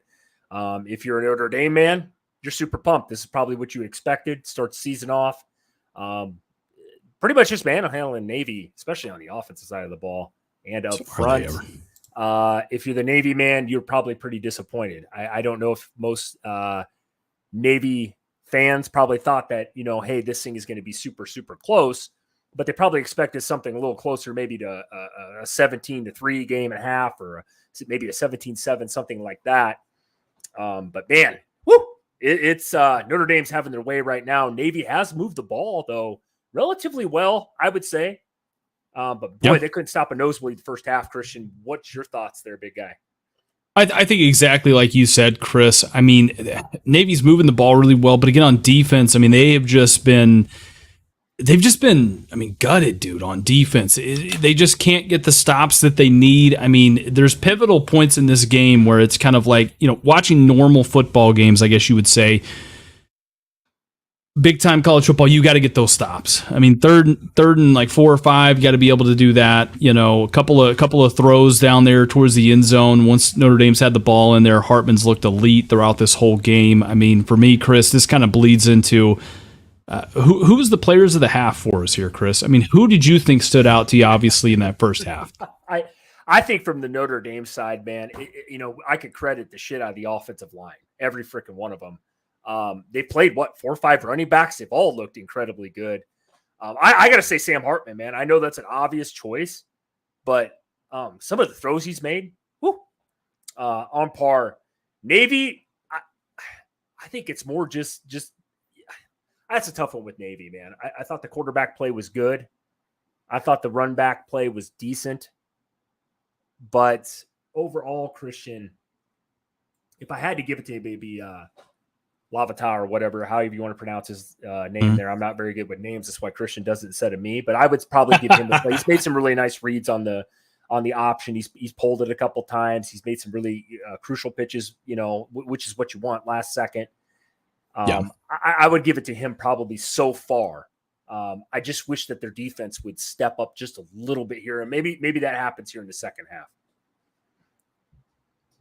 If you're a Notre Dame man, you're super pumped. This is probably what you expected. Start the season off. Pretty much just manhandling Navy, especially on the offensive side of the ball and up front. If you're the Navy man, you're probably pretty disappointed. I don't know if most Navy fans probably thought that, hey, this thing is going to be super, super close, but they probably expected something a little closer, maybe to a 17-3 game and a half, or maybe a 17-7, something like that. But man, it's Notre Dame's having their way right now. Navy has moved the ball, though, relatively well, I would say. But boy, they couldn't stop a nosebleed the first half. Christian, what's your thoughts there, big guy? I think exactly like you said, Chris. I mean, Navy's moving the ball really well, but again, on defense, I mean, they've just been, gutted, dude, on defense. They just can't get the stops that they need. I mean, there's pivotal points in this game where it's kind of like, watching normal football games, I guess you would say. Big time college football, you got to get those stops. I mean, third and like 4 or 5, you got to be able to do that. A couple of throws down there towards the end zone. Once Notre Dame's had the ball in there, Hartman's looked elite throughout this whole game. I mean, for me, Chris, this kind of bleeds into who was the players of the half for us here, Chris? I mean, who did you think stood out to you, obviously, in that first half? I think from the Notre Dame side, man, I could credit the shit out of the offensive line, every freaking one of them. They played 4 or 5 running backs. They've all looked incredibly good. I got to say Sam Hartman, man. I know that's an obvious choice, but some of the throws he's made, on par. Navy, I think it's more just that's a tough one with Navy, man. I thought the quarterback play was good. I thought the run back play was decent. But overall, Christian, if I had to give it to maybe Lavata or whatever, however you want to pronounce his name there. I'm not very good with names. That's why Christian does it instead of me. But I would probably give him the play. He's made some really nice reads on the option. He's pulled it a couple times. He's made some really crucial pitches, which is what you want last second. I would give it to him probably so far. I just wish that their defense would step up just a little bit here. And maybe that happens here in the second half.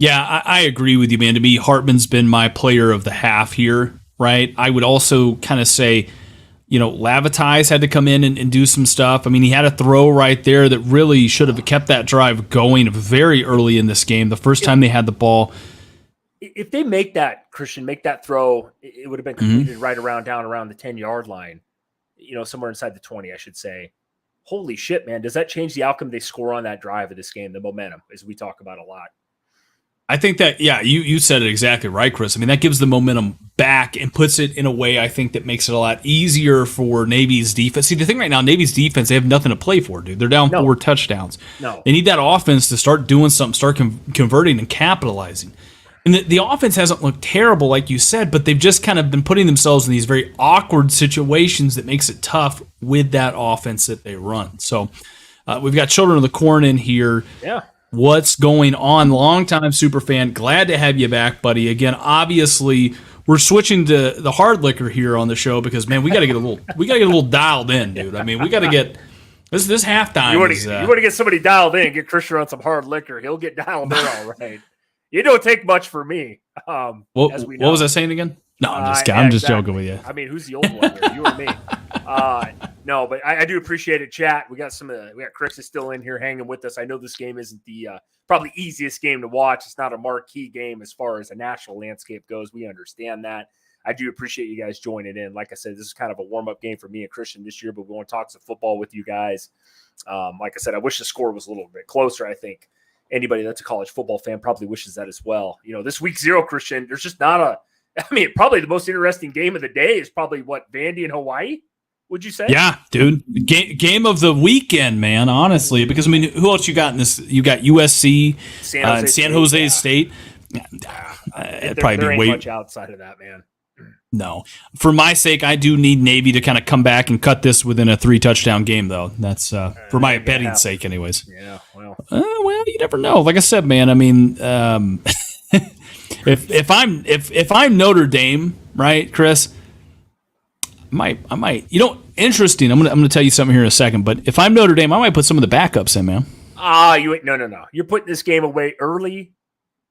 Yeah, I agree with you, man. To me, Hartman's been my player of the half here, right? I would also kind of say, Lavati's had to come in and do some stuff. I mean, he had a throw right there that really should have kept that drive going very early in this game, the first time they had the ball. If they make that throw, it would have been completed right down around the 10-yard line, somewhere inside the 20, I should say. Holy shit, man. Does that change the outcome they score on that drive of this game, the momentum, as we talk about a lot? I think that, you said it exactly right, Chris. I mean, that gives the momentum back and puts it in a way, I think, that makes it a lot easier for Navy's defense. See, the thing right now, Navy's defense, they have nothing to play for, dude. They're down 4 touchdowns. No. They need that offense to start doing something, start converting and capitalizing. And the offense hasn't looked terrible, like you said, but they've just kind of been putting themselves in these very awkward situations that makes it tough with that offense that they run. So we've got Children of the Corn in here. Yeah. What's going on? Longtime super fan. Glad to have you back, buddy. Again, obviously, we're switching to the hard liquor here on the show because, man, we got to get a little dialed in, dude. I mean, we got to get this halftime. You want to get somebody dialed in, get Christian on some hard liquor. He'll get dialed in all right. You don't take much for me. As we know. What was I saying again? No, I'm just joking with you. I mean, who's the old one here? You or me? No, but I do appreciate it, chat. We got Chris is still in here hanging with us. I know this game isn't the probably easiest game to watch. It's not a marquee game as far as a national landscape goes. We understand that. I do appreciate you guys joining in. Like I said, this is kind of a warm-up game for me and Christian this year, but we want to talk some football with you guys. Like I said, I wish the score was a little bit closer. I think anybody that's a college football fan probably wishes that as well. This week 0, Christian, there's just not probably the most interesting game of the day is probably Vandy and Hawaii. Would you say? Yeah, dude. Game of the weekend, man, honestly. Because, I mean, who else you got in this? You got USC, San Jose State. There ain't much outside of that, man. No. For my sake, I do need Navy to kind of come back and cut this within a 3-touchdown game, though. That's for my betting sake, anyways. Yeah, well, you never know. Like I said, man. I mean, if I'm Notre Dame, right, Chris? I might. You know, interesting. I'm gonna tell you something here in a second. But if I'm Notre Dame, I might put some of the backups in, man. No. You're putting this game away early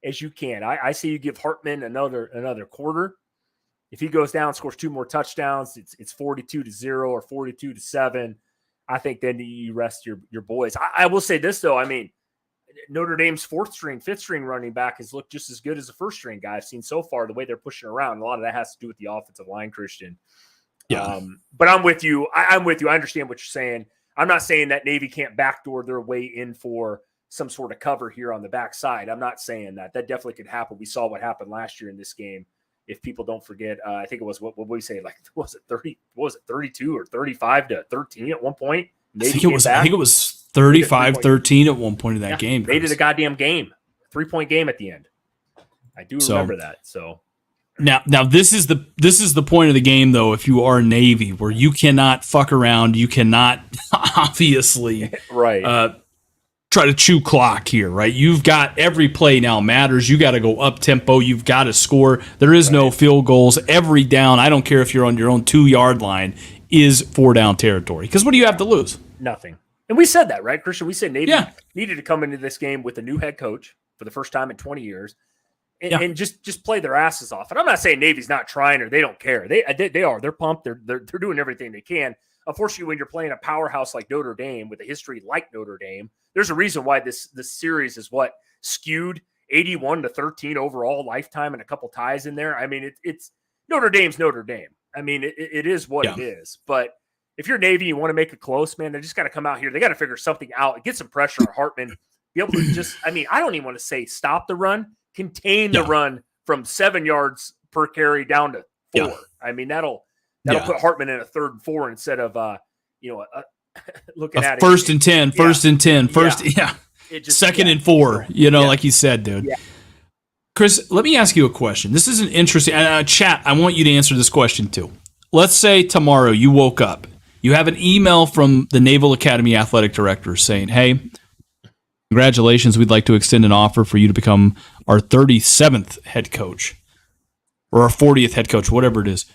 as you can. I say you give Hartman another quarter. If he goes down, scores 2 more touchdowns, it's 42-0 or 42-7. I think then you rest your boys. I will say this though. I mean, Notre Dame's 4th string, 5th string running back has looked just as good as the 1st string guy I've seen so far. The way they're pushing around, a lot of that has to do with the offensive line, Christian. Yeah. But I'm with you. I'm with you. I understand what you're saying. I'm not saying that Navy can't backdoor their way in for some sort of cover here on the backside. I'm not saying that. That definitely could happen. We saw what happened last year in this game. If people don't forget, I think it was what we say, like, what was it 32 or 35-13 at one point? I think it was 35-13 at one point in that game. They did a goddamn game, 3-point game at the end. I do remember that. So now this is the point of the game, though. If you are Navy, where you cannot fuck around, you cannot obviously right. Try to chew clock here, right? You've got every play now matters. You got to go up tempo. You've got to score. There is no field goals. Every down, I don't care if you're on your own 2-yard line, is 4-down territory. Because what do you have to lose? Nothing. And we said that, right, Christian? We said Navy needed to come into this game with a new head coach for the first time in 20 years and just play their asses off. And I'm not saying Navy's not trying or they don't care. They are. They're pumped. They're doing everything they can. Unfortunately, when you're playing a powerhouse like Notre Dame with a history like Notre Dame, there's a reason why this series is skewed 81-13 overall lifetime and a couple ties in there. I mean, it's Notre Dame's Notre Dame. I mean, it is what it is. But if you're Navy, you want to make it close, man, they just got to come out here. They got to figure something out, get some pressure on Hartman, be able to I don't even want to say stop the run, contain the run from 7 yards per carry down to 4. I mean, that'll put Hartman in a 3rd and 4 instead of looking at first and 10, first and 10, first second and 4. Like you said, dude. Yeah. Chris, let me ask you a question. This is an interesting chat. I want you to answer this question too. Let's say tomorrow you woke up, you have an email from the Naval Academy athletic director saying, "Hey, congratulations. We'd like to extend an offer for you to become our 37th head coach or our 40th head coach, whatever it is."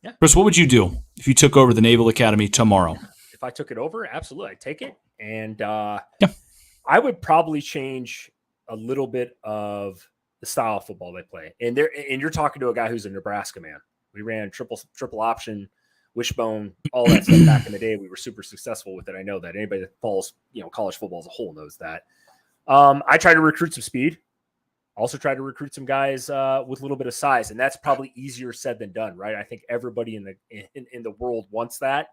Yeah. Chris, what would you do if you took over the Naval Academy tomorrow? If I took it over, absolutely, I'd take it. And I would probably change a little bit of the style of football they play. And you're talking to a guy who's a Nebraska man. We ran triple option, wishbone, all that stuff back in the day. We were super successful with it. I know that. Anybody that follows, college football as a whole knows that. I try to recruit some speed. Also try to recruit some guys with a little bit of size, and that's probably easier said than done, right? I think everybody in the world wants that.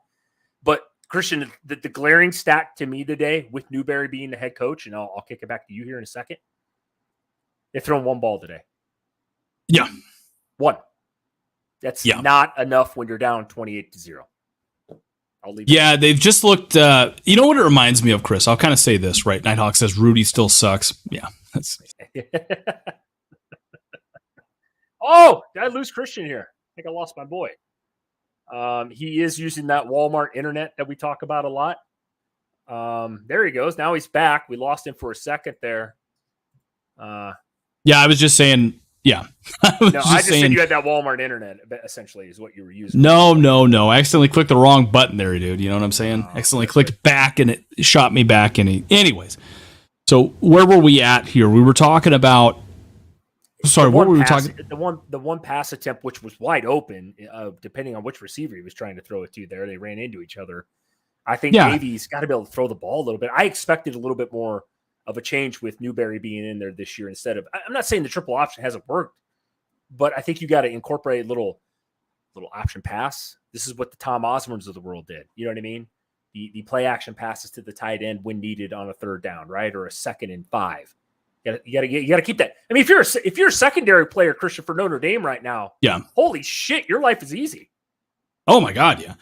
But Christian, the glaring stat to me today, with Newberry being the head coach, and I'll kick it back to you here in a second. They've thrown 1 ball today. Yeah, 1. That's not enough when you're down 28-0. I'll leave. Yeah, they've just looked. You know what it reminds me of, Chris? I'll kind of say this, right? Nighthawk says Rudy still sucks. Yeah. Oh, did I lose Christian here? I think I lost my boy. He is using that Walmart internet that we talk about a lot. There he goes. Now he's back. We lost him for a second there. I was just saying. Yeah. I just said you had that Walmart internet, essentially, is what you were using. No. I accidentally clicked the wrong button there, dude. You know what I'm saying? Accidentally clicked back, and it shot me back. Anyways. So where were we at here? We were talking about. Sorry, what were we talking? The one pass attempt, which was wide open, depending on which receiver he was trying to throw it to. There, they ran into each other. I think Navy's got to be able to throw the ball a little bit. I expected a little bit more of a change with Newberry being in there this year instead of. I'm not saying the triple option hasn't worked, but I think you got to incorporate a little option pass. This is what the Tom Osborns of the world did. You know what I mean? The play action passes to the tight end when needed on a 3rd down, right, or a 2nd and 5. You got to keep that. I mean, if you're a secondary player, Christian, for Notre Dame right now, holy shit, your life is easy. Oh my God, yeah.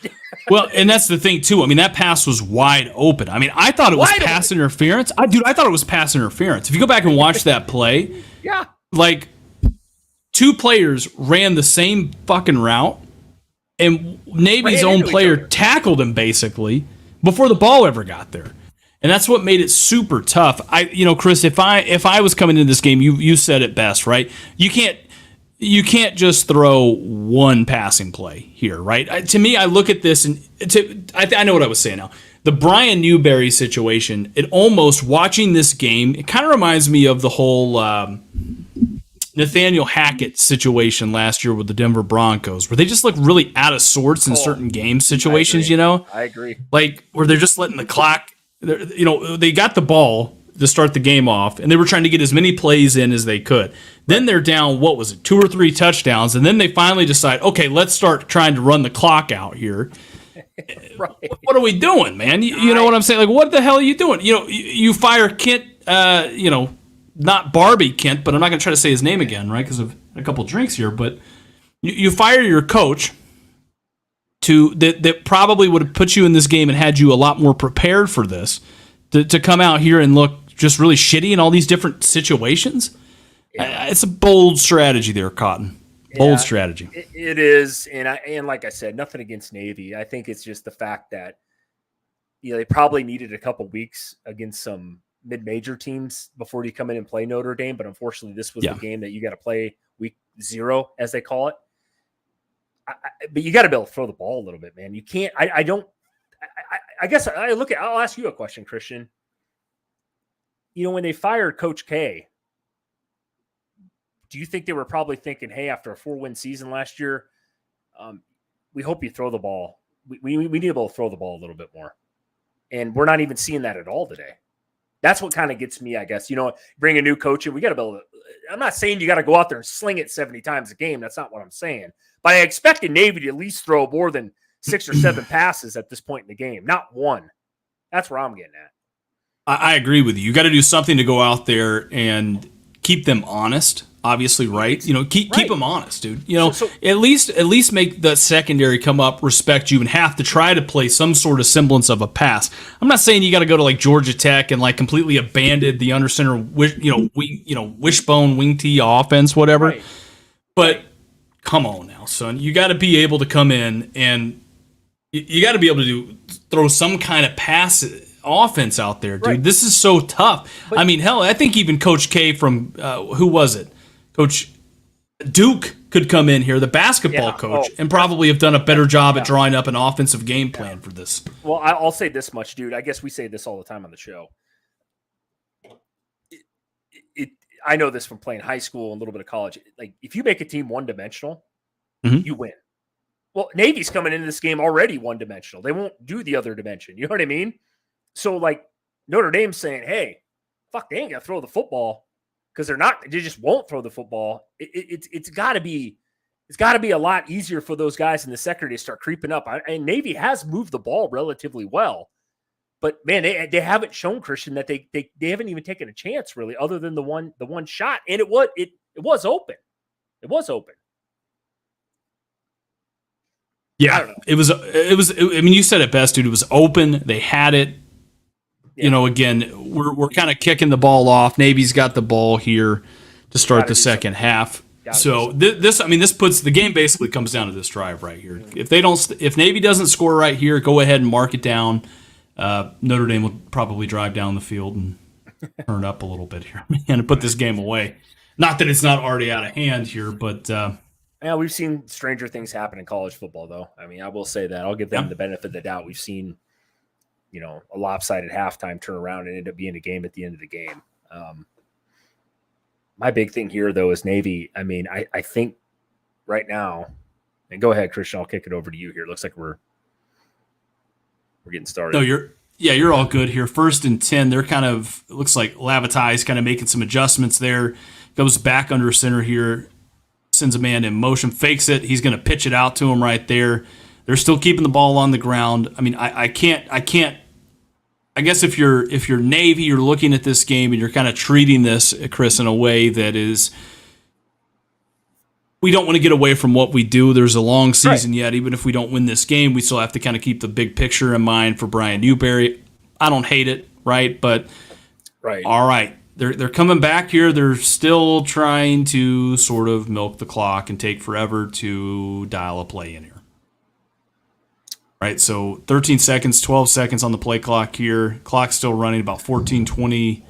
Well, and that's the thing too. I mean, that pass was wide open. I mean, I thought it was pass interference. I thought it was pass interference. If you go back and watch that play, yeah, like two players ran the same fucking route, and Navy's own player tackled him basically before the ball ever got there. And that's what made it super tough. Chris, if I was coming into this game, you said it best, right? You can't just throw one passing play here, right? To me, I look at this and I know what I was saying now. The Brian Newberry situation, it almost, watching this game, it kind of reminds me of the whole Nathaniel Hackett situation last year with the Denver Broncos, where they just look really out of sorts in certain game situations, I agree. Like where they're just letting the clock, they got the ball to start the game off, and they were trying to get as many plays in as they could. Then they're down, 2 or 3 touchdowns, and then they finally decide, okay, let's start trying to run the clock out here. Right. What are we doing, man? You know what I'm saying? Like, what the hell are you doing? You fire Kent, not Barbie Kent, but I'm not going to try to say his name again, right? Because of a couple drinks here. But you fire your coach that probably would have put you in this game and had you a lot more prepared for this to come out here and look just really shitty in all these different situations. Yeah. It's a bold strategy there, Cotton. Bold strategy. It is, and like I said, nothing against Navy. I think it's just the fact that they probably needed a couple weeks against some mid-major teams before you come in and play Notre Dame. But unfortunately, this was the game that you got to play week 0, as they call it. But you got to be able to throw the ball a little bit, man. You can't. I guess I'll ask you a question, Christian. When they fired Coach K, do you think they were probably thinking, hey, after a 4-win season last year, we hope you throw the ball. We need to be able to throw the ball a little bit more. And we're not even seeing that at all today. That's what kind of gets me, I guess. Bring a new coach in. We got to be able to – I'm not saying you got to go out there and sling it 70 times a game. That's not what I'm saying. But I expected Navy to at least throw more than 6 or 7 passes at this point in the game. Not one. That's where I'm getting at. I agree with you. You got to do something to go out there and keep them honest. Obviously, right? Keep them honest, dude. At least make the secondary come up, respect you, and have to try to play some sort of semblance of a pass. I'm not saying you got to go to like Georgia Tech and like completely abandon the under center, wishbone wing tee offense, whatever. Right. But come on now, son. You got to be able to come in and you got to be able to throw some kind of pass offense out there, dude. Right. This is so tough. But, hell, I think even Coach K from who was it? Coach Duke could come in here, the basketball coach, and probably have done a better job at drawing up an offensive game plan for this. Well, I'll say this much, dude. I guess we say this all the time on the show. I know this from playing high school and a little bit of college. Like, if you make a team one-dimensional, you win. Well, Navy's coming into this game already one-dimensional. They won't do the other dimension. You know what I mean? So, like, Notre Dame's saying, hey, fuck, they ain't going to throw the football. Because they just won't throw the football. It's got to be a lot easier for those guys in the secondary to start creeping up. And Navy has moved the ball relatively well, but man, they haven't shown, Christian, that they haven't even taken a chance really, other than the one shot. And it was open. It was open. Yeah, I don't know. It was. You said it best, dude. It was open. They had it. Yeah. Again, we're kind of kicking the ball off. Navy's got the ball here to start the second half. So this puts the game basically comes down to this drive right here. If Navy doesn't score right here, go ahead and mark it down. Notre Dame will probably drive down the field and turn up a little bit here, man, and put this game away. Not that it's not already out of hand here, but yeah, we've seen stranger things happen in college football, though. I will say that. I'll give them the benefit of the doubt. We've seen a lopsided halftime turn around and end up being a game at the end of the game. My big thing here, though, is Navy. I think right now, and go ahead, Christian, I'll kick it over to you here. It looks like we're getting started. No, you're all good here. 1st and 10. They're kind of, it looks like Lavitai's kind of making some adjustments there. Goes back under center here, sends a man in motion, fakes it. He's going to pitch it out to him right there. They're still keeping the ball on the ground. I can't. I guess if you're Navy, you're looking at this game and you're kind of treating this, Chris, in a way that is, we don't want to get away from what we do. There's a long season yet. Even if we don't win this game, we still have to kind of keep the big picture in mind for Brian Newberry. I don't hate it, right? But all right, they're coming back here. They're still trying to sort of milk the clock and take forever to dial a play in here. Right, so 13 seconds, 12 seconds on the play clock here. Clock's still running about 14:20.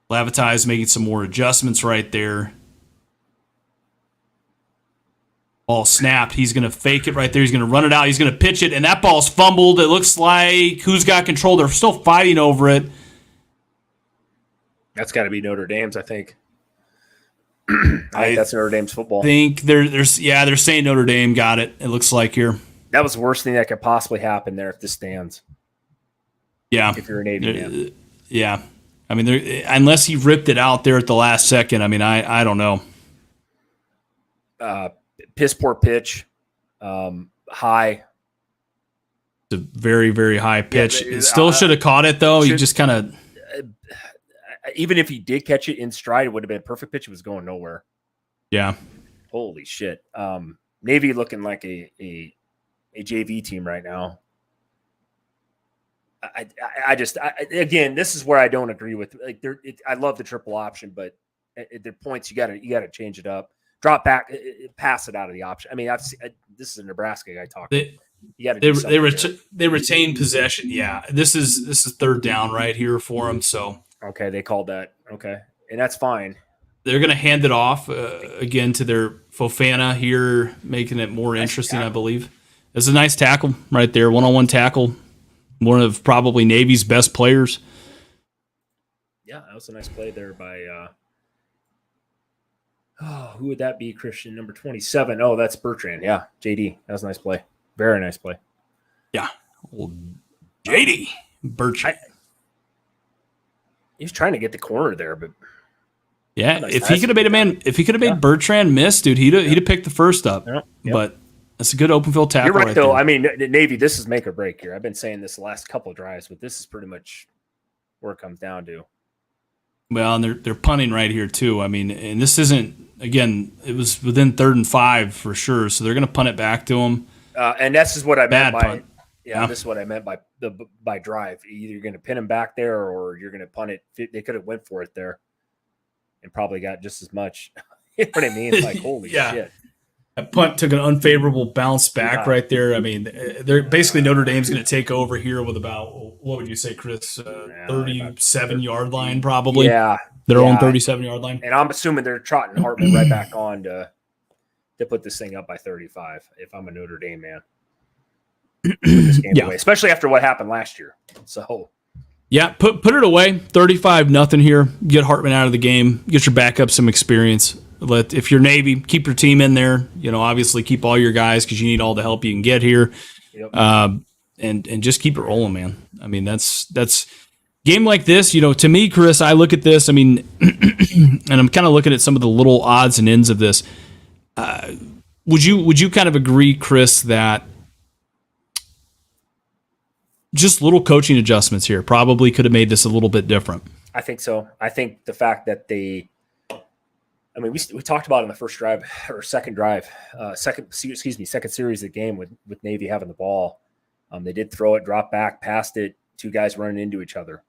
Lavatize making some more adjustments right there. Ball snapped. He's going to fake it right there. He's going to run it out. He's going to pitch it, and that ball's fumbled. It looks like who's got control? They're still fighting over it. That's got to be Notre Dame's, I think. I think that's Notre Dame's football. I think they're saying Notre Dame got it. It looks like here. That was the worst thing that could possibly happen there if this stands. Yeah. If you're a Navy man. Yeah. I mean, unless he ripped it out there at the last second, I mean, I don't know. Piss poor pitch. High. It's a very, very high pitch. Yeah, it still should have caught it, though. You just kind of... Even if he did catch it in stride, it would have been a perfect pitch. It was going nowhere. Yeah. Holy shit. Navy looking like a JV team right now. Again, this is where I don't agree with. Like, I love the triple option, but at their points, you got to change it up. Drop back, pass it out of the option. I mean, this is a Nebraska guy talking. You got to. They retain possession. Yeah, this is third down right here for them. So okay, they called that. Okay, and that's fine. They're going to hand it off again to their Fofana here, making it more interesting, I believe. It's a nice tackle right there, one-on-one tackle. One of probably Navy's best players. Yeah, that was a nice play there by who would that be, Christian? Number 27. Oh, that's Bertrand. Yeah, JD. That was a nice play. Very nice play. Yeah. Well, JD. Bertrand. He was trying to get the corner there, but yeah, if he could have made Bertrand miss, dude, he'd have picked the first up. Yeah. But that's a good open field tackle. You're right, though. There. I mean, Navy, this is make or break here. I've been saying this the last couple of drives, but this is pretty much where it comes down to. Well, and they're punting right here too. I mean, and this isn't, again, it was within 3rd and 5 for sure. So they're going to punt it back to them. And this is what I meant by punt. Yeah, this is what I meant by drive. Either you're going to pin them back there or you're going to punt it. They could have went for it there and probably got just as much. You know what I mean? Like, holy shit. That punt took an unfavorable bounce back right there. I mean, they're basically Notre Dame's going to take over here with about, what would you say, Chris? 37-yard line probably. Yeah. Their own 37-yard line. And I'm assuming they're trotting Hartman right back on to put this thing up by 35 if I'm a Notre Dame man. This game away, especially after what happened last year. So, yeah, put it away. 35-0 here. Get Hartman out of the game. Get your backup some experience. If you're Navy, keep your team in there. You know, obviously keep all your guys because you need all the help you can get here. Yep. And just keep it rolling, man. I mean, that's game like this. You know, to me, Chris, I look at this. I mean, and I'm kind of looking at some of the little odds and ends of this. Would you kind of agree, Chris, that just little coaching adjustments here probably could have made this a little bit different? I think so. I think the fact that we talked about it in the first drive or second series of the game with Navy having the ball. They did throw it, drop back, passed it, two guys running into each other.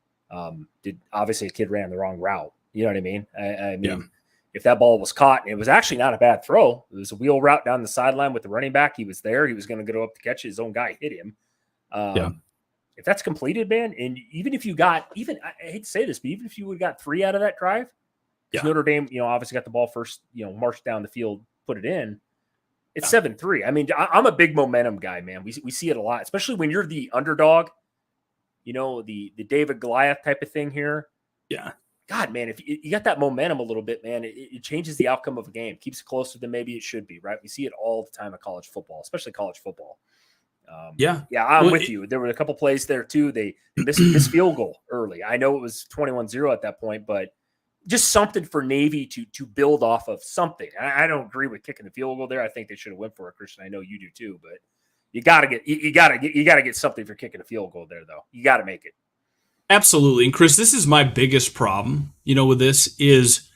Obviously a kid ran the wrong route. You know what I mean? I mean, if that ball was caught, and it was actually not a bad throw. It was a wheel route down the sideline with the running back. He was there. He was going to go up to catch it. His own guy hit him. If that's completed, man, and even if you got, I hate to say this, but even if you would have got 3 out of that drive, Notre Dame, obviously got the ball first, marched down the field, put it in. It's 7-3. I mean, I'm a big momentum guy, man. We see it a lot, especially when you're the underdog, the David Goliath type of thing here. Yeah. God, man, if you got that momentum a little bit, man, it changes the outcome of a game, keeps it closer than maybe it should be, right? We see it all the time at college football, especially college football. I'm with you. There were a couple plays there too. They missed field goal early. I know it was 21-0 at that point, but just something for Navy to build off of something. I don't agree with kicking the field goal there. I think they should have went for it, Christian. I know you do too, but you gotta get something for kicking a field goal there, though. You gotta make it. Absolutely. And Chris, this is my biggest problem, with this is,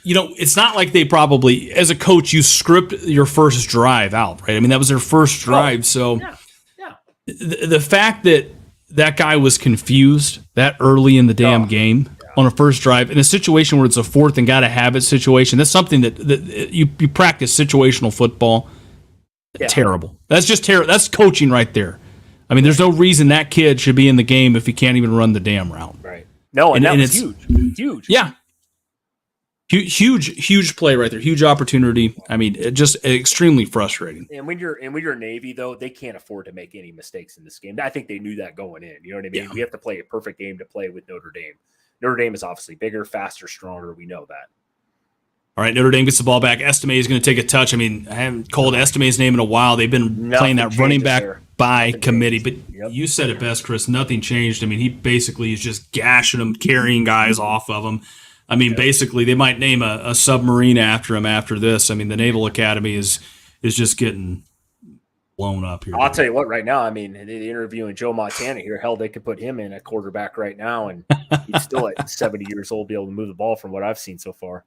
it's not like they probably, as a coach, you script your first drive out, right? I mean, that was their first drive. The fact that guy was confused that early in the damn game on a first drive in a situation where it's a fourth and got to have it situation. That's something that you practice situational football. Yeah. Terrible. That's just terrible. That's coaching right there. I mean, there's no reason that kid should be in the game if he can't even run the damn route. Right. No, and that was huge. Huge. Yeah. Huge play right there. Huge opportunity. I mean, just extremely frustrating. And when you're Navy, though, they can't afford to make any mistakes in this game. I think they knew that going in. You know what I mean? Yeah. We have to play a perfect game to play with Notre Dame. Notre Dame is obviously bigger, faster, stronger. We know that. All right, Notre Dame gets the ball back. Estime is going to take a touch. I mean, I haven't called Estime's name in a while. They've been playing that running back by committee. But you said it best, Chris. Nothing changed. I mean, he basically is just gashing them, carrying guys off of them. I mean, basically, they might name a submarine after him after this. I mean, the Naval Academy is just getting blown up here. I'll tell you what, right now, I mean, the interviewing Joe Montana here, hell, they could put him in at quarterback right now, and he's still at 70 years old, be able to move the ball from what I've seen so far.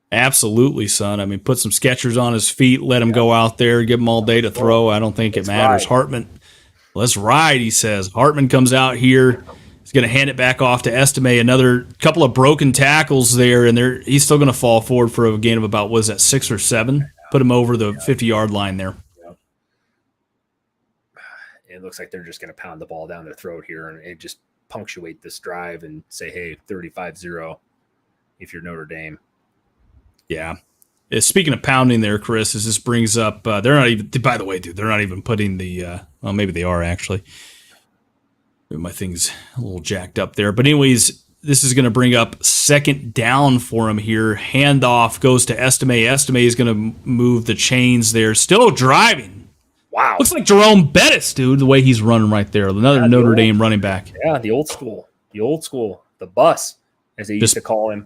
Absolutely, son. I mean, put some Skechers on his feet, let him go out there, give him all day to throw. I don't think it matters. Hartman, let's ride, he says. Hartman comes out here. He's going to hand it back off to Estime. Another couple of broken tackles there, and he's still going to fall forward for a gain of about, what is that, 6 or 7? Put him over the 50-yard line there. It looks like they're just going to pound the ball down their throat here and just punctuate this drive and say, hey, 35-0 if you're Notre Dame. Yeah. Speaking of pounding there, Chris, as this brings up, they're not even, by the way, dude, they're not even putting the, well, maybe they are actually. Maybe my thing's a little jacked up there. But anyways, this is going to bring up second down for him here. Handoff goes to Estime. Estime is going to move the chains there. Still driving. Wow. Looks like Jerome Bettis, dude, the way he's running right there. Another Notre Dame running back. Yeah, the old school. The bus, as they used to call him.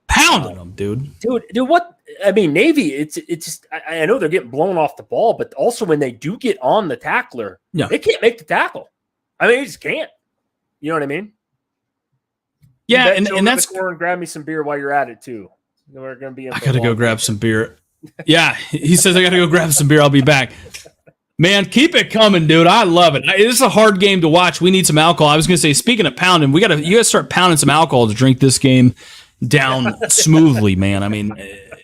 Pounding them, dude. Dude, what? I mean, Navy, it's just, I know they're getting blown off the ball, but also when they do get on the tackler, they can't make the tackle. I mean, they just can't. You know what I mean? Yeah, and that's the and grab me some beer while you're at it too. We're gonna be. I gotta go grab some beer. Yeah, he says I gotta go grab some beer. I'll be back. Man, keep it coming, dude. I love it. This is a hard game to watch. We need some alcohol. I was gonna say, speaking of pounding, you gotta start pounding some alcohol to drink this game down smoothly, man. I mean,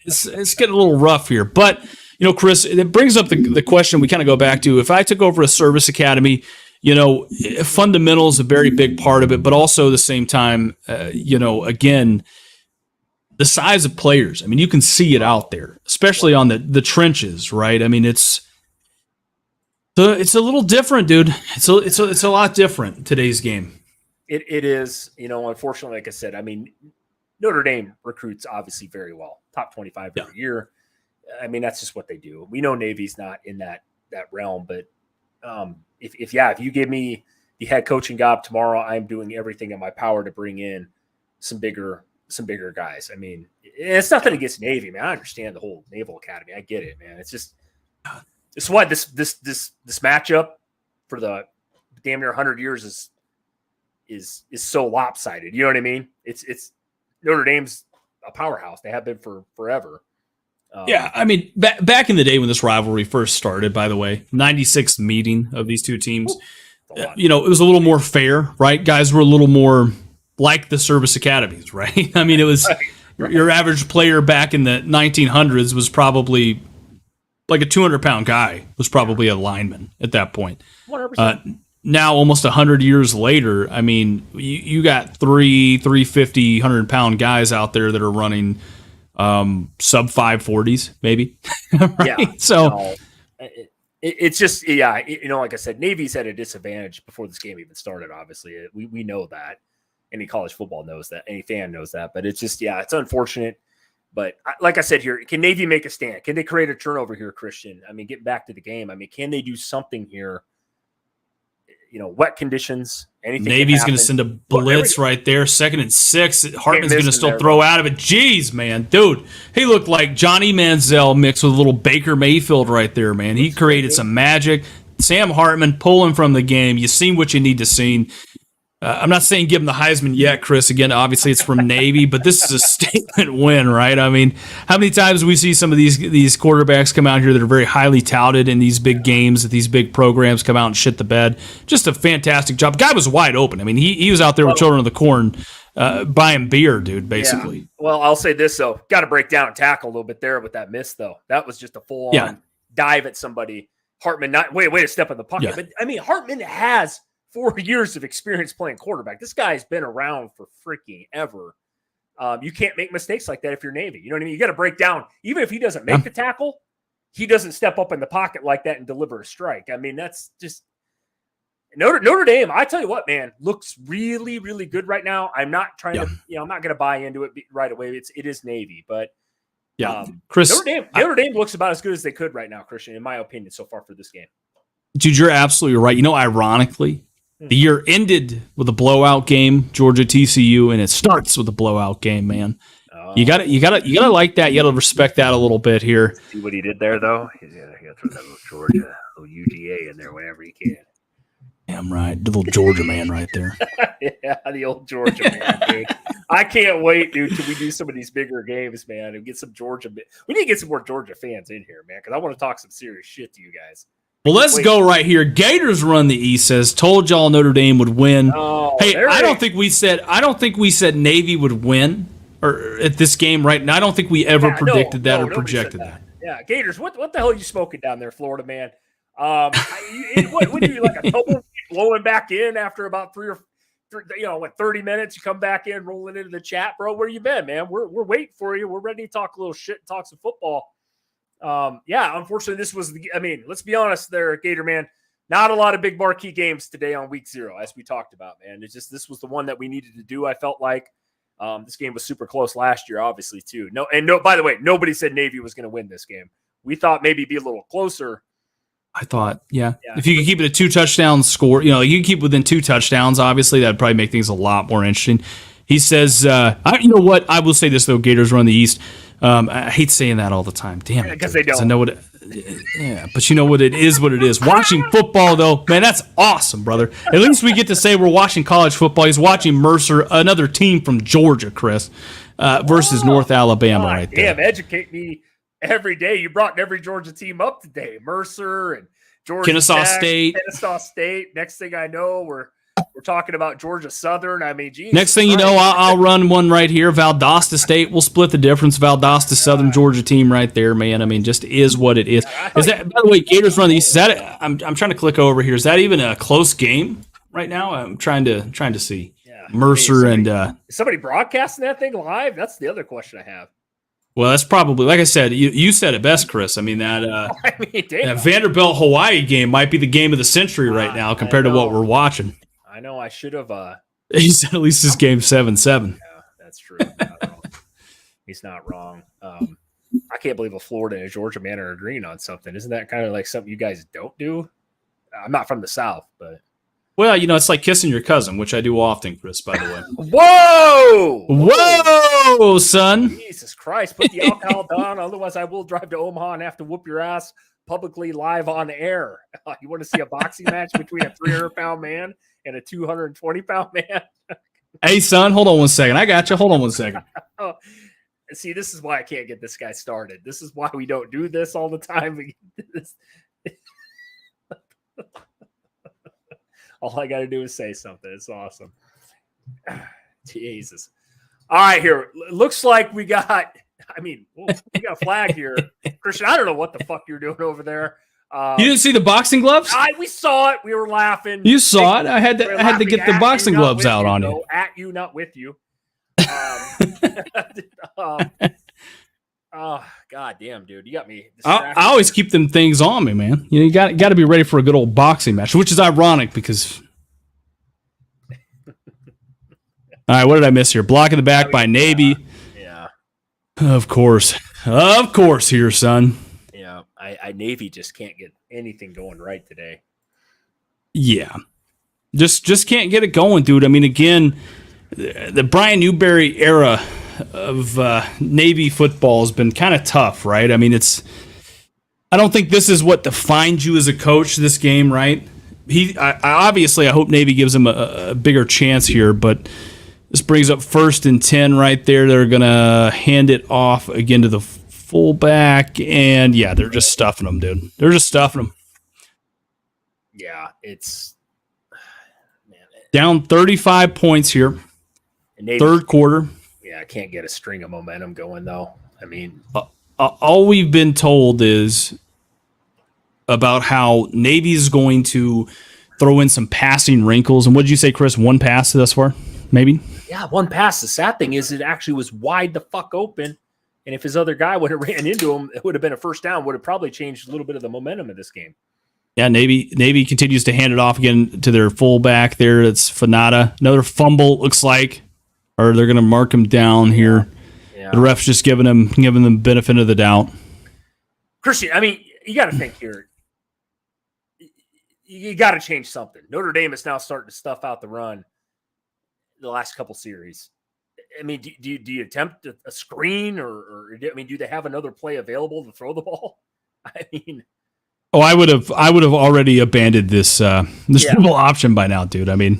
it's getting a little rough here, but you know, Chris, it brings up the question we kind of go back to. If I took over a service academy, you know, fundamentals a very big part of it, but also at the same time, you know, again, the size of players. I mean, you can see it out there, especially on the trenches, right? I mean, it's a little different, dude. It's a lot different today's game. It is, you know, unfortunately, like I said, I mean, Notre Dame recruits obviously very well, top 25 every year. I mean, that's just what they do. We know Navy's not in that realm, but if you give me the head coaching job tomorrow, I'm doing everything in my power to bring in some bigger guys. I mean, it's nothing against Navy, man. I understand the whole Naval Academy. I get it, man. It's just why this matchup for the damn near 100 years is so lopsided. You know what I mean? It's Notre Dame's a powerhouse. They have been for forever. Yeah, I mean, back in the day when this rivalry first started, by the way, 96th meeting of these two teams, you know, it was a little more fair, right? Guys were a little more like the service academies, right? I mean, it was your average player back in the 1900s was probably like a 200-pound guy was probably a lineman at that point. 100%. Now, almost 100 years later, I mean, you got 350, 100-pound guys out there that are running sub 540s, maybe. Right? Yeah. So no, it's just, you know, like I said, Navy's at a disadvantage before this game even started. Obviously, we know that. Any college football knows that. Any fan knows that. But it's just, it's unfortunate. But like I said here, can Navy make a stand? Can they create a turnover here, Christian? I mean, getting back to the game. I mean, can they do something here? You know, wet conditions, anything. Navy's going to send a blitz right there. 2nd and 6. Hartman's going to still throw out of it. Jeez, man. Dude, he looked like Johnny Manziel mixed with a little Baker Mayfield right there, man. He created some magic. Sam Hartman pulling from the game. You seen what you need to see. I'm not saying give him the Heisman yet, Chris. Again, obviously it's from Navy, but this is a statement win, right? I mean, how many times we see some of these quarterbacks come out here that are very highly touted in these big games, that these big programs come out and shit the bed. Just a fantastic job. Guy was wide open. I mean, he was out there with Children of the Corn buying beer, dude, basically. Yeah. Well, I'll say this, though. Got to break down and tackle a little bit there with that miss, though. That was just a full-on dive at somebody. Hartman, not wait a step in the pocket. Yeah. But, I mean, Hartman has 4 years of experience playing quarterback. This guy's been around for freaking ever. You can't make mistakes like that if you're Navy. You know what I mean? You got to break down. Even if he doesn't make the tackle, he doesn't step up in the pocket like that and deliver a strike. I mean, that's just Notre Dame. I tell you what, man, looks really, really good right now. I'm not trying to, I'm not going to buy into it right away. It is Navy, but Chris, Notre Dame looks about as good as they could right now, Christian, in my opinion, so far for this game. Dude, you're absolutely right. You know, ironically, the year ended with a blowout game, Georgia TCU, and it starts with a blowout game, man. You gotta like that. You gotta respect that a little bit here. See what he did there, though. He's gotta throw that little Georgia, little UGA in there whenever he can. Damn right, the little Georgia man right there. Yeah, the old Georgia man, dude. I can't wait, dude, till we do some of these bigger games, man, and get some Georgia. We need to get some more Georgia fans in here, man, because I want to talk some serious shit to you guys. Well, let's go right here. Gators run the East. Says told y'all Notre Dame would win. Hey, I don't think we said Navy would win or at this game right now. I don't think we ever predicted that or projected that. Yeah, Gators. What the hell are you smoking down there, Florida man? What do you like a tumbleweed blowing back in after about 30 minutes? You come back in, rolling into the chat, bro. Where you been, man? We're waiting for you. We're ready to talk a little shit, talk some football. Unfortunately, this was let's be honest there, Gator man. Not a lot of big marquee games today on week 0, as we talked about, man. It's just this was the one that we needed to do. I felt like this game was super close last year, obviously, too. By the way, nobody said Navy was going to win this game. We thought maybe it'd be a little closer. I thought, if you could keep it a 2-touchdown score, you can keep within 2 touchdowns, obviously, that'd probably make things a lot more interesting. He says, you know what? I will say this, though, Gators run the East. I hate saying that all the time. Damn it. Because they don't. I know but you know what? It is what it is. Watching football, though, man, that's awesome, brother. At least we get to say we're watching college football. He's watching Mercer, another team from Georgia, Chris, versus North Alabama right there. Damn, educate me every day. You brought every Georgia team up today. Mercer and Georgia Kennesaw Tech, State. Next thing I know, we're talking about Georgia Southern. I mean, geez. Next thing you know, I'll run one right here. Valdosta State. We'll split the difference. Valdosta Southern Georgia team right there, man. I mean, just is what it is. Is that, by the way, Gators run the East? Is that? I'm trying to click over here. Is that even a close game right now? I'm trying to see. Yeah. Mercer is somebody broadcasting that thing live? That's the other question I have. Well, that's probably, like I said, you said it best, Chris. I mean, that Vanderbilt Hawaii game might be the game of the century right now compared to what we're watching. I know I should have. He said at least this game's 7-7. Yeah, that's true. He's not wrong. I can't believe a Florida and a Georgia man are agreeing on something. Isn't that kind of like something you guys don't do? I'm not from the South, but. Well, it's like kissing your cousin, which I do often, Chris, by the way. Whoa, son. Jesus Christ. Put the alcohol down. Otherwise, I will drive to Omaha and have to whoop your ass publicly live on air. You want to see a boxing match between a 300-pound man and a 220-pound man? Hey, son, hold on one second. I got you. Hold on one second. See, this is why I can't get this guy started. This is why we don't do this all the time. All I got to do is say something. It's awesome. Jesus. All right, here. Looks like we got a flag here. Christian, I don't know what the fuck you're doing over there. You didn't see the boxing gloves? We saw it. We were laughing. You saw it? I had to get the boxing gloves out on you. At you, not with you. Oh, god damn, dude. You got me distracted. I always keep them things on me, man. You got to be ready for a good old boxing match, which is ironic because... All right, what did I miss here? Block in the back by Navy. Yeah. Of course here, son. Yeah, Navy just can't get anything going right today. Yeah. Just can't get it going, dude. I mean, again, the Brian Newberry era of Navy football has been kind of tough, right? I mean, I don't think this is what defines you as a coach, this game, right? I hope Navy gives him a bigger chance here, but this brings up 1st and 10 right there. They're going to hand it off again to the fullback, and yeah, they're just stuffing them, dude. They're just stuffing them. Yeah, it's down 35 points here. Third quarter. Yeah, I can't get a string of momentum going though. I mean, all we've been told is about how Navy's going to throw in some passing wrinkles. And what did you say, Chris? One pass thus far, maybe? Yeah, one pass. The sad thing is it actually was wide the fuck open. And if his other guy would have ran into him, it would have been a first down, would have probably changed a little bit of the momentum of this game. Yeah, Navy continues to hand it off again to their fullback there. It's Fanata. Another fumble, looks like. Or they're going to mark him down here. Yeah. The ref's just giving them benefit of the doubt. Christian, I mean, you got to think here. You got to change something. Notre Dame is now starting to stuff out the run the last couple series. I mean, do you attempt a screen or I mean, do they have another play available to throw the ball? I mean, I would have already abandoned this triple option by now, dude. I mean,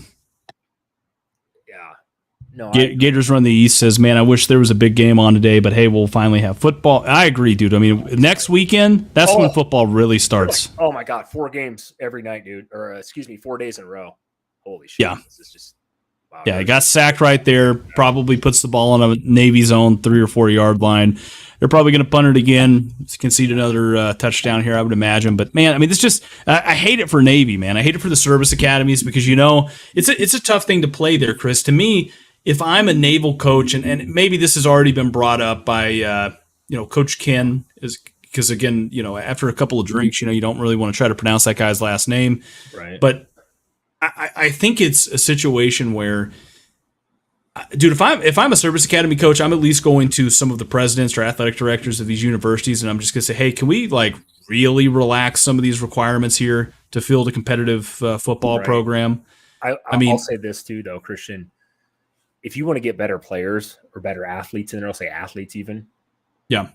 no. Gators Run the East says, "Man, I wish there was a big game on today, but hey, we'll finally have football." I agree, dude. I mean, next weekend, that's when football really starts. Oh my God, 4 games every night, dude. Or 4 days in a row. Holy shit! Yeah, this is just. Wow, yeah, he got sacked right there. Probably puts the ball on a Navy zone 3 or 4 yard line. They're probably going to punt it again. Concede another touchdown here, I would imagine. But man, I mean, this just I hate it for Navy, man. I hate it for the service academies because it's a tough thing to play there, Chris. To me, if I'm a naval coach, and maybe this has already been brought up by Coach Ken, is because again, after a couple of drinks, you don't really want to try to pronounce that guy's last name, right? But I think it's a situation where, dude, if I'm a service academy coach, I'm at least going to some of the presidents or athletic directors of these universities, and I'm just going to say, hey, can we really relax some of these requirements here to field a competitive football program? I'll say this too, though, Christian. If you want to get better players or better athletes, and I'll say athletes even, yeah,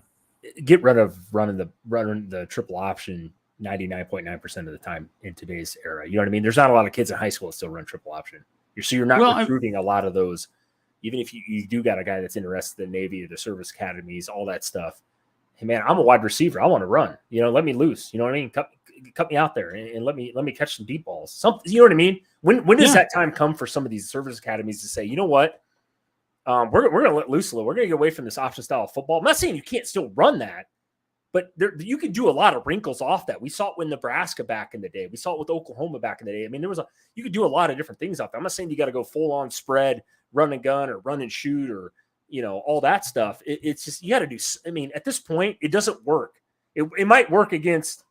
get rid of running the triple option 99.9% of the time in today's era. You know what I mean? There's not a lot of kids in high school that still run triple option. You're not recruiting a lot of those. Even if you do got a guy that's interested in the Navy or the service academies, all that stuff. Hey man, I'm a wide receiver. I want to run. Let me loose. You know what I mean? Cut me out there and let me catch some deep balls. Something. You know what I mean? When does that time come for some of these service academies to say, you know what? We're going to let loose a little. We're going to get away from this option style of football. I'm not saying you can't still run that, but you can do a lot of wrinkles off that. We saw it with Nebraska back in the day. We saw it with Oklahoma back in the day. I mean, you could do a lot of different things out there. I'm not saying you got to go full on spread, run and gun, or run and shoot, or all that stuff. It's just you got to do. I mean, at this point, it doesn't work. It might work against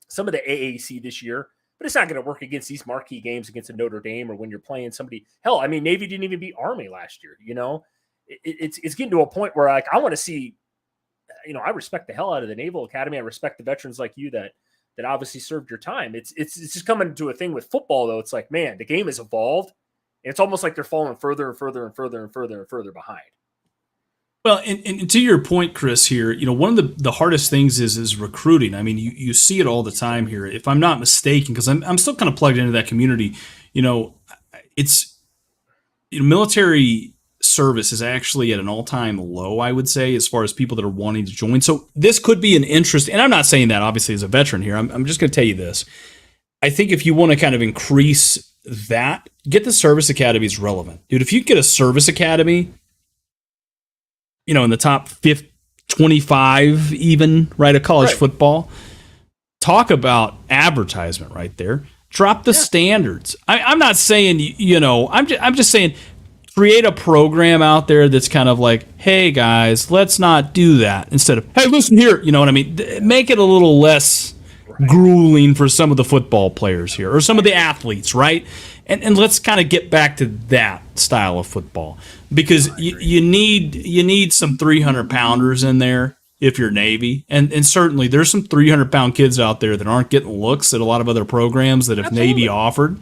some of the AAC this year, but it's not going to work against these marquee games against a Notre Dame or when you're playing somebody. Hell, I mean, Navy didn't even beat Army last year. It's getting to a point where I want to see. I respect the hell out of the Naval Academy. I respect the veterans like you that obviously served your time. It's just coming to a thing with football though. It's like, man, the game has evolved. And it's almost like they're falling further and further and further and further and further behind. Well, and to your point, Chris, here, one of the hardest things is recruiting. I mean, you see it all the time here. If I'm not mistaken, because I'm still kind of plugged into that community, it's military service is actually at an all-time low, I would say, as far as people that are wanting to join. So this could be an interest, and I'm not saying that obviously as a veteran here. I'm just going to tell you this. I think if you want to kind of increase that, get the service academies relevant. Dude, if you get a service academy, in the top 25 even, right, of college football, talk about advertisement right there. Drop the standards. I'm not saying, I'm just saying create a program out there that's kind of like, hey, guys, let's not do that. Instead of, hey, listen here, you know what I mean? Make it a little less grueling for some of the football players here or some of the athletes, right? And let's kind of get back to that style of football because you need some 300-pounders in there if you're Navy. And certainly there's some 300-pound kids out there that aren't getting looks at a lot of other programs that if Navy offered,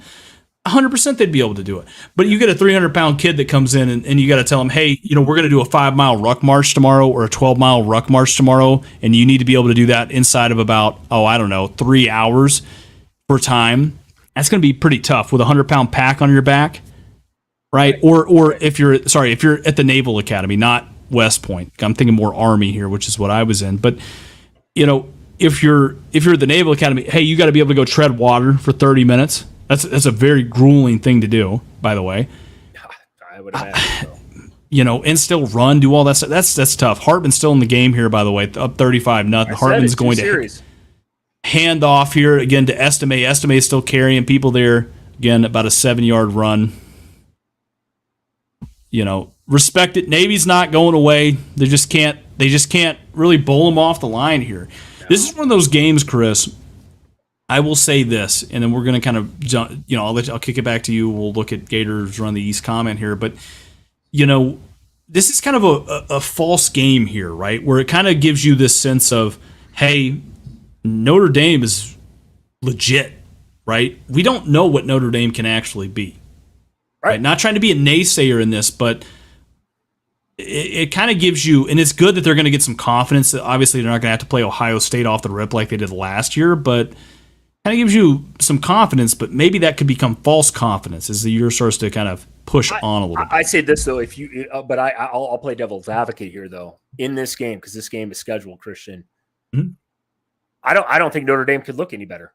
100% they'd be able to do it. But you get a 300-pound kid that comes in and you got to tell him, hey, we're going to do a 5-mile ruck march tomorrow or a 12-mile ruck march tomorrow, and you need to be able to do that inside of about, 3 hours for time. That's going to be pretty tough with a 100-pound pack on your back, right? Or if you're at the Naval Academy, not West Point. I'm thinking more Army here, which is what I was in. But if you're at the Naval Academy, hey, you got to be able to go tread water for 30 minutes. That's a very grueling thing to do, by the way. I would imagine so. And still run, do all that stuff. That's tough. Hartman's still in the game here, by the way, up 35-0. Hartman's going to hand off here again to Estime. Estime is still carrying people there. Again, about a 7-yard run. Respect it. Navy's not going away. They just can't really bowl them off the line here. No. This is one of those games, Chris. I will say this, and then we're going to kind of jump. I'll kick it back to you. We'll look at Gators Run the East comment here, but this is kind of a false game here, right? Where it kind of gives you this sense of, hey, Notre Dame is legit, right? We don't know what Notre Dame can actually be. Right? Not trying to be a naysayer in this, but it kind of gives you, and it's good that they're going to get some confidence. Obviously, they're not going to have to play Ohio State off the rip like they did last year, but kind of gives you some confidence, but maybe that could become false confidence as the year starts to kind of push on a little bit. I'd say this, though, but I'll play devil's advocate here, though, in this game, because this game is scheduled, Christian. Mm-hmm. I don't think Notre Dame could look any better.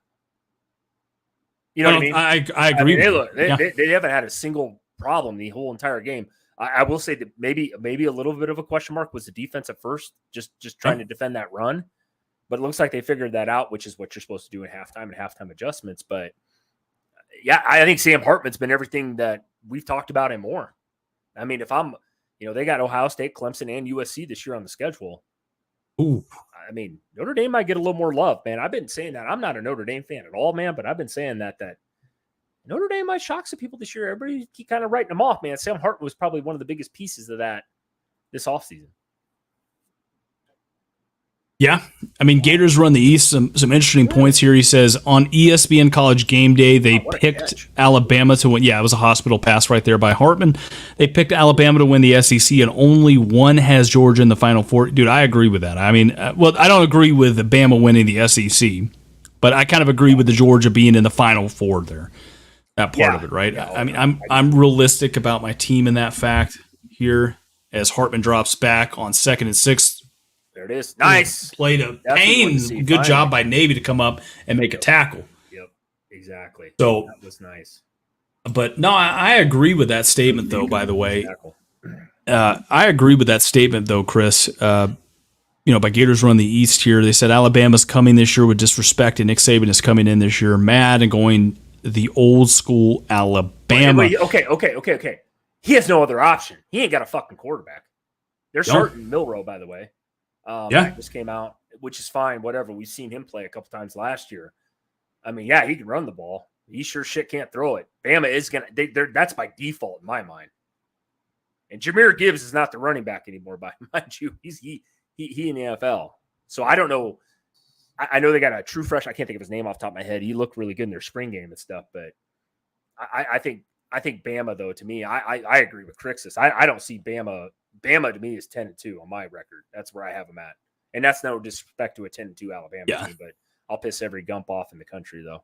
You know what I mean? I agree. They haven't had a single problem the whole entire game. I will say that maybe a little bit of a question mark was the defense at first, just trying to defend that run. But it looks like they figured that out, which is what you're supposed to do in halftime and halftime adjustments. But yeah, I think Sam Hartman's been everything that we've talked about and more. I mean, if I'm, they got Ohio State, Clemson, and USC this year on the schedule. Ooh. I mean, Notre Dame might get a little more love, man. I've been saying that. I'm not a Notre Dame fan at all, man, but I've been saying that Notre Dame might shock some people this year. Everybody keep kind of writing them off, man. Sam Hartman was probably one of the biggest pieces of that this offseason. Yeah. I mean, Gators Run the East, some interesting points here. He says, on ESPN College Game Day, they picked Alabama to win. Yeah, it was a hospital pass right there by Hartman. They picked Alabama to win the SEC, and only one has Georgia in the Final Four. Dude, I agree with that. I mean, I don't agree with Bama winning the SEC, but I kind of agree with the Georgia being in the Final Four there. That part of it, right? Yeah, I mean, I'm realistic about my team in that fact here as Hartman drops back on 2nd and 6. There it is. Nice. Played a pain. Good job by Navy to come up and make a tackle. Yep, exactly. So that was nice. But no, I agree with that statement, though, by the way. I agree with that statement, though, Chris. By Gators Run the East here, they said Alabama's coming this year with disrespect, and Nick Saban is coming in this year mad and going the old school Alabama. Okay. He has no other option. He ain't got a fucking quarterback. They're starting Milroe, by the way. Just came out, which is fine, whatever. We've seen him play a couple times last year. I mean, yeah, he can run the ball. He sure shit can't throw it. Bama is going to – that's by default in my mind. And Jahmyr Gibbs is not the running back anymore, mind you. He in the NFL. So I don't know. I know they got a true fresh – I can't think of his name off the top of my head. He looked really good in their spring game and stuff. But I think Bama, though, to me, I agree with Crixus. I don't see Bama – Bama to me is 10-2 on my record. That's where I have them at. And that's no disrespect to a 10-2 Alabama team, but I'll piss every gump off in the country, though.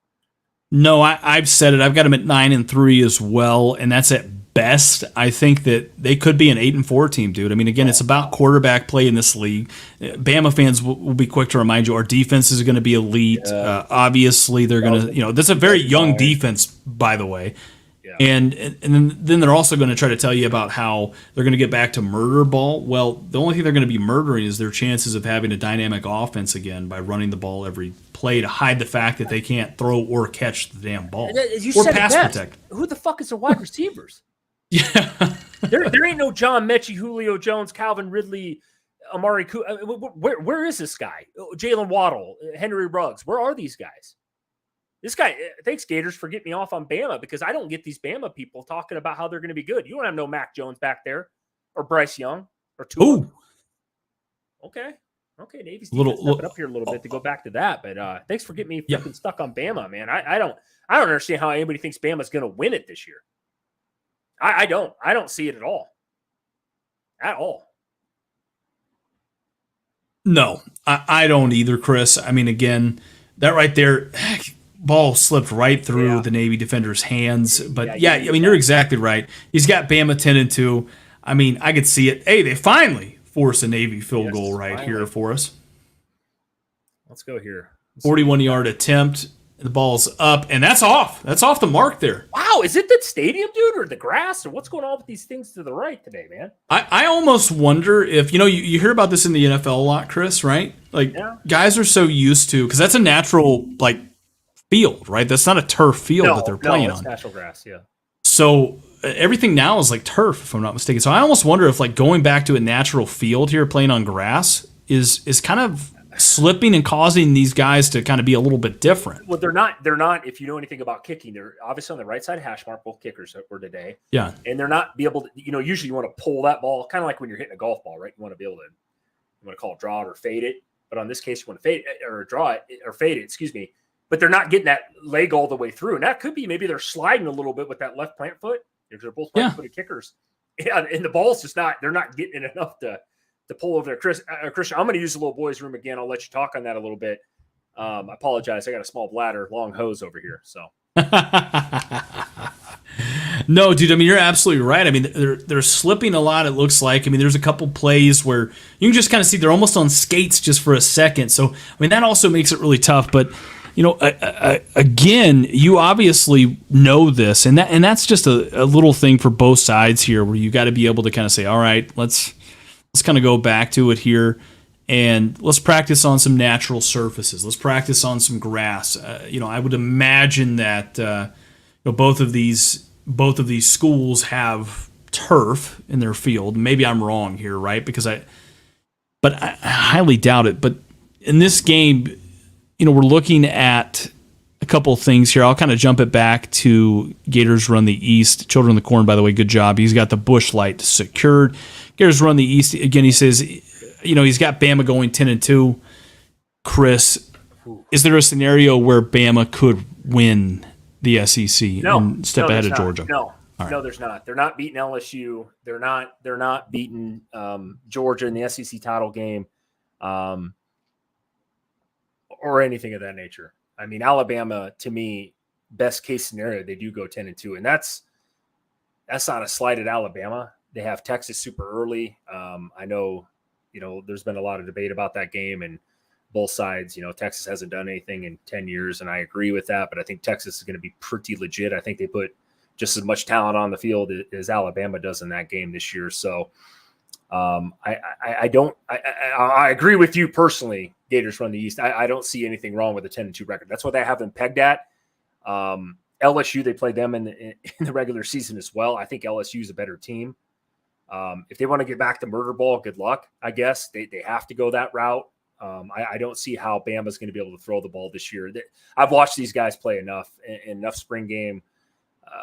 No, I've said it. I've got them at 9-3 as well, and that's at best. I think that they could be an 8-4 team, dude. I mean, again, it's about quarterback play in this league. Bama fans will be quick to remind you our defense is going to be elite. Obviously, they're going to, that's a very young defense, by the way. Yeah. And then they're also going to try to tell you about how they're going to get back to murder ball. Well, the only thing they're going to be murdering is their chances of having a dynamic offense again by running the ball every play to hide the fact that they can't throw or catch the damn ball. Or pass protect. Who the fuck is their wide receivers? Yeah. there ain't no John Mechie, Julio Jones, Calvin Ridley, Amari Cooper. Where is this guy? Jalen Waddle, Henry Ruggs. Where are these guys? This guy, thanks, Gators, for getting me off on Bama because I don't get these Bama people talking about how they're going to be good. You don't have no Mac Jones back there or Bryce Young or Tua. Okay, Navy's stepping up here a little bit to go back to that. But thanks for getting me freaking stuck on Bama, man. I don't understand how anybody thinks Bama's going to win it this year. I don't see it at all. At all. No, I don't either, Chris. I mean, again, that right there. ball slipped right through the Navy defender's hands. But I mean, you're exactly right. He's got Bama 10-2. I mean, I could see it. Hey, they finally force a Navy field goal here for us. Let's go here. 41-yard attempt. The ball's up, and that's off. That's off the mark there. Wow, is it the stadium, dude, or the grass, or what's going on with these things to the right today, man? I almost wonder if, you hear about this in the NFL a lot, Chris, right? Like, guys are so used to, because that's a natural, like, field, right? That's not a turf field that they're playing on. Natural grass, yeah. So everything now is like turf, if I'm not mistaken. So I almost wonder if, like, going back to a natural field here, playing on grass, is kind of slipping and causing these guys to kind of be a little bit different. Well, they're not, if you know anything about kicking, they're obviously on the right side hash mark, both kickers were today. Yeah. And they're not be able to, usually you want to pull that ball, kind of like when you're hitting a golf ball, right? You want to be able to, you want to call it draw it or fade it. But on this case, you want to fade it or draw it or fade it, excuse me. But they're not getting that leg all the way through. And that could be maybe they're sliding a little bit with that left plant foot. If they're both plant-footed kickers. And the ball's just they're not getting it enough to pull over there. Christian, I'm going to use the little boys' room again. I'll let you talk on that a little bit. I apologize. I got a small bladder, long hose over here. So, no, dude. I mean, you're absolutely right. I mean, they're slipping a lot. It looks like. I mean, there's a couple plays where you can just kind of see they're almost on skates just for a second. So, I mean, that also makes it really tough. But again, you obviously know this, and that's just a little thing for both sides here, where you got to be able to kind of say, all right, let's kind of go back to it here, and let's practice on some natural surfaces. Let's practice on some grass. I would imagine that both of these schools have turf in their field. Maybe I'm wrong here, right? But I highly doubt it. But in this game, we're looking at a couple of things here. I'll kind of jump it back to Gators Run the East. Children of the Corn, by the way, good job. He's got the bush light secured. Gators Run the East. Again, he says, he's got Bama going 10-2. Chris, is there a scenario where Bama could win the SEC and step ahead of Georgia? No. Right. No, there's not. They're not beating LSU. They're not beating Georgia in the SEC title game. Or anything of that nature. I mean, Alabama, to me, best case scenario, they do go 10-2, and that's not a slight at Alabama. They have Texas super early. I know, there's been a lot of debate about that game, and both sides. Texas hasn't done anything in 10 years, and I agree with that. But I think Texas is going to be pretty legit. I think they put just as much talent on the field as Alabama does in that game this year. So I agree with you personally. Gators Run the East. I don't see anything wrong with a 10-2 record. That's what they have them pegged at. LSU, they played them in the regular season as well. I think LSU is a better team. If they want to get back to murder ball, good luck. I guess they have to go that route. I don't see how Bama's going to be able to throw the ball this year. I've watched these guys play enough spring game,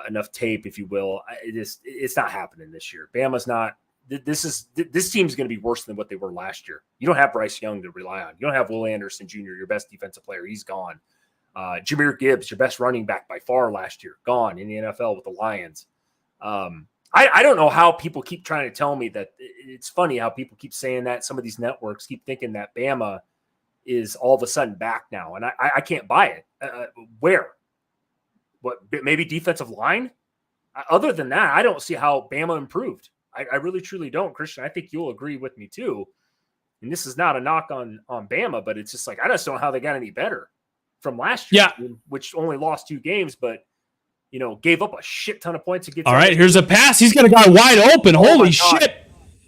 enough tape, if you will. It's not happening this year. Bama's not. This team's going to be worse than what they were last year. You don't have Bryce Young to rely on. You don't have Will Anderson Jr., your best defensive player. He's gone. Jahmyr Gibbs, your best running back by far last year, gone in the NFL with the Lions. I don't know how people keep trying to tell me that. It's funny how people keep saying that. Some of these networks keep thinking that Bama is all of a sudden back now, and I can't buy it. Where? What? Maybe defensive line? Other than that, I don't see how Bama improved. I really, truly don't, Christian. I think you'll agree with me too. And this is not a knock on Bama, but it's just like I just don't know how they got any better from last year, which only lost 2 games, but gave up a shit ton of points to get. All right, here's a pass. He's got a guy wide open. Holy shit!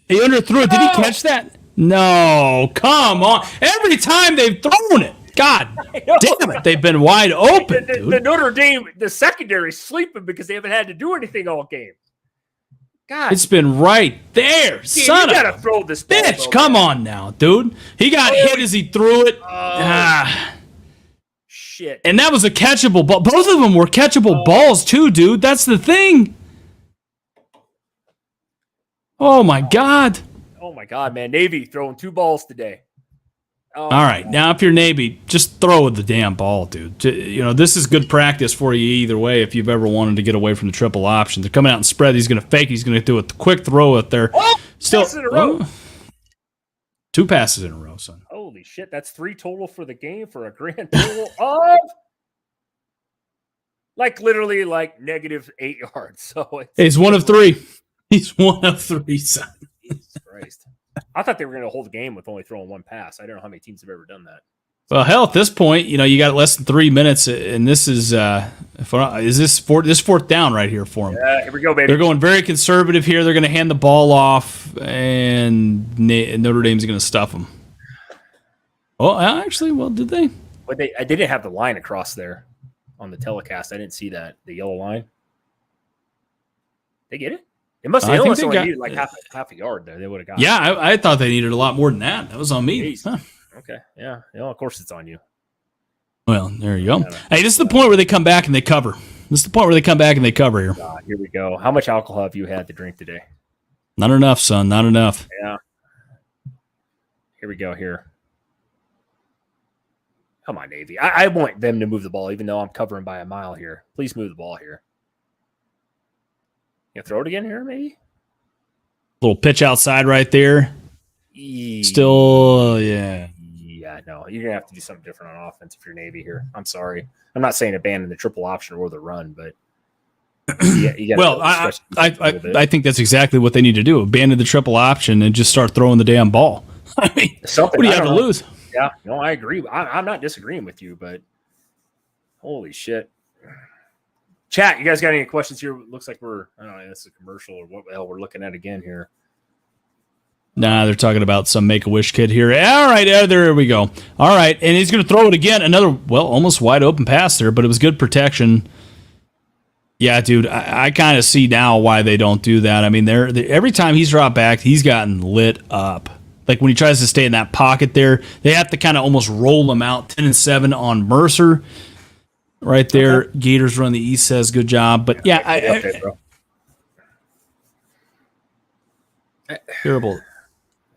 He underthrew it. Did he catch that? No, come on. Every time they've thrown it, God damn it, they've been wide open. The Notre Dame, the secondary sleeping because they haven't had to do anything all game. God. It's been right there, son. You gotta throw this ball, bitch. Come on now, dude. He got hit as he threw it. Shit. And that was a catchable ball. Both of them were catchable balls too, dude. That's the thing. Oh my God. Oh my God, man. Navy throwing 2 balls today. All right, now if you're Navy, just throw the damn ball, dude. This is good practice for you either way if you've ever wanted to get away from the triple option. They're coming out and spread. He's going to fake. He's going to do a quick throw out there. Still, pass in a row. 2 passes in a row, son. Holy shit, that's 3 total for the game for a grand total of like literally like negative 8 yards. So he's one of three. He's one of three, son. Jesus Christ. I thought they were going to hold the game with only throwing one pass. I don't know how many teams have ever done that. Well, hell, at this point, you got less than 3 minutes, and this is this fourth down right here for them. Yeah, here we go, baby. They're going very conservative here. They're going to hand the ball off, and Notre Dame's going to stuff them. Oh, actually, well, did they? But they didn't have the line across there on the telecast. I didn't see that, the yellow line. They get it? It must have only needed like half a yard there. They would have got it. Yeah, I thought they needed a lot more than that. That was on me. Huh. Okay, yeah. Of course it's on you. Well, there you go. Hey, this is the point where they come back and they cover. This is the point where they come back and they cover here. Here we go. How much alcohol have you had to drink today? Not enough, son. Not enough. Yeah. Here we go here. Come on, Navy. I want them to move the ball, even though I'm covering by a mile here. Please move the ball here. You throw it again here, maybe? Little pitch outside right there. Still, yeah. Yeah, no. You're going to have to do something different on offense if you're Navy here. I'm sorry. I'm not saying abandon the triple option or the run, but you well, I think that's exactly what they need to do. Abandon the triple option and just start throwing the damn ball. I mean, what do you have to lose? Yeah, no, I agree. I'm not disagreeing with you, but holy shit. Chat, you guys got any questions here? Looks like I don't know, that's a commercial or what the hell we're looking at again here. Nah, they're talking about some Make-A-Wish kid here. All right, there we go. All right, and he's going to throw it again. Another, almost wide open pass there, but it was good protection. Yeah, dude, I kind of see now why they don't do that. I mean, every time he's dropped back, he's gotten lit up. Like when he tries to stay in that pocket there, they have to kind of almost roll him out. 10-7 on Mercer. Right there. Okay. Gators run the East says good job. But yeah, terrible.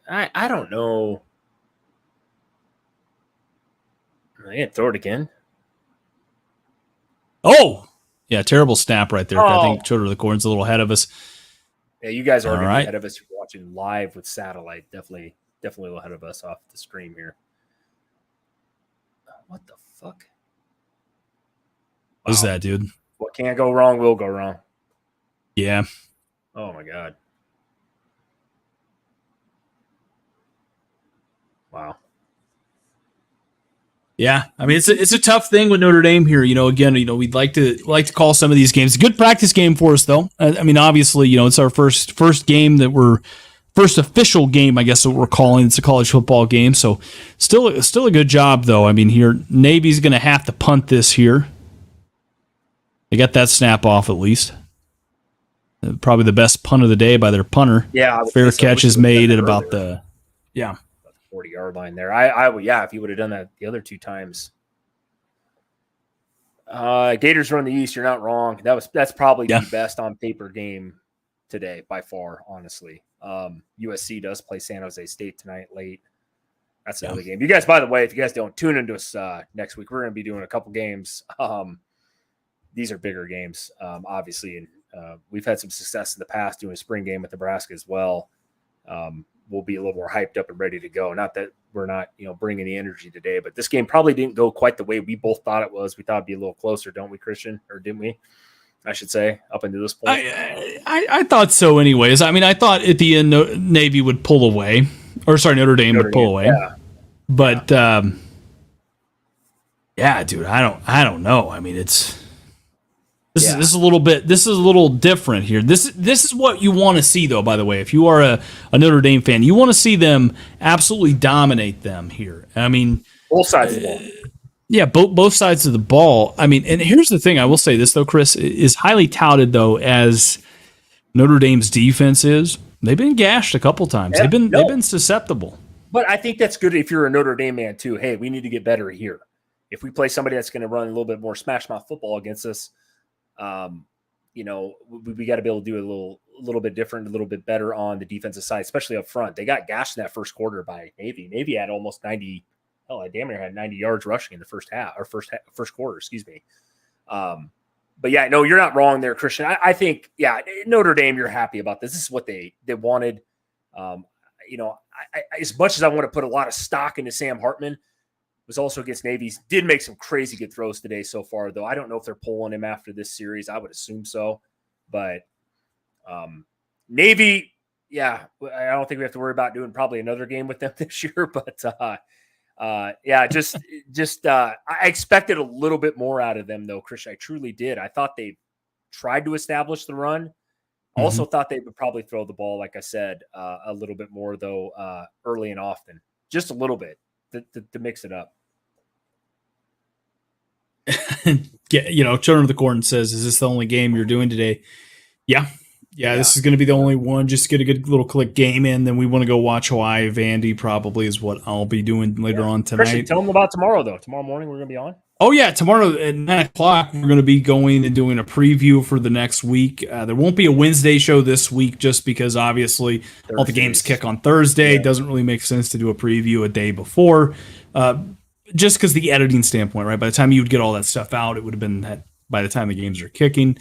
I don't know. I can't throw it again. Oh, yeah, terrible snap right there. I think Notre the Corn's a little ahead of us. Yeah, you guys are ahead of us. You're watching live with satellite. Definitely a little ahead of us off the stream here. What the fuck? What is that, dude? What can't go wrong will go wrong. Yeah. Oh, my God. Wow. Yeah, I mean it's a tough thing with Notre Dame here. Again, we'd like to call some of these games. Good practice game for us, though. I mean, obviously, it's our first game first official game, I guess, that we're calling. It's a college football game, so still a good job, though. I mean, here Navy's going to have to punt this here. They got that snap off at least. Probably the best punt of the day by their punter. Yeah, fair catch is made at about the 40-yard line there. If he would have done that the other two times. Gators run the East. You're not wrong. That's probably the best on paper game today by far, honestly. USC does play San Jose State tonight late. That's another game. You guys, by the way, if you guys don't tune into us next week, we're going to be doing a couple games. These are bigger games, obviously, and we've had some success in the past doing a spring game with Nebraska as well. We'll be a little more hyped up and ready to go. Not that we're not, bringing the energy today, but this game probably didn't go quite the way we both thought it was. We thought it'd be a little closer, don't we, Christian? Or didn't we? I should say, up until this point. I thought so anyways. I mean, I thought at the end Navy would pull away. Or sorry, Notre Dame would pull away. Yeah. But dude, I don't know. I mean, this is a little different here. This is what you want to see, though, by the way. If you are a Notre Dame fan, you want to see them absolutely dominate them here. I mean, both sides of the ball. Yeah, both sides of the ball. I mean, and here's the thing. I will say this, though, Chris, is highly touted, though, as Notre Dame's defense is. They've been gashed a couple times. Yeah, they've been susceptible. But I think that's good if you're a Notre Dame man, too. Hey, we need to get better here. If we play somebody that's going to run a little bit more smash mouth football against us, we got to be able to do a little bit different, a little bit better on the defensive side, especially up front. They got gashed in that first quarter by Navy. Navy had almost 90. Hell, I damn near had 90 yards rushing in the first quarter. Excuse me. But yeah, no, you're not wrong there, Christian. I think, Notre Dame, you're happy about this. This is what they wanted. As much as I want to put a lot of stock into Sam Hartman, was also against Navy. Did make some crazy good throws today so far, though. I don't know if they're pulling him after this series. I would assume so. But Navy, yeah, I don't think we have to worry about doing probably another game with them this year. But yeah, I expected a little bit more out of them, though, Christian. I truly did. I thought they tried to establish the run. Also thought they would probably throw the ball, like I said, a little bit more, though, early and often. Just a little bit to mix it up. Yeah, Children of the Corn says, "Is this the only game you're doing today?" Yeah. This is going to be the only one. Just get a good little click game in. Then we want to go watch Hawaii Vandy. Probably is what I'll be doing later on tonight. Christian, tell them about tomorrow, though. Tomorrow morning we're going to be on. Oh yeah, tomorrow at 9:00 we're going to be going and doing a preview for the next week. There won't be a Wednesday show this week just because obviously all the games kick on Thursday. It doesn't really make sense to do a preview a day before. Just because the editing standpoint, right? By the time you would get all that stuff out, it would have been that by the time the games are kicking.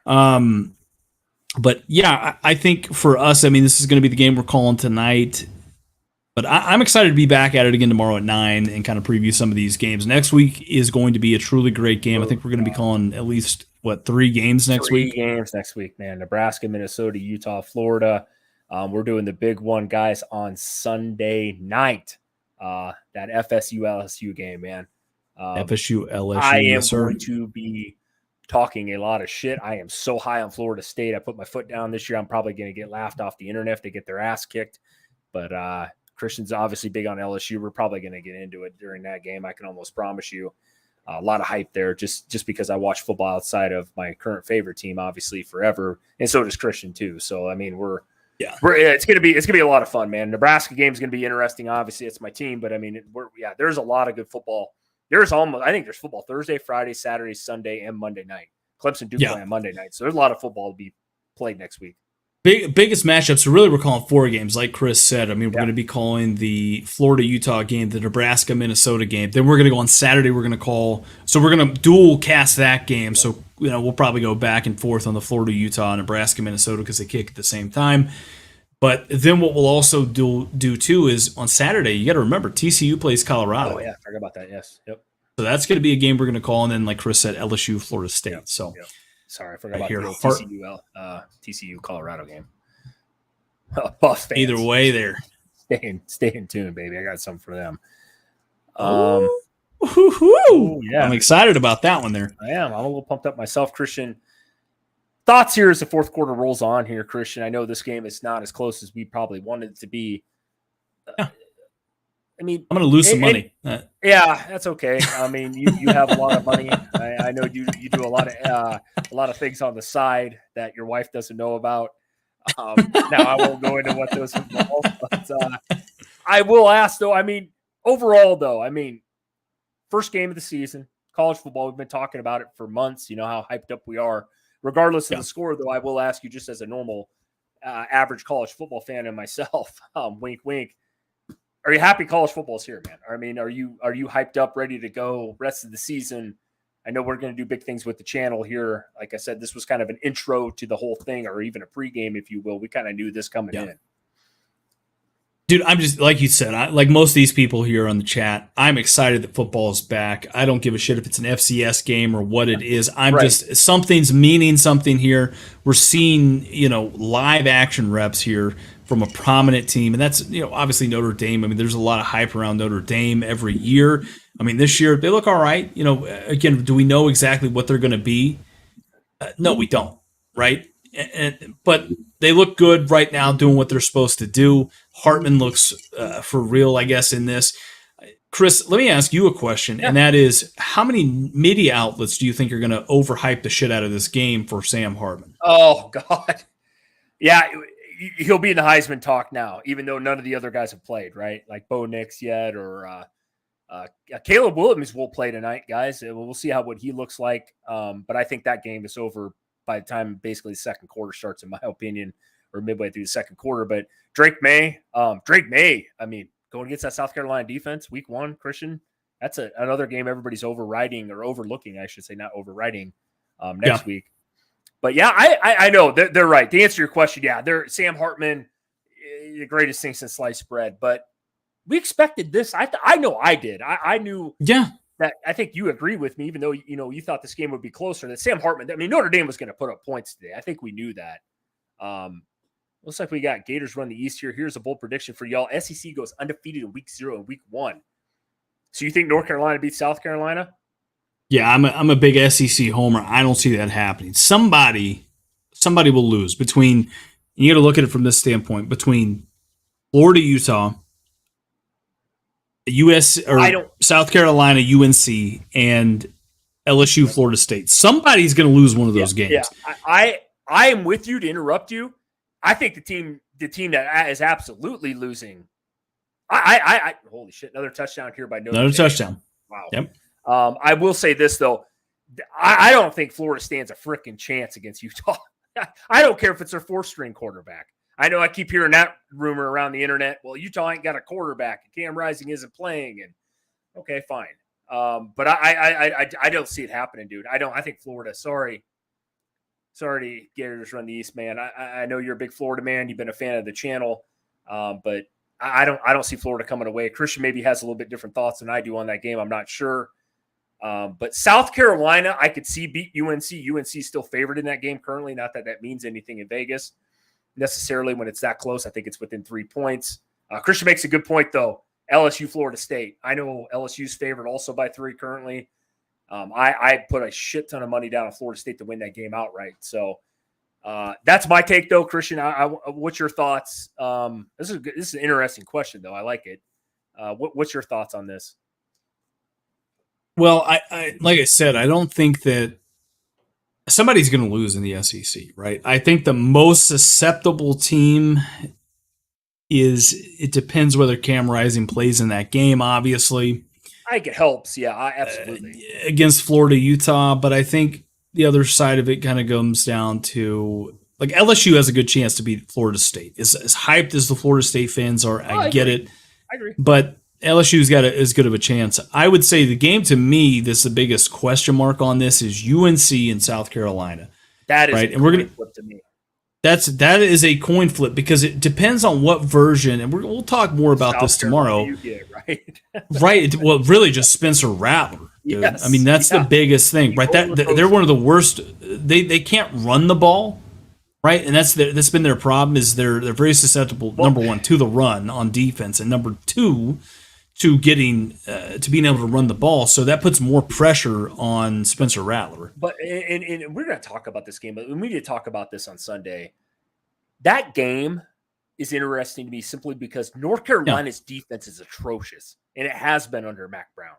But yeah, I think for us, I mean, this is going to be the game we're calling tonight. But I'm excited to be back at it again tomorrow at 9 and kind of preview some of these games. Next week is going to be a truly great game. I think we're going to be calling at least, 3 games next week? 3 games next week, man. Nebraska, Minnesota, Utah, Florida. We're doing the big one, guys, on Sunday night. That FSU LSU game, man. FSU LSU. I am going to be talking a lot of shit. I am so high on Florida State. I put my foot down this year. I'm probably going to get laughed off the internet if they get their ass kicked. But Christian's obviously big on LSU. We're probably going to get into it during that game. I can almost promise you a lot of hype there just because I watch football outside of my current favorite team, obviously, forever. And so does Christian, too. So, I mean, it's going to be a lot of fun, man. Nebraska game is going to be interesting. Obviously, it's my team, but I mean, there's a lot of good football. I think there's football Thursday, Friday, Saturday, Sunday, and Monday night. Clemson do play on Monday night, so there's a lot of football to be played next week. Biggest matchups. So really, we're calling 4 games, like Chris said. I mean, we're going to be calling the Florida-Utah game, the Nebraska-Minnesota game. Then we're going to go on Saturday. We're going to dual cast that game. So we'll probably go back and forth on the Florida-Utah, Nebraska-Minnesota because they kick at the same time. But then what we'll also do too is on Saturday, you got to remember TCU plays Colorado. Oh yeah, I forgot about that. Yes, yep. So that's going to be a game we're going to call, and then like Chris said, LSU, Florida State. Yep. So. Yep. Sorry, I forgot about the TCU Colorado game. Buff fans. Either way, there. Stay in tune, baby. I got something for them. Yeah, I'm excited about that one. There, I am. I'm a little pumped up myself, Christian. Thoughts here as the fourth quarter rolls on here, Christian. I know this game is not as close as we probably wanted it to be. I mean, I'm going to lose some money. Yeah, that's okay. I mean, you have a lot of money. I know you do a lot of things on the side that your wife doesn't know about. Now I won't go into what those involve, but I will ask though. I mean, overall though, I mean, first game of the season, college football. We've been talking about it for months. You know how hyped up we are. Regardless of the score, though, I will ask you, just as a normal, average college football fan and myself, wink, wink. Are you happy college football is here, man? I mean, are you hyped up, ready to go rest of the season? I know we're going to do big things with the channel here. Like I said, this was kind of an intro to the whole thing, or even a pregame, if you will. We kind of knew this coming in. Dude, I'm just, like you said, like most of these people here on the chat, I'm excited that football is back. I don't give a shit if it's an FCS game or what it is. Something's meaning something here. We're seeing, live action reps here from a prominent team. And that's, obviously Notre Dame. I mean, there's a lot of hype around Notre Dame every year. I mean, this year they look all right. Again, do we know exactly what they're going to be? No, we don't. Right. But they look good right now doing what they're supposed to do. Hartman looks for real, I guess, in this. Chris, let me ask you a question, and that is, how many media outlets do you think are going to overhype the shit out of this game for Sam Hartman? Oh, God. Yeah, he'll be in the Heisman talk now, even though none of the other guys have played, right? Like Bo Nix yet, or Caleb Williams will play tonight, guys. We'll see what he looks like. But I think that game is over by the time basically the second quarter starts, in my opinion, or midway through the second quarter. But Drake May, I mean, going against that South Carolina defense, week 1, Christian, that's another game everybody's overlooking, I should say, not overriding next week. But yeah, I know they're right. To answer your question, Sam Hartman, the greatest thing since sliced bread. But we expected this. I know I did. I knew Yeah. that. I think you agree with me, even though you thought this game would be closer. That Sam Hartman. I mean, Notre Dame was going to put up points today. I think we knew that. Looks like we got Gators run the East here. Here's a bold prediction for y'all. SEC goes undefeated in week 0 and week 1. So you think North Carolina beats South Carolina? Yeah, I'm a big SEC homer. I don't see that happening. Somebody will lose between. You got to look at it from this standpoint between Florida, Utah, US or South Carolina, UNC, and LSU, Florida State. Somebody's going to lose one of those games. Yeah, I am with you to interrupt you. I think the team that is absolutely losing. I holy shit! Another touchdown here by Notre Dame. Another touchdown. Wow. Yep. I will say this though, I don't think Florida stands a freaking chance against Utah. I don't care if it's their 4th-string quarterback. I know I keep hearing that rumor around the internet. Well, Utah ain't got a quarterback, and Cam Rising isn't playing, and okay, fine. But I don't see it happening, dude. I think Florida. Sorry, Gators run the East, man. I know you're a big Florida man. You've been a fan of the channel, but I don't see Florida coming away. Christian maybe has a little bit different thoughts than I do on that game. I'm not sure. But South Carolina, I could see beat UNC. UNC is still favored in that game currently. Not that that means anything in Vegas necessarily when it's that close. I think it's within 3 points. Christian makes a good point, though. LSU, Florida State. I know LSU's favored also by 3 currently. I put a shit ton of money down on Florida State to win that game outright. So that's my take, though, Christian. What's your thoughts? This is an interesting question, though. I like it. What's your thoughts on this? Well, I like I said, I don't think that somebody's going to lose in the SEC, right? I think the most susceptible team it depends whether Cam Rising plays in that game, obviously. I think it helps, yeah, absolutely. Against Florida, Utah, but I think the other side of it kind of comes down to, like, LSU has a good chance to beat Florida State. As hyped as the Florida State fans are, I get it. I agree. But LSU's got as good of a chance. I would say the game to me, this is the biggest question mark on this, is UNC and South Carolina. That is right, and we're going to flip to me. That is a coin flip because it depends on what version, and we'll talk more about South this Carolina tomorrow. you get, right? Right. Well, really, just Spencer Rattler. Dude. Yes. I mean, that's the biggest thing, right? They're one of the worst. They can't run the ball, right? And that's been their problem. Is they're very susceptible. Number one, to the run on defense, and number two, to getting to being able to run the ball. So that puts more pressure on Spencer Rattler. But and we're going to talk about this game, but we need to talk about this on Sunday. That game is interesting to me simply because North Carolina's defense is atrocious, and it has been under Mac Brown.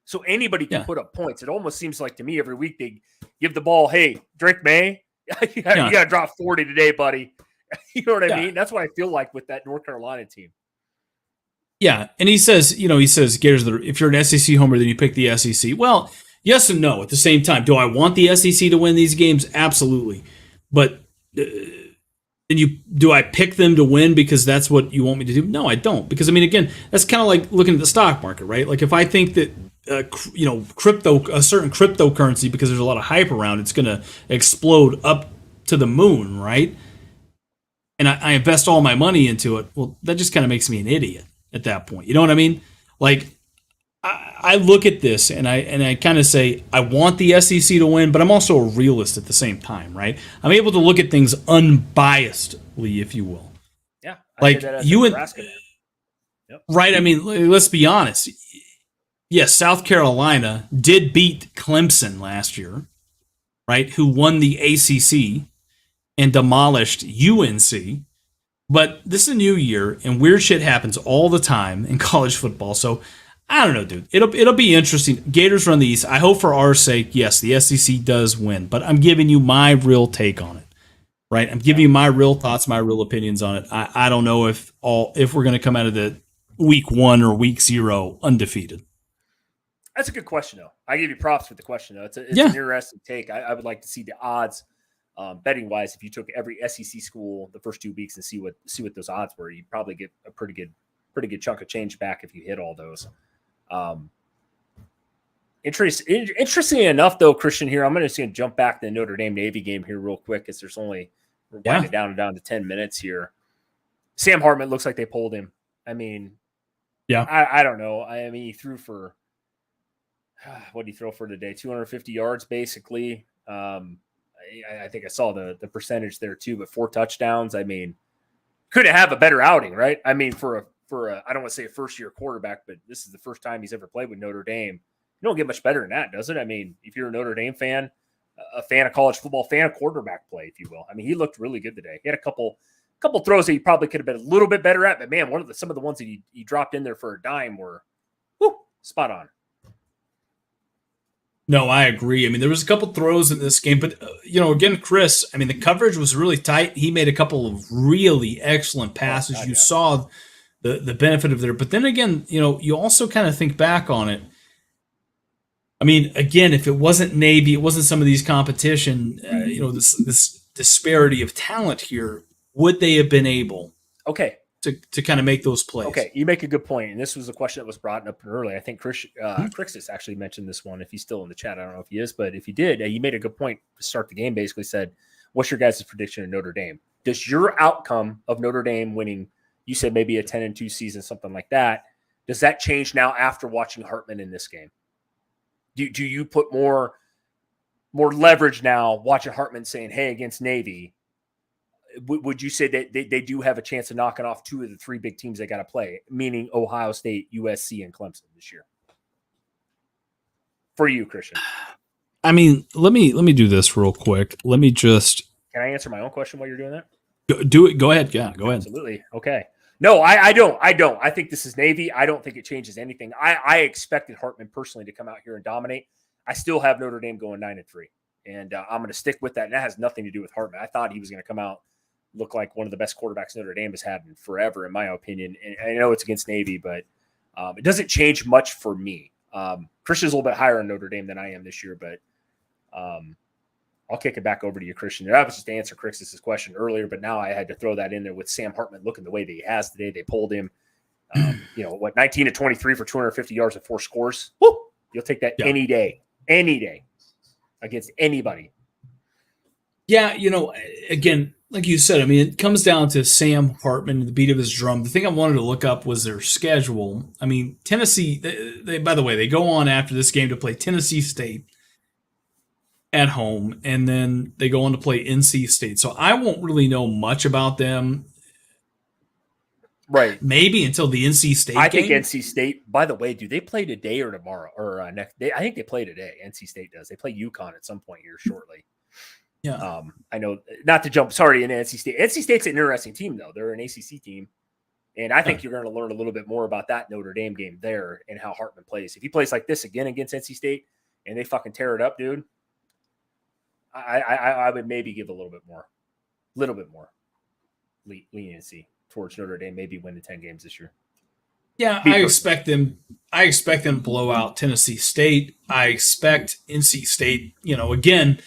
So anybody can put up points. It almost seems like to me every week they give the ball, hey, Drake May, you got to drop 40 today, buddy. You know what I mean? That's what I feel like with that North Carolina team. Yeah, and he says, Gators, if you're an SEC homer, then you pick the SEC. Well, yes and no at the same time. Do I want the SEC to win these games? Absolutely. But do I pick them to win because that's what you want me to do? No, I don't. Because, I mean, again, that's kind of like looking at the stock market, right? Like if I think that, a certain cryptocurrency, because there's a lot of hype around, it's going to explode up to the moon, right? And I invest all my money into it. Well, that just kind of makes me an idiot at that point. You know what I mean? Like, I look at this and I kind of say, I want the SEC to win, but I'm also a realist at the same time, right? I'm able to look at things unbiasedly, if you will. Yeah. Like you and right. I mean, let's be honest. Yes, South Carolina did beat Clemson last year, right? Who won the ACC and demolished UNC. But this is a new year, and weird shit happens all the time in college football. So I don't know, dude. It'll be interesting. Gators run the East. I hope for our sake, yes, the SEC does win. But I'm giving you my real take on it, right? I'm giving you my real thoughts, my real opinions on it. I don't know if we're going to come out of the week 1 or week 0 undefeated. That's a good question, though. I give you props for the question, though. It's an interesting take. I would like to see the odds, betting wise. If you took every SEC school the first 2 weeks and see what those odds were, you'd probably get a pretty good chunk of change back if you hit all those. Interesting enough, though, Christian. Here, I'm just going to jump back to the Notre Dame Navy game here real quick, because we're winding down to 10 minutes here. Sam Hartman looks like they pulled him. I mean, Yeah. I don't know. I mean, he threw for what did he throw for today? 250 yards, basically. I think I saw the percentage there too, but 4 touchdowns. I mean, couldn't have a better outing, right? I mean, for a I don't want to say a first year quarterback, but this is the first time he's ever played with Notre Dame. You don't get much better than that, does it? I mean, if you're a Notre Dame fan, a fan of college football, fan of quarterback play, if you will. I mean, he looked really good today. He had a couple throws that he probably could have been a little bit better at, but man, some of the ones that he dropped in there for a dime were spot on. No, I agree. I mean, there was a couple throws in this game, but again, Chris, I mean, the coverage was really tight. He made a couple of really excellent passes. You saw the benefit of there, but then again, you also kind of think back on it. I mean, again, if it wasn't Navy, it wasn't some of these competition, this disparity of talent here, would they have been able? To kind of make those plays. Okay, you make a good point, and this was a question that was brought up early. I think Crixus actually mentioned this one. If he's still in the chat, I don't know if he is, but if he did, he made a good point to start the game. Basically, said, "What's your guys' prediction of Notre Dame? Does your outcome of Notre Dame winning? You said maybe a 10-2 season, something like that. Does that change now after watching Hartman in this game? Do you put more leverage now watching Hartman saying, hey, against Navy?" Would you say that they do have a chance of knocking off 2 of the 3 big teams they got to play, meaning Ohio State, USC, and Clemson this year? For you, Christian. I mean, let me do this real quick. Let me just. Can I answer my own question while you're doing that? Do it. Go ahead. Yeah, go ahead. Absolutely. Okay. No, I don't. I think this is Navy. I don't think it changes anything. I expected Hartman personally to come out here and dominate. I still have Notre Dame going 9-3, and I'm going to stick with that. And that has nothing to do with Hartman. I thought he was going to come out, look like one of the best quarterbacks Notre Dame has had in forever, in my opinion. And I know it's against Navy, but it doesn't change much for me. Christian's a little bit higher on Notre Dame than I am this year, but I'll kick it back over to you, Christian. That was just to answer Chris's question earlier, but now I had to throw that in there with Sam Hartman looking the way that he has today. They pulled him, 19 to 23 for 250 yards and 4 scores. Woo! You'll take that any day against anybody. Yeah, again, like you said, I mean, it comes down to Sam Hartman and the beat of his drum. The thing I wanted to look up was their schedule. I mean, Tennessee, they by the way, they go on after this game to play Tennessee State at home, and then they go on to play NC State. So I won't really know much about them. Right. Maybe until the NC State game. I think NC State, by the way, do they play today or tomorrow or next day? I think they play today. NC State does. They play UConn at some point here shortly. Yeah. I know not to jump, sorry, in NC State. NC State's an interesting team, though. They're an ACC team. And I think you're going to learn a little bit more about that Notre Dame game there and how Hartman plays. If he plays like this again against NC State and they fucking tear it up, dude, I would maybe give a little bit more leniency towards Notre Dame, maybe win the 10 games this year. Yeah, I expect them to blow out Tennessee State. I expect NC State, again,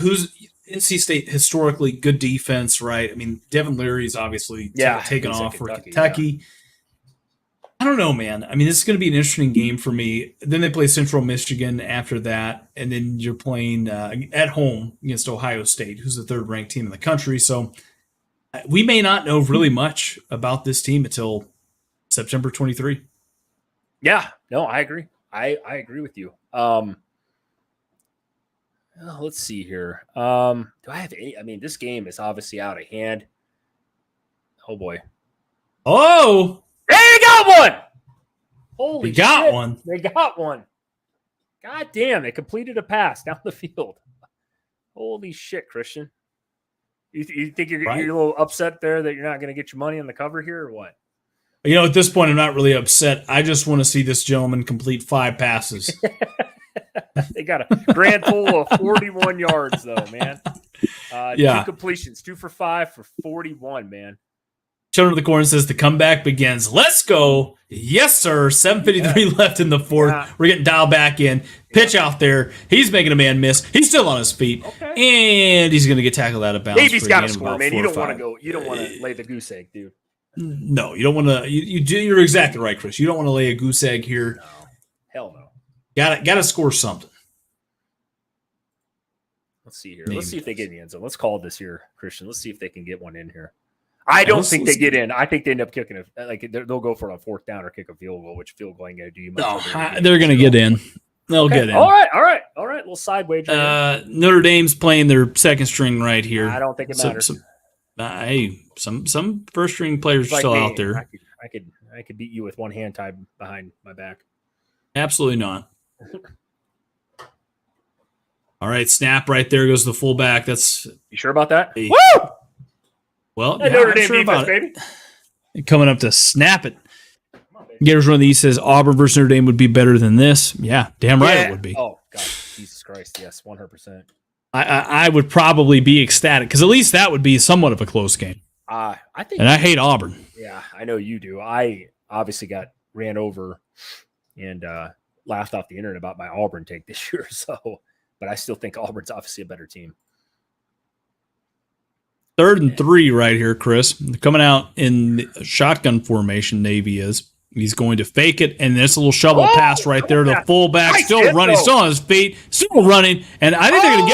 who's NC State historically good defense, right? I mean, Devin Leary's obviously taken off for Kentucky. Yeah. I don't know, man. I mean, this is going to be an interesting game for me. Then they play Central Michigan after that, and then you're playing at home against Ohio State, who's the 3rd-ranked team in the country. So we may not know really much about this team until September 23. Yeah, no, I agree. I agree with you. Let's see here. Do I have any? I mean, this game is obviously out of hand. Oh, boy. Oh! They got one! Holy shit. They got one. God damn, they completed a pass down the field. Holy shit, Christian. You think you're a little upset there that you're not going to get your money on the cover here or what? At this point, I'm not really upset. I just want to see this gentleman complete 5 passes. They got a grand total of 41 yards, though, man. 2 completions, 2 for 5 for 41, man. Children of the Corn says the comeback begins. Let's go. Yes, sir. 7:53 left in the 4th. Yeah. We're getting dialed back in. Pitch out there. He's making a man miss. He's still on his feet. Okay. And he's going to get tackled out of bounds. Davy's got to score, man. You don't want to go. You don't want to lay the goose egg, dude. No, you don't want to. You're exactly right, Chris. You don't want to lay a goose egg here. No. Hell no. Got to score something. Let's see here. Maybe. Let's see if they get in the end zone. Let's call this here, Christian. Let's see if they can get one in here. I don't think they get in. I think they end up kicking it. Like they'll go for a 4th down or kick a field goal, which field goal ain't going to do you much. No, they're going to get in. They'll get in. All right. Little side wager. Notre Dame's playing their second string right here. I don't think it matters. Hey, some first string players are still out there. I could beat you with one hand tied behind my back. Absolutely not. All right, snap right there goes the fullback. That's you sure about that? Hey. Woo! Well, yeah, Notre Dame defense, baby. Coming up to snap it. Gators Run of the East says Auburn versus Notre Dame would be better than this. Yeah, damn right it would be. Oh, God. Jesus Christ. Yes, 100%. I would probably be ecstatic because at least that would be somewhat of a close game. I think, and I hate Auburn. Yeah, I know you do. I obviously got ran over and laughed off the internet about my Auburn take this year. So, but I still think Auburn's obviously a better team. 3rd and 3 right here, Chris. Coming out in shotgun formation, Navy is. He's going to fake it, and this little shovel pass right there to the fullback. Nice still running, though. Still on his feet, still running, and I think they're going to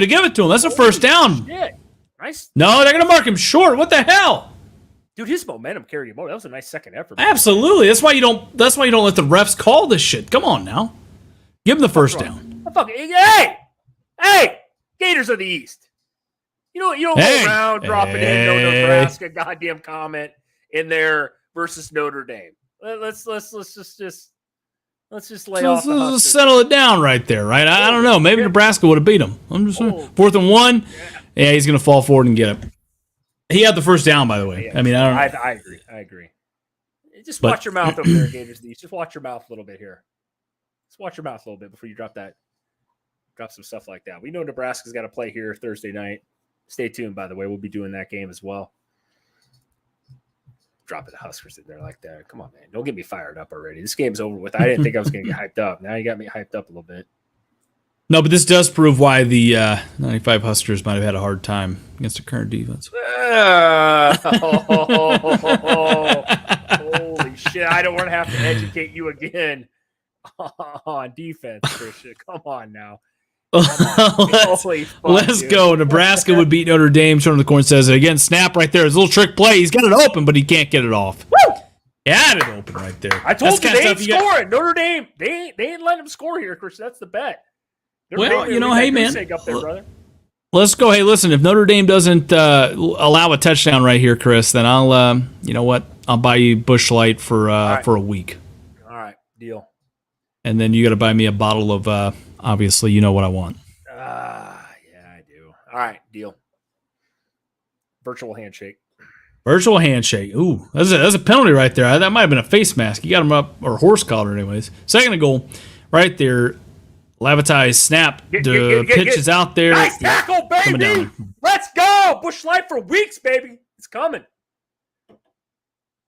give it to him. That's a first down. Shit. Nice. No, they're going to mark him short. What the hell? Dude, his momentum carried him over. That was a nice second effort. Absolutely. That's why you don't let the refs call this shit. Come on now. Give him the first down. Hey, Gators of the East. You don't go around dropping in no Nebraska goddamn comment in there versus Notre Dame. Let's just lay off. Let's settle it down right there, right? I don't know. Maybe Nebraska would have beat him. I'm just 4th and 1. Yeah, he's going to fall forward and get it. He had the first down, by the way. Yeah, I mean, I agree. Just watch your mouth over there, Gators of the East. Just watch your mouth a little bit here. Just watch your mouth a little bit before you drop some stuff like that. We know Nebraska's got to play here Thursday night. Stay tuned, by the way. We'll be doing that game as well. Dropping the Huskers in there like that. Come on, man. Don't get me fired up already. This game's over with. I didn't think I was going to get hyped up. Now you got me hyped up a little bit. No, but this does prove why the 95 Huskers might have had a hard time against the current defense. Holy shit. I don't want to have to educate you again on defense, Christian. Come on now. Let's go. Nebraska would beat Notre Dame. Turn the corner says it again. Snap right there. His little trick play. He's got it open, but he can't get it off. Woo! He had it open right there. I told you they ain't scoring. Notre Dame, they ain't letting them score here, Chris. That's the bet. Well, hey, man. Up there, brother. Let's go. Hey, listen, if Notre Dame doesn't allow a touchdown right here, Chris, then I'll, you know what? I'll buy you Busch Light for a week. All right, deal. And then you got to buy me a bottle of, obviously, you know what I want. Yeah, I do. All right, deal. Virtual handshake. Virtual handshake. Ooh, that's a penalty right there. That might have been a face mask. You got him up, or horse collar anyways. Second and goal, right there. Lavatai's snap. The pitch is out there. Nice tackle, baby. Let's go. Busch Light for weeks, baby. It's coming.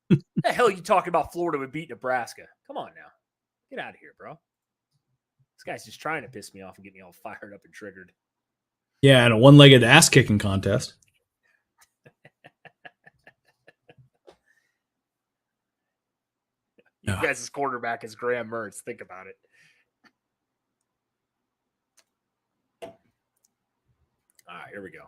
What the hell are you talking about? Florida would beat Nebraska. Come on now. Get out of here, bro. This guy's just trying to piss me off and get me all fired up and triggered. Yeah, and a one-legged ass-kicking contest. You guys' quarterback is Graham Mertz. Think about it. All right, here we go.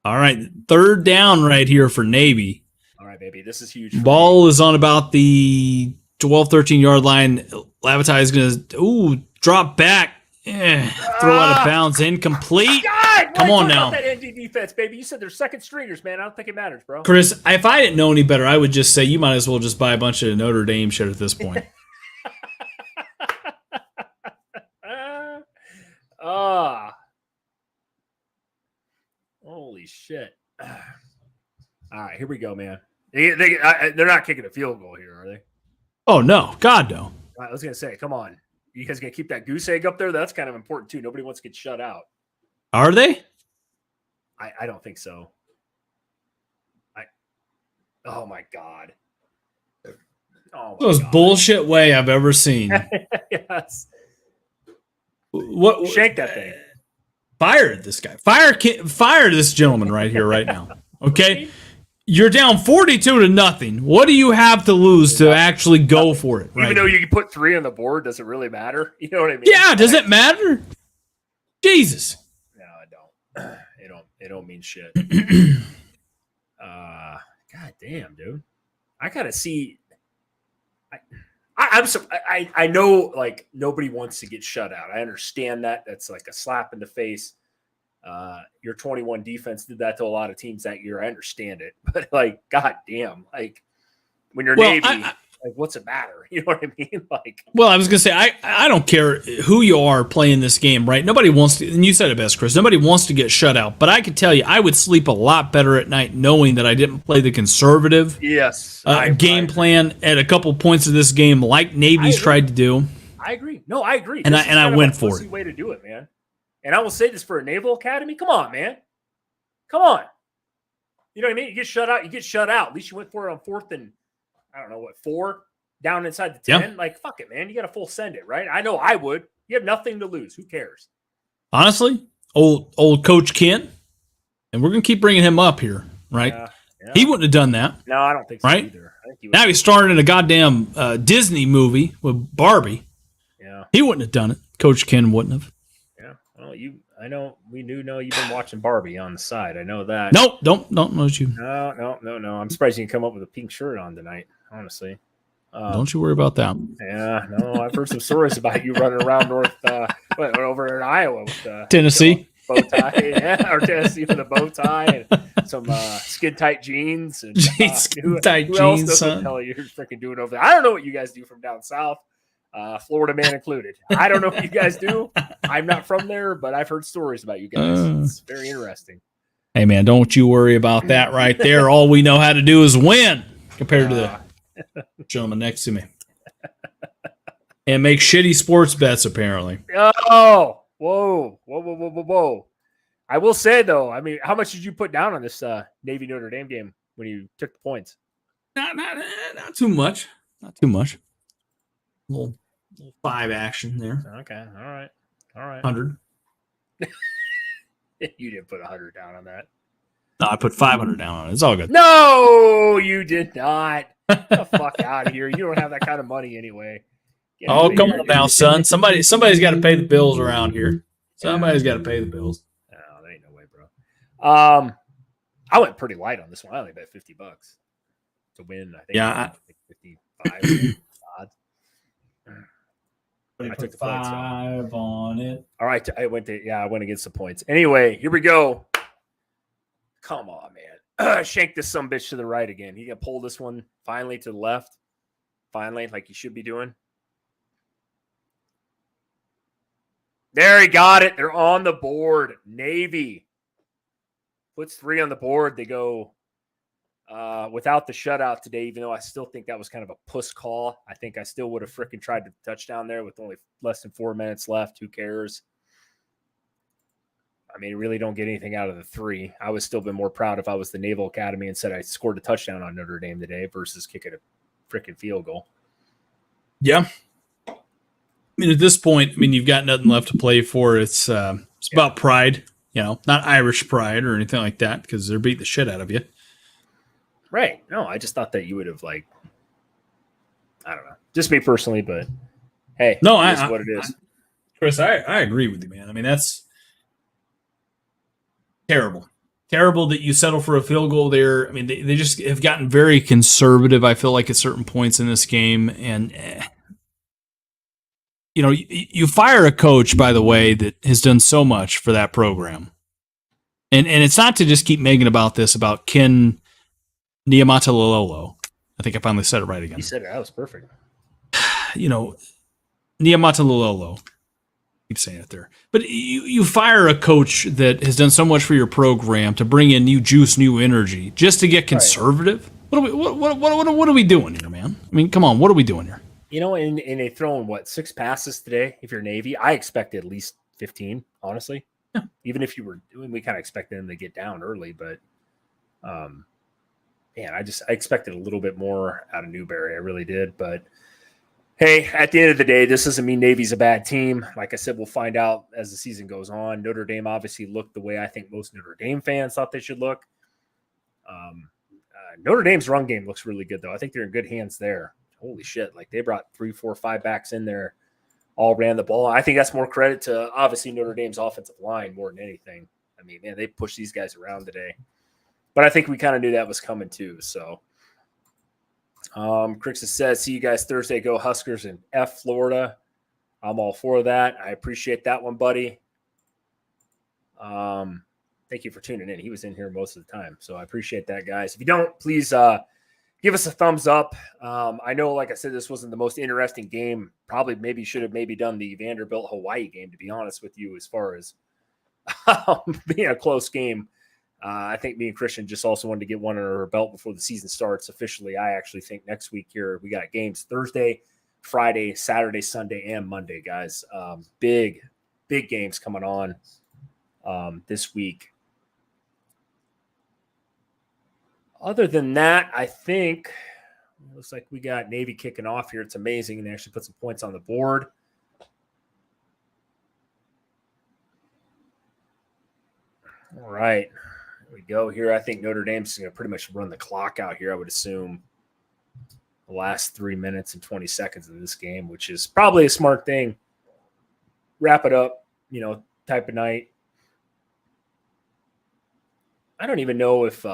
All right, 3rd down right here for Navy. All right, baby, this is huge. Ball is on about the 12, 13-yard line. Lavatai is going to, drop back. Throw out of bounds, incomplete. God, come on now. That ND defense, baby. You said they're second stringers, man. I don't think it matters, bro. Chris, if I didn't know any better, I would just say you might as well just buy a bunch of Notre Dame shit at this point. Holy shit. All right, here we go, man. They're not kicking a field goal here, are they? Oh, no. God, no. I was going to say, come on. You guys going to keep that goose egg up there? That's kind of important, too. Nobody wants to get shut out. Are they? I don't think so. Oh, my God. Oh, my most God. Bullshit way I've ever seen. Yes. What? Shake that thing. Fire this guy. Fire this gentleman right here, right now. Okay? You're down 42-0. What do you have to lose to actually go for it? Even though you can put 3 on the board, does it really matter? You know what I mean? Yeah, does it matter? Jesus. No, it don't. It don't mean shit. God damn, dude. I gotta see. I know like nobody wants to get shut out. I understand that. That's like a slap in the face. Your 21 defense did that to a lot of teams that year. I understand it, but like, god damn, like when you're Navy, like what's the matter? You know what I mean? Like, well, I was gonna say I don't care who you are playing this game, right? Nobody wants to, and you said it best, Chris. Nobody wants to get shut out, but I can tell you, I would sleep a lot better at night knowing that I didn't play the conservative game plan at a couple points of this game, like Navy's tried to do. I agree. No, I agree. And I went for it. Way to do it, man. And I will say this for a Naval Academy. Come on, man. Come on. You know what I mean? You get shut out. You get shut out. At least you went for it on 4th and, I don't know, 4? Down inside the 10. Yeah. Like, fuck it, man. You got to full send it, right? I know I would. You have nothing to lose. Who cares? Honestly, old Coach Ken, and we're going to keep bringing him up here, right? Yeah. He wouldn't have done that. No, I don't think so right? either. I think now he's starring in a goddamn Disney movie with Barbie. Yeah. He wouldn't have done it. Coach Ken wouldn't have. Well, I know we know you've been watching Barbie on the side. I know that. Nope, don't know you. No. I'm surprised you can come up with a pink shirt on tonight. Honestly, don't you worry about that. Yeah, no, I've heard some stories about you running around over in Iowa with Tennessee bow tie, yeah, or Tennessee with a bow tie and some skin tight jeans. And skin tight who jeans. Else doesn't tell you you're freaking doing over there? I don't know what you guys do from down south. Florida man included. I don't know what you guys do. I'm not from there, but I've heard stories about you guys. It's very interesting. Hey, man, don't you worry about that right there. All we know how to do is win compared to the gentleman next to me. And make shitty sports bets, apparently. Oh, whoa. I will say, though, I mean, how much did you put down on this Navy Notre Dame game when you took the points? Not too much. Not too much. Little 5 action there. Okay. All right. 100. You didn't put 100 down on that. No, I put 500 down on it. It's all good. No, you did not. Get the fuck out of here. You don't have that kind of money anyway. Come on now, son. Somebody's got to pay the bills around here. Somebody's got to pay the bills. No, there ain't no way, bro. I went pretty light on this one. I only bet $50 to win. I think. Yeah, 55 odds. I took 5 on it. All right, I went against the points. Anyway, here we go. Come on, man. Shank this sumbitch to the right again. He gonna pull this one finally to the left. Finally, like he should be doing. There, he got it. They're on the board. Navy puts 3 on the board. They go without the shutout today, even though I still think that was kind of a puss call. I think I still would have freaking tried to touchdown there with only less than 4 minutes left. Who cares? I mean, really don't get anything out of the 3. I would still been more proud if I was the Naval Academy and said I scored a touchdown on Notre Dame today versus kicking a freaking field goal. Yeah. I mean, at this point, you've got nothing left to play for. It's about pride, not Irish pride or anything like that, because they're beating the shit out of you. Right. No, I just thought that you would have, I don't know. Just me personally, but hey, no, it is what it is. Chris, I agree with you, man. I mean, that's terrible. Terrible that you settle for a field goal there. I mean, they just have gotten very conservative, I feel like, at certain points in this game. And, you fire a coach, by the way, that has done so much for that program. And it's not to just keep making about Ken Niumatalolo. I think I finally said it right again. You said it. That was perfect. Niumatalolo. Keep saying it there. But you fire a coach that has done so much for your program to bring in new juice, new energy, just to get conservative? Right. What are we doing here, man? I mean, come on. What are we doing here? And they throwing 6 passes today. If you're Navy, I expected at least 15, honestly. Yeah. Even if you were doing, we kind of expected them to get down early, but man, I expected a little bit more out of Newberry. I really did. But hey, at the end of the day, this doesn't mean Navy's a bad team. Like I said, we'll find out as the season goes on. Notre Dame obviously looked the way I think most Notre Dame fans thought they should look. Notre Dame's run game looks really good, though. I think they're in good hands there. Holy shit. They brought 3, 4, 5 backs in there, all ran the ball. I think that's more credit to obviously Notre Dame's offensive line more than anything. I mean, man, they pushed these guys around today. But I think we kind of knew that was coming too. So, Crixus says, see you guys Thursday. Go Huskers in F Florida. I'm all for that. I appreciate that one, buddy. Thank you for tuning in. He was in here most of the time. So I appreciate that, guys. If you don't, please give us a thumbs up. I know, like I said, this wasn't the most interesting game. Probably should have done the Vanderbilt-Hawaii game, to be honest with you, as far as being a close game. I think me and Christian just also wanted to get one under our belt before the season starts officially. I actually think next week here we got games Thursday, Friday, Saturday, Sunday, and Monday, guys. Big games coming on this week. Other than that, I think it looks like we got Navy kicking off here. It's amazing. And they actually put some points on the board. All right. Here we go here. I think Notre Dame's going to pretty much run the clock out here, I would assume, the last 3 minutes and 20 seconds of this game, which is probably a smart thing. Wrap it up, type of night. I don't even know if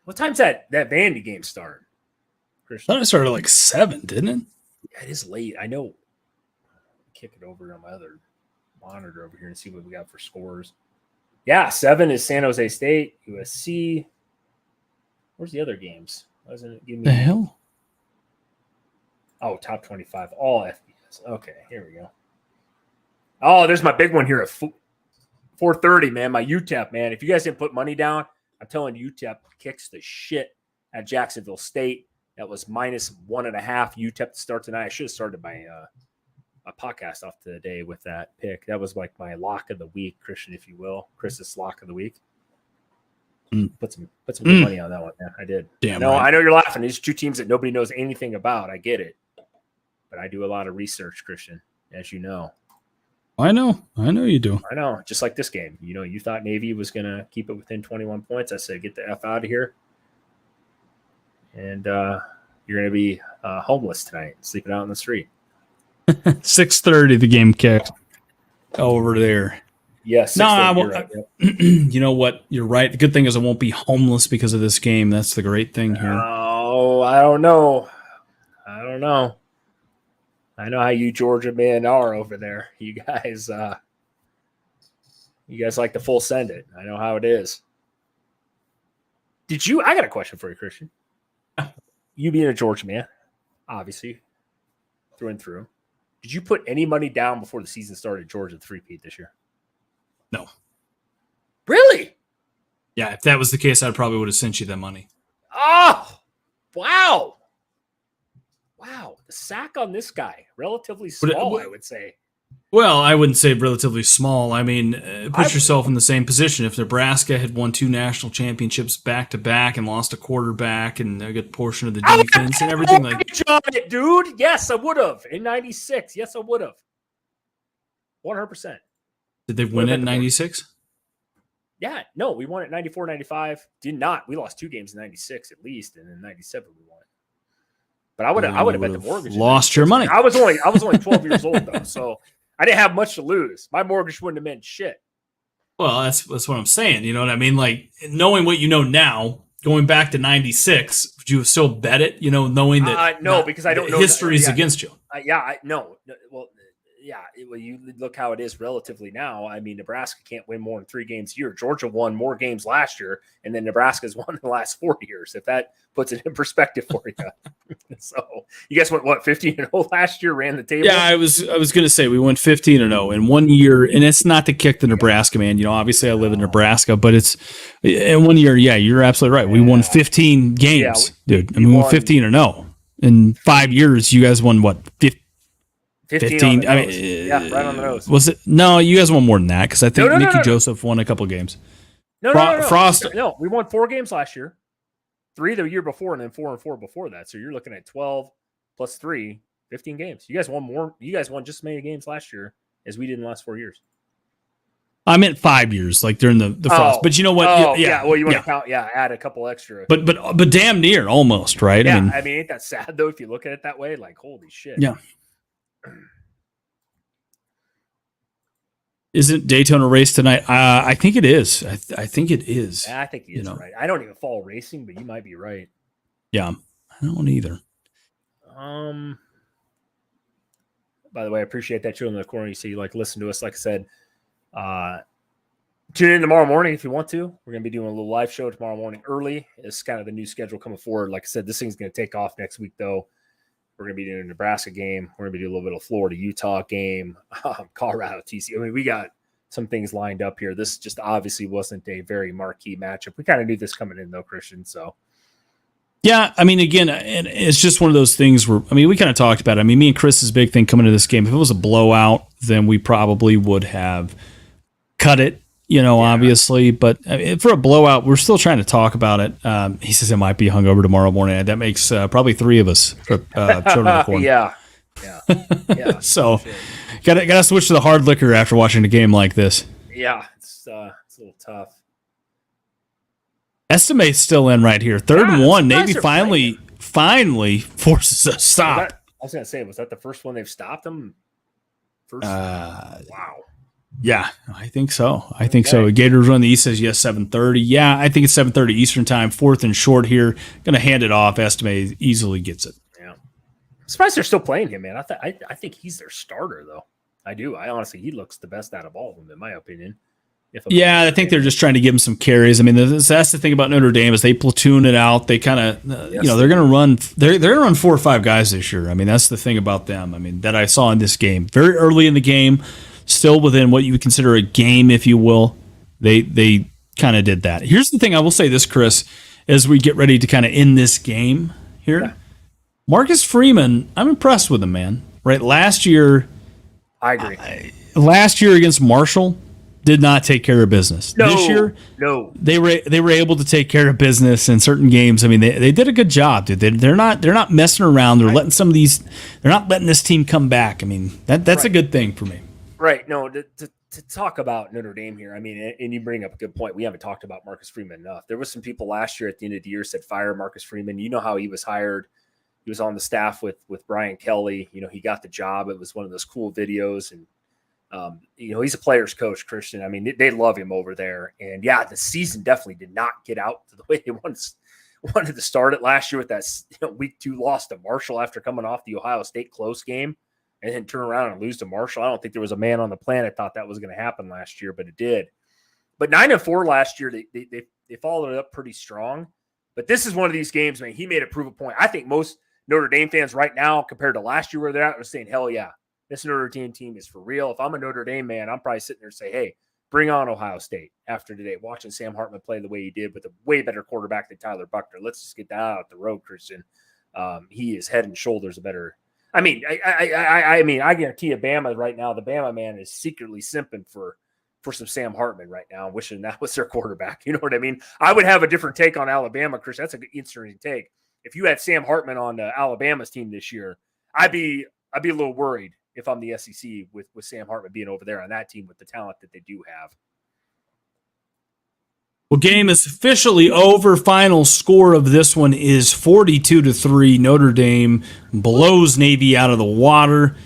what time's that Vandy game start? Christian? I thought it started like 7, didn't it? Yeah, it is late. I know. Kick it over on my other monitor over here and see what we got for scores. Yeah, 7 is San Jose State, USC. Where's the other games? Wasn't it giving me the hell? Oh, top 25, all FBS. Okay, here we go. Oh, there's my big one here at 4:30, man. My UTEP, man. If you guys didn't put money down, I'm telling you, UTEP kicks the shit at Jacksonville State. That was minus 1.5 UTEP to start tonight. I should have started my a podcast off today with that pick. That was like my lock of the week, Christian, if you will. Chris's lock of the week. Put some good money on that one, man. I did. Damn. I know you're laughing. These two teams that nobody knows anything about. I get it. But I do a lot of research, Christian, as you know. I know you do. I know. Just like this game. You thought Navy was going to keep it within 21 points. I said, get the F out of here. And you're going to be homeless tonight, sleeping out in the street. 6:30, the game kicked over there. Yes. No, I won't. Right. You know what? You're right. The good thing is I won't be homeless because of this game. That's the great thing here. Oh, I don't know. I know how you Georgia men are over there. You guys like to full send it. I know how it is. I got a question for you, Christian. You being a Georgia man, obviously, through and through. Did you put any money down before the season started, Georgia, the three-peat this year? No. Really? Yeah, if that was the case, I probably would have sent you that money. Oh, wow. Wow. The sack on this guy, relatively small, I would say. Well, I wouldn't say relatively small. I mean, put yourself in the same position. If Nebraska had won 2 national championships back-to-back and lost a quarterback and a good portion of the defense and everything like that. Dude, yes, I would have. In 96, yes, I would have. 100%. Did they win it in 96? Yeah, no, we won it 94, 95. Did not. We lost 2 games in 96 at least, and in 97 we won it. But I would have bet the mortgage. Lost your money. I was only 12 years old though, so I didn't have much to lose. My mortgage wouldn't have meant shit. Well, that's what I'm saying. You know what I mean? Like, knowing what you know now, going back to 96, would you have still bet it? Knowing that no, because I don't know history's against you. No. Well, you look how it is relatively now. I mean, Nebraska can't win more than 3 games a year. Georgia won more games last year, and then Nebraska's won in the last 4 years, if that puts it in perspective for you. So you guys went, 15-0 last year, ran the table? Yeah, I was going to say we went 15-0 in 1 year, and it's not to kick the Nebraska, man. Obviously I live in Nebraska, but it's in 1 year, yeah, you're absolutely right. We won 15 games, dude. I mean, we won 15-0. In 5 years, you guys won, what, 15. I mean, right on the nose. Was it? No, you guys won more than that because I think Nicky Joseph won a couple games. No. Frost. No, we won 4 games last year, 3 the year before, and then 4 and 4 before that. So you're looking at 12 plus 3, 15 games. You guys won more. You guys won just as many games last year as we did in the last 4 years. I meant 5 years, like during the Frost. But you know what? Well, you want to count? Yeah, add a couple extra. But damn near, almost, right? Yeah, I mean, ain't that sad though? If you look at it that way, like holy shit. Yeah. Isn't Daytona race tonight? I think it is. I think it is. I think he is right. I don't even follow racing, but you might be right. Yeah, I don't either. By the way, I appreciate that you're in the corner. You see, listen to us. Like I said, tune in tomorrow morning if you want to. We're going to be doing a little live show tomorrow morning early. It's kind of the new schedule coming forward. Like I said, this thing's going to take off next week, though. We're going to be doing a Nebraska game. We're going to be doing a little bit of Florida, Utah game, Colorado, TCU. I mean, we got some things lined up here. This just obviously wasn't a very marquee matchup. We kind of knew this coming in, though, Christian. So, yeah, I mean, again, and it's just one of those things where, I mean, we kind of talked about it. I mean, me and Chris's big thing coming into this game, if it was a blowout, then we probably would have cut it. Obviously, but for a blowout, we're still trying to talk about it. He says it might be hungover tomorrow morning. That makes probably three of us. Yeah. So, got to switch to the hard liquor after watching a game like this. Yeah, it's a little tough. Estimate's still in right here. Third and one. Navy finally forces a stop. I was going to say, was that the first one they've stopped them? Wow. Yeah, I think so. So. Gators run the East says yes, 7:30. Yeah, I think it's 7:30 Eastern time. Fourth and short here. Going to hand it off. Estimate easily gets it. Yeah. I'm surprised they're still playing him, man. I think he's their starter, though. I do. I honestly, he looks the best out of all of them, in my opinion. I think they're just trying to give him some carries. I mean, that's the thing about Notre Dame is they platoon it out. They kind of, they're going to run. They're going to run 4 or 5 guys this year. I mean, that's the thing about them. I mean, that I saw in this game very early in the game. Still within what you would consider a game, if you will. They kind of did that. Here's the thing. I will say this, Chris, as we get ready to kind of end this game here. Yeah. Marcus Freeman, I'm impressed with him, man. Right? Last year, I agree. Last year against Marshall, did not take care of business. This year, they were able to take care of business in certain games. I mean, they did a good job, dude. They're not messing around. They're letting they're not letting this team come back. I mean, that's a good thing for me. Right. No, to talk about Notre Dame here, I mean, and you bring up a good point. We haven't talked about Marcus Freeman enough. There was some people last year at the end of the year said fire Marcus Freeman. You know how he was hired. He was on the staff with Brian Kelly. He got the job. It was one of those cool videos. And, he's a player's coach, Christian. I mean, they love him over there. And, yeah, the season definitely did not get out to the way they wanted to start it last year with that week 2 loss to Marshall after coming off the Ohio State close game. And then turn around and lose to Marshall. I don't think there was a man on the planet thought that was going to happen last year, but it did. But 9-4 last year, they followed it up pretty strong. But this is one of these games, man. He made it prove a point. I think most Notre Dame fans right now, compared to last year where they're at, are saying, hell yeah, this Notre Dame team is for real. If I'm a Notre Dame man, I'm probably sitting there and say, hey, bring on Ohio State after today. Watching Sam Hartman play the way he did with a way better quarterback than Tyler Buchner. Let's just get that out the road, Christian. He is head and shoulders better. I mean, I guarantee you, Bama right now, the Bama man is secretly simping for some Sam Hartman right now, wishing that was their quarterback. You know what I mean? I would have a different take on Alabama, Chris. That's an interesting take. If you had Sam Hartman on Alabama's team this year, I'd be a little worried if I'm the SEC with Sam Hartman being over there on that team with the talent that they do have. Well, game is officially over. Final score of this one is 42-3. Notre Dame blows Navy out of the water,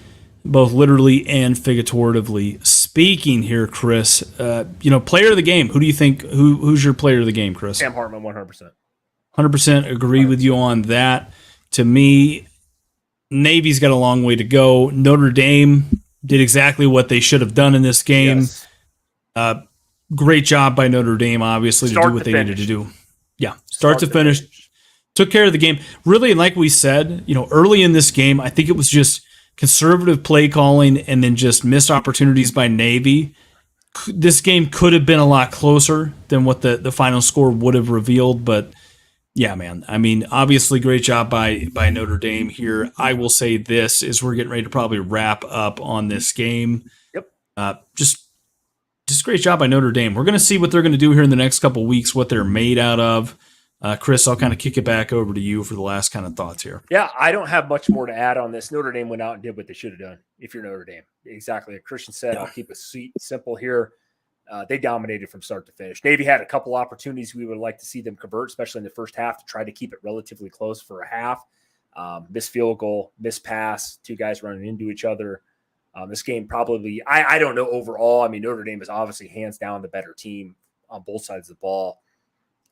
both literally and figuratively speaking here, Chris. Player of the game. Who do you think? Who's your player of the game, Chris? Sam Hartman, 100%. 100% agree with you on that. To me, Navy's got a long way to go. Notre Dame did exactly what they should have done in this game. Yes. Great job by Notre Dame, obviously, to do what they needed to do. Yeah, start to finish. Took care of the game. Really, like we said, early in this game, I think it was just conservative play calling and then just missed opportunities by Navy. This game could have been a lot closer than what the final score would have revealed, but yeah, man. I mean, obviously, great job by Notre Dame here. I will say this as we're getting ready to probably wrap up on this game. Yep. Just great job by Notre Dame. We're going to see what they're going to do here in the next couple of weeks, what they're made out of. Chris, I'll kind of kick it back over to you for the last kind of thoughts here. Yeah, I don't have much more to add on this. Notre Dame went out and did what they should have done if you're Notre Dame. Exactly. Like Christian said, I'll keep it simple here. They dominated from start to finish. Navy had a couple opportunities we would like to see them convert, especially in the first half, to try to keep it relatively close for a half. Missed field goal, missed pass, 2 guys running into each other. This game probably, I don't know overall. I mean, Notre Dame is obviously hands down the better team on both sides of the ball,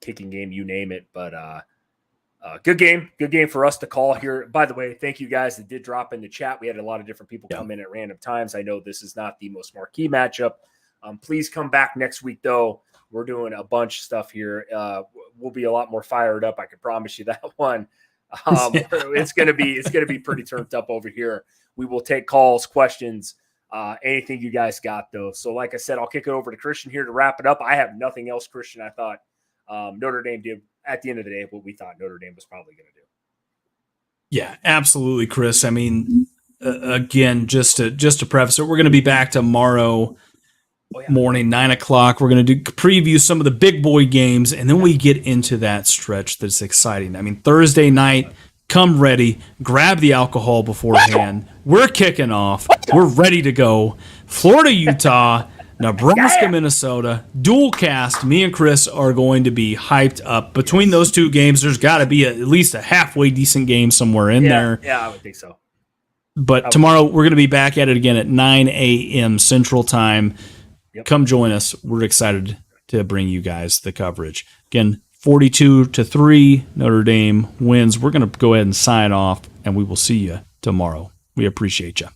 kicking game, you name it. But good game for us to call here. By the way, thank you guys that did drop in the chat. We had a lot of different people come in at random times. I know this is not the most marquee matchup. Please come back next week, though. We're doing a bunch of stuff here. We'll be a lot more fired up. I can promise you that one. It's gonna be pretty turned up over here. We will take calls, questions, anything you guys got, though. So, like I said, I'll kick it over to Christian here to wrap it up. I have nothing else, Christian. I thought Notre Dame did, at the end of the day, what we thought Notre Dame was probably going to do. Yeah, absolutely, Chris. I mean, again, just to preface it, we're going to be back tomorrow morning, 9 o'clock. We're going to preview some of the big boy games, and then we get into that stretch that's exciting. I mean, Thursday night, come ready, grab the alcohol beforehand. We're kicking off. We're ready to go. Florida, Utah, Nebraska, Minnesota, dual cast. Me and Chris are going to be hyped up. Between those two games, there's got to be at least a halfway decent game somewhere in there. Yeah, I would think so. But tomorrow, we're going to be back at it again at 9 a.m. Central Time. Yep. Come join us. We're excited to bring you guys the coverage. Again, 42-3, Notre Dame wins. We're going to go ahead and sign off, and we will see you tomorrow. We appreciate you.